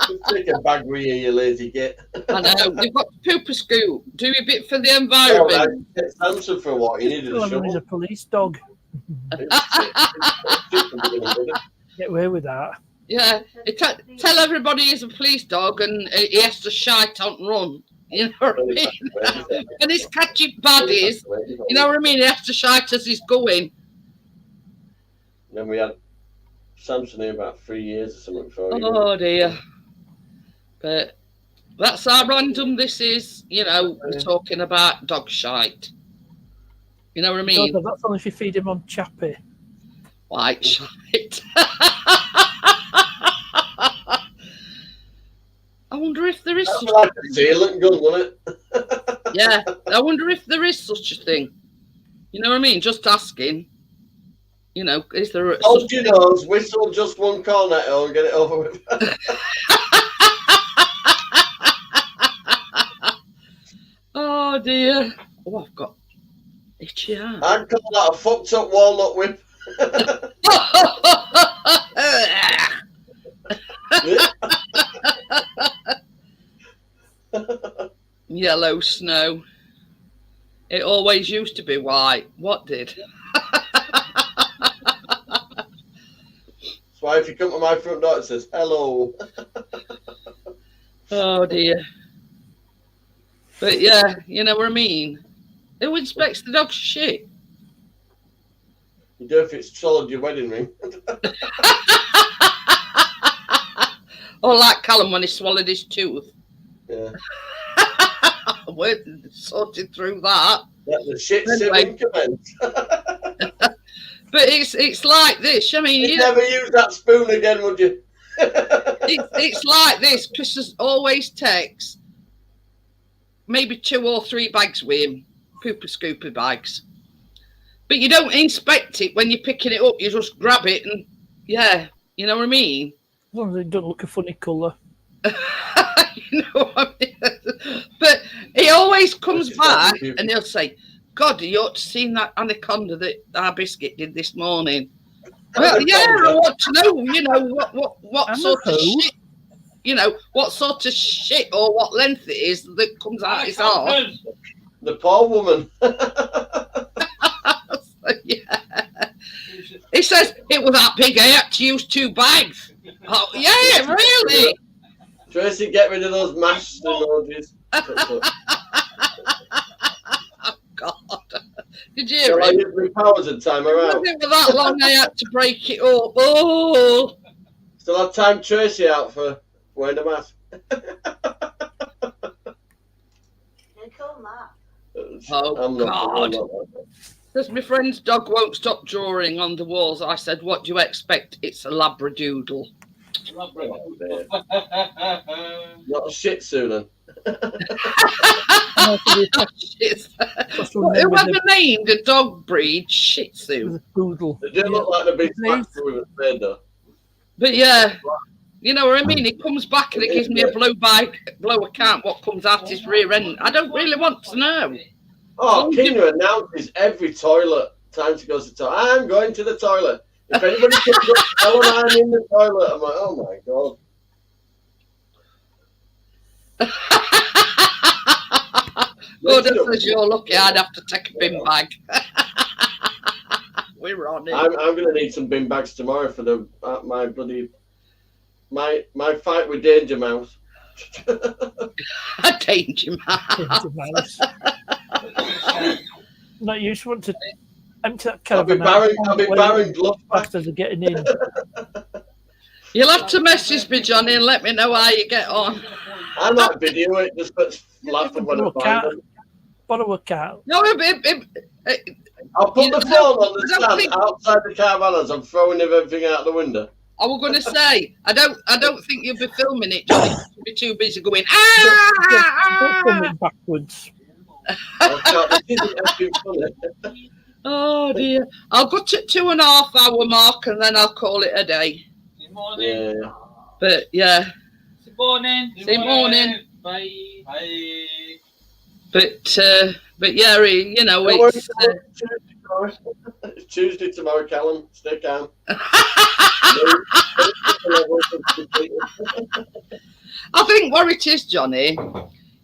Just take a bag with you, you lazy git. I know. You've got to poop a scoop. Do a bit for the Oh, environment. it's Samson for what? You needed a He's shovel. a police dog. Get away with that. Yeah. Tell everybody he's a police dog and he has to shite on run. You know what I mean? And he's catching baddies. You know what I mean? He has to shite as he's going. Then we had Samson here about 3 years or something before. he Oh dear. But that's how random this is. You know, we're talking about dog shite. You know what I mean? God, that's only if you feed him on chappy. White shite. I wonder if there is That's such like a sealant gun, wasn't it? yeah. I wonder if there is such a thing. You know what I mean? Just asking. You know, is there a Hold such your thing? nose, whistle just one cornetto and get it over with. Oh dear. Oh, I've got itchy eye. I'd call that a fucked up walnut whip. Yellow snow. It always used to be white. What did? That's why if you come to my front door, it says hello. Oh dear. But yeah, you know what I mean? Who inspects the dog's shit? You do if it's solid your wedding ring. Or like Callum when he swallowed his tooth. Yeah. We're sorted through that. That's the shit Anyway. sibling commence. But it's like this. I mean, You'd never use that spoon again, would you? it's like this. Chris always takes maybe 2 or 3 bags with him, pooper scooper bags. But you don't inspect it when you're picking it up. You just grab it and yeah, you know what I mean. As long as it doesn't look a funny colour. You know what I mean? But he always comes back and he'll say, God, you ought to seen that anaconda that our biscuit did this morning. Well, yeah, I want to know, you know, what sort of shit, you know, what sort of shit or what length it is that comes out his arse. The poor woman. Yeah. He says, it was that big, I had to use 2 bags. Oh, yeah, really? Tracy, get rid of those mashed emojis. Oh, God. Did you So hear I it? use my powers and time her out. It was that long I had to break it up. Oh. Still have time Tracy out for wearing a mask. They call that. Oh, I'm not God. doing that. Because my friend's dog won't stop drawing on the walls. I said, what do you expect? It's a Labradoodle. Not a shih tzu then. Whoever named a dog breed Shih Tzu. Poodle. They do look like they've been smacked with a spade though. But yeah, you know what I mean? He comes back and it gives me a blow account what comes out his rear end. I don't really want to know. Oh, Kenya announces every toilet time she goes to the toilet. I'm going to the toilet. If anybody comes up, tell them I'm in the toilet. I'm like, oh my God. Good as you're lucky, I'd have to take a bin bag. We're on it. I'm going to need some bin bags tomorrow for the my bloody my fight with Danger Mouse. Danger Mouse. No, you just want to empty that I'll be caravan. barring gloves back. Bastards are getting in. You'll have to message me, Johnny, and let me know how you get on. I might video it just let's laugh at when I find them. Borrow a cat. No, I'll put the phone on the I don't stand think- outside the caravan as I'm throwing everything out the window. I was going to say, I don't think you'll be filming it, Johnny. You'll be too busy going, Don't come in backwards. Oh, God, this isn't actually funny. Oh dear. I'll go to 2.5 hour mark and then I'll call it a day. Good morning. Yeah. But yeah, Good morning. Good morning. Bye. Bye. but yeah, you know, Don't worry, it's Tuesday tomorrow. It's Tuesday tomorrow, Callum. Stay calm. I think what it is, Johnny,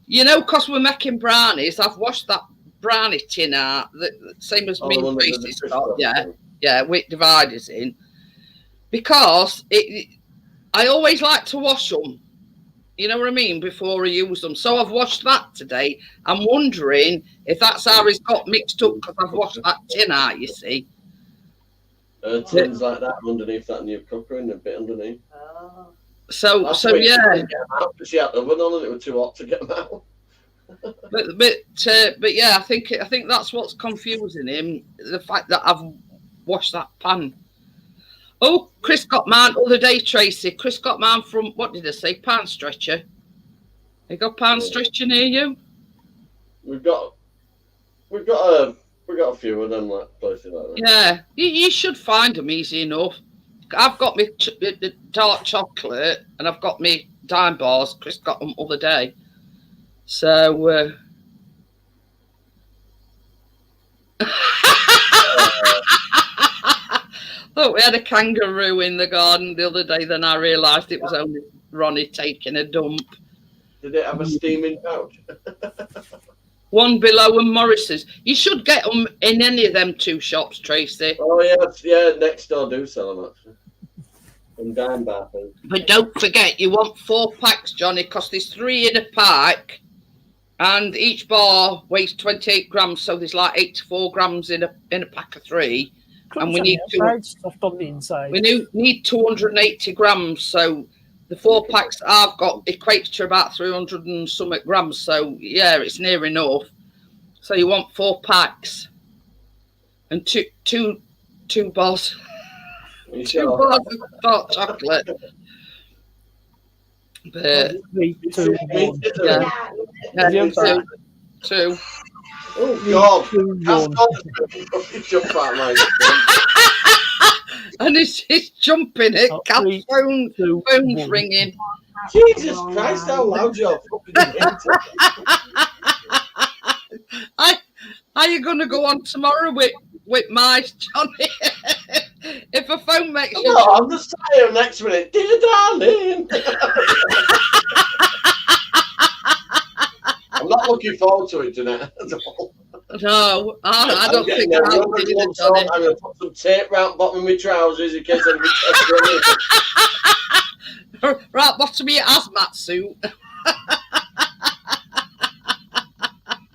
you know, because we're making brownies, I've washed that brownie tin out, the same as me and Tracy's got, yeah, with dividers in, because I always like to wash them, you know what I mean, before I use them. So I've washed that today. I'm wondering if that's how it's got mixed up because I've washed that tin out, you see. Tins like that underneath that new cooker and a bit underneath. Oh. So Last week, yeah. she couldn't get 'em out, but she had the oven on and it was too hot to get them out. But yeah, I think that's what's confusing him, the fact that I've washed that pan. Oh, Chris got mine the other day, Tracy. Chris got mine from, what did I say, Pan Stretcher. You got Pan Stretcher near you? We've got a few of them like places like that. Yeah, you should find them easy enough. I've got my dark chocolate and I've got my dime bars. Chris got them the other day. So, Look, we had a kangaroo in the garden the other day. Then I realised it was only Ronnie taking a dump. Did it have a steaming pouch? One below and Morris's. You should get them in any of them two shops, Tracy. Oh yeah, next door do sell them actually. And dime bar thing. But don't forget, you want 4 packs, Johnny, because there's 3 in a pack, and each bar weighs 28 grams, so there's like 84 grams in a pack of 3. And we need soft on the inside. We need 280 grams, so the 4 packs I've got equates to about 300 and something grams. So yeah, it's near enough. So you want 4 packs and two bars, two bars of dark chocolate. But 3, 2, 1. yeah, two. Oh God! 2, 1. Jump out my And it's jumping it. Oh, Cat's 3, phone's 2, ringing. Jesus Christ! How loud you're fucking Are you going to go on tomorrow with my Johnny? If a phone makes you... No, I'm just sat here next minute. Dear darling. I'm not looking forward to it tonight at all. No, I don't think I'm I'll do it, Johnny. I'm going to put some tape round bottom of my trousers in case anybody touches me. Right, bottom of your hazmat suit.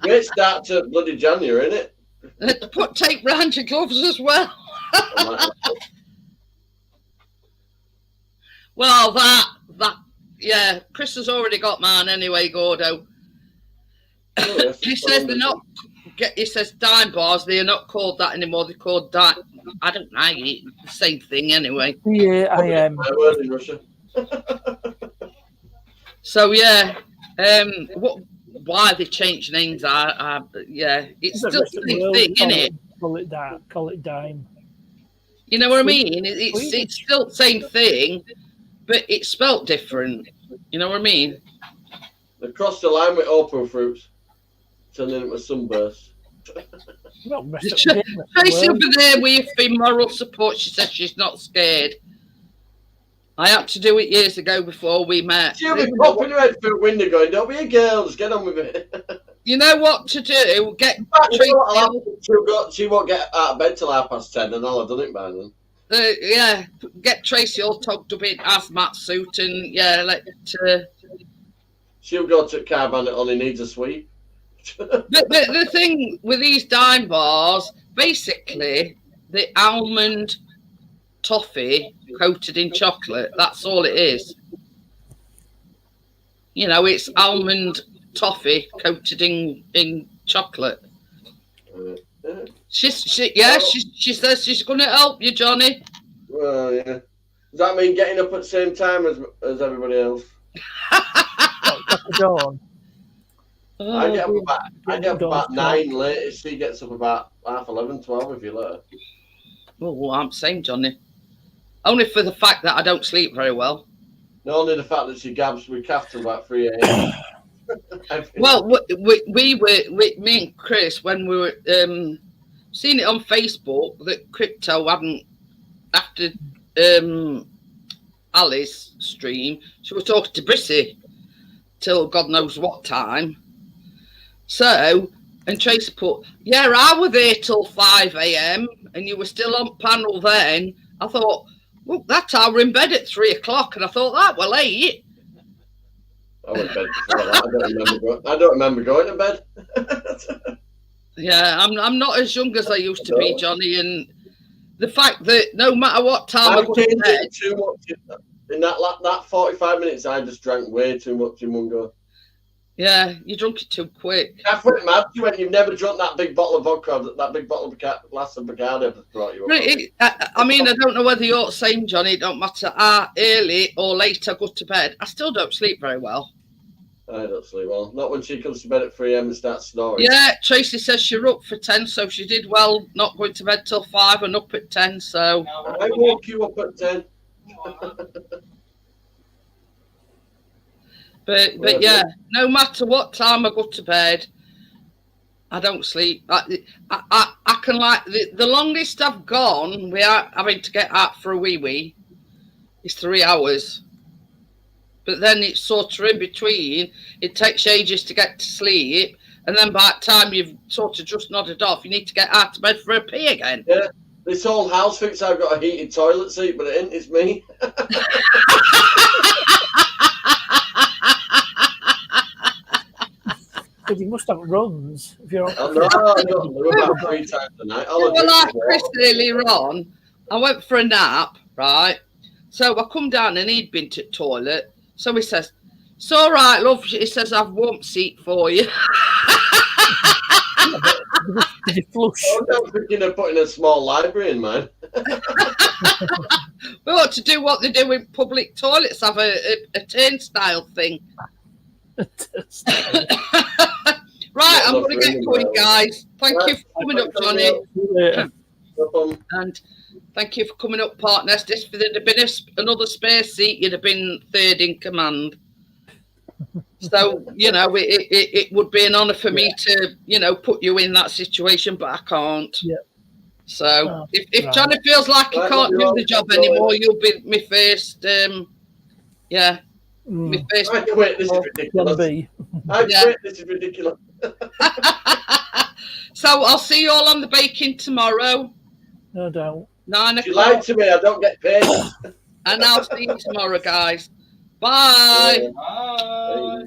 Great start to bloody January, isn't it? Put tape round your gloves as well. Well, that, yeah, Chris has already got mine anyway, Gordo. He says they're not. He says dime bars. They are not called that anymore. They're called dime. I don't know. The same thing anyway. Yeah, I am. My word in Russia. So yeah, why they changed names? Yeah, it's still the same thing, isn't it? Call it that. Call it dime. You know what I mean? It's still the same thing, but it's spelt different. You know what I mean? They crossed the line with opal fruits, turning it with sunburst. Well, Tracy over there with your moral support. She says she's not scared. I had to do it years ago before we met. She'll be popping her head through the window going, don't be a girl, just get on with it. You know what to do? Get Tracy. She won't get out of bed till 10:30 and I'll have done it by then. Yeah, get Tracy all tucked up in hazmat suit and yeah, She'll go to Caravan that only needs a sweep. the thing with these dime bars, basically, the almond toffee coated in chocolate, that's all it is. You know, it's almond toffee coated in chocolate. She says she's going to help you, Johnny. Well, yeah. Does that mean getting up at the same time as everybody else? Dawn. I get up about 9 late. She gets up about 11:30, 12 if you let her. Oh, I'm saying, Johnny. Only for the fact that I don't sleep very well. Not only the fact that she gabs with calf till about 3 a.m. Well, we were, me and Chris, when we were seeing it on Facebook that Crypto hadn't, after Ali's stream, she was talking to Brissy till God knows what time. So, and Tracy put, yeah, I was there till 5 a.m. and you were still on panel then. I thought, well, that's how we're in bed at 3 o'clock. And I thought, that well late. I went to bed before that. I don't remember going to bed. Yeah, I'm not as young as I used to be, Johnny. And the fact that no matter what time I go to bed, too much in that 45 minutes, I just drank way too much in one go. yeah, you drunk it too quick. I went mad. You went, you've never drunk that big bottle of vodka, that big bottle of glass of Bacardi I've brought you up. I mean, I don't know whether you're the same, Johnny. It don't matter how early or late I go to bed. I still don't sleep very well. I don't sleep well. Not when she comes to bed at 3 a.m. and starts snoring. Yeah, Tracy says she's up for 10, so she did well not going to bed till 5 and up at 10, so... I woke you up at 10. But yeah, no matter what time I go to bed, I don't sleep. I can like the longest I've gone without having to get out for a wee is 3 hours. But then it's sort of in between. It takes ages to get to sleep, and then by the time you've sort of just nodded off, you need to get out of bed for a pee again. Yeah, this whole house thinks I've got a heated toilet seat, but it ain't. It's me. But you must have runs if you're I know, I do about 3 times a night. All I do Well, is like walk. Chris earlier on, I went for a nap, right? So I come down and he'd been to the toilet. So he says, "It's all right, love." He says, "I've warm seat for you." Did you flush? I was thinking of putting a small library in mine. We ought to do what they do in public toilets, have a turnstile thing. Right, I'm going to get going, guys. Thank you for coming up, Johnny. Yeah. And thank you for coming up, partners. If there'd have been another spare seat, you'd have been third in command. So, you know, it would be an honour for me to, you know, put you in that situation, but I can't. Yeah. So if right. Johnny feels like he can't do the job anymore, you'll be my first, my first. I quit. This is Plan ridiculous. B. I Yeah. quit. This is ridiculous. So I'll see you all on the baking tomorrow, No doubt. 9 If you lie o'clock, to me, I don't get paid. and I'll see you tomorrow, guys. Bye. Bye.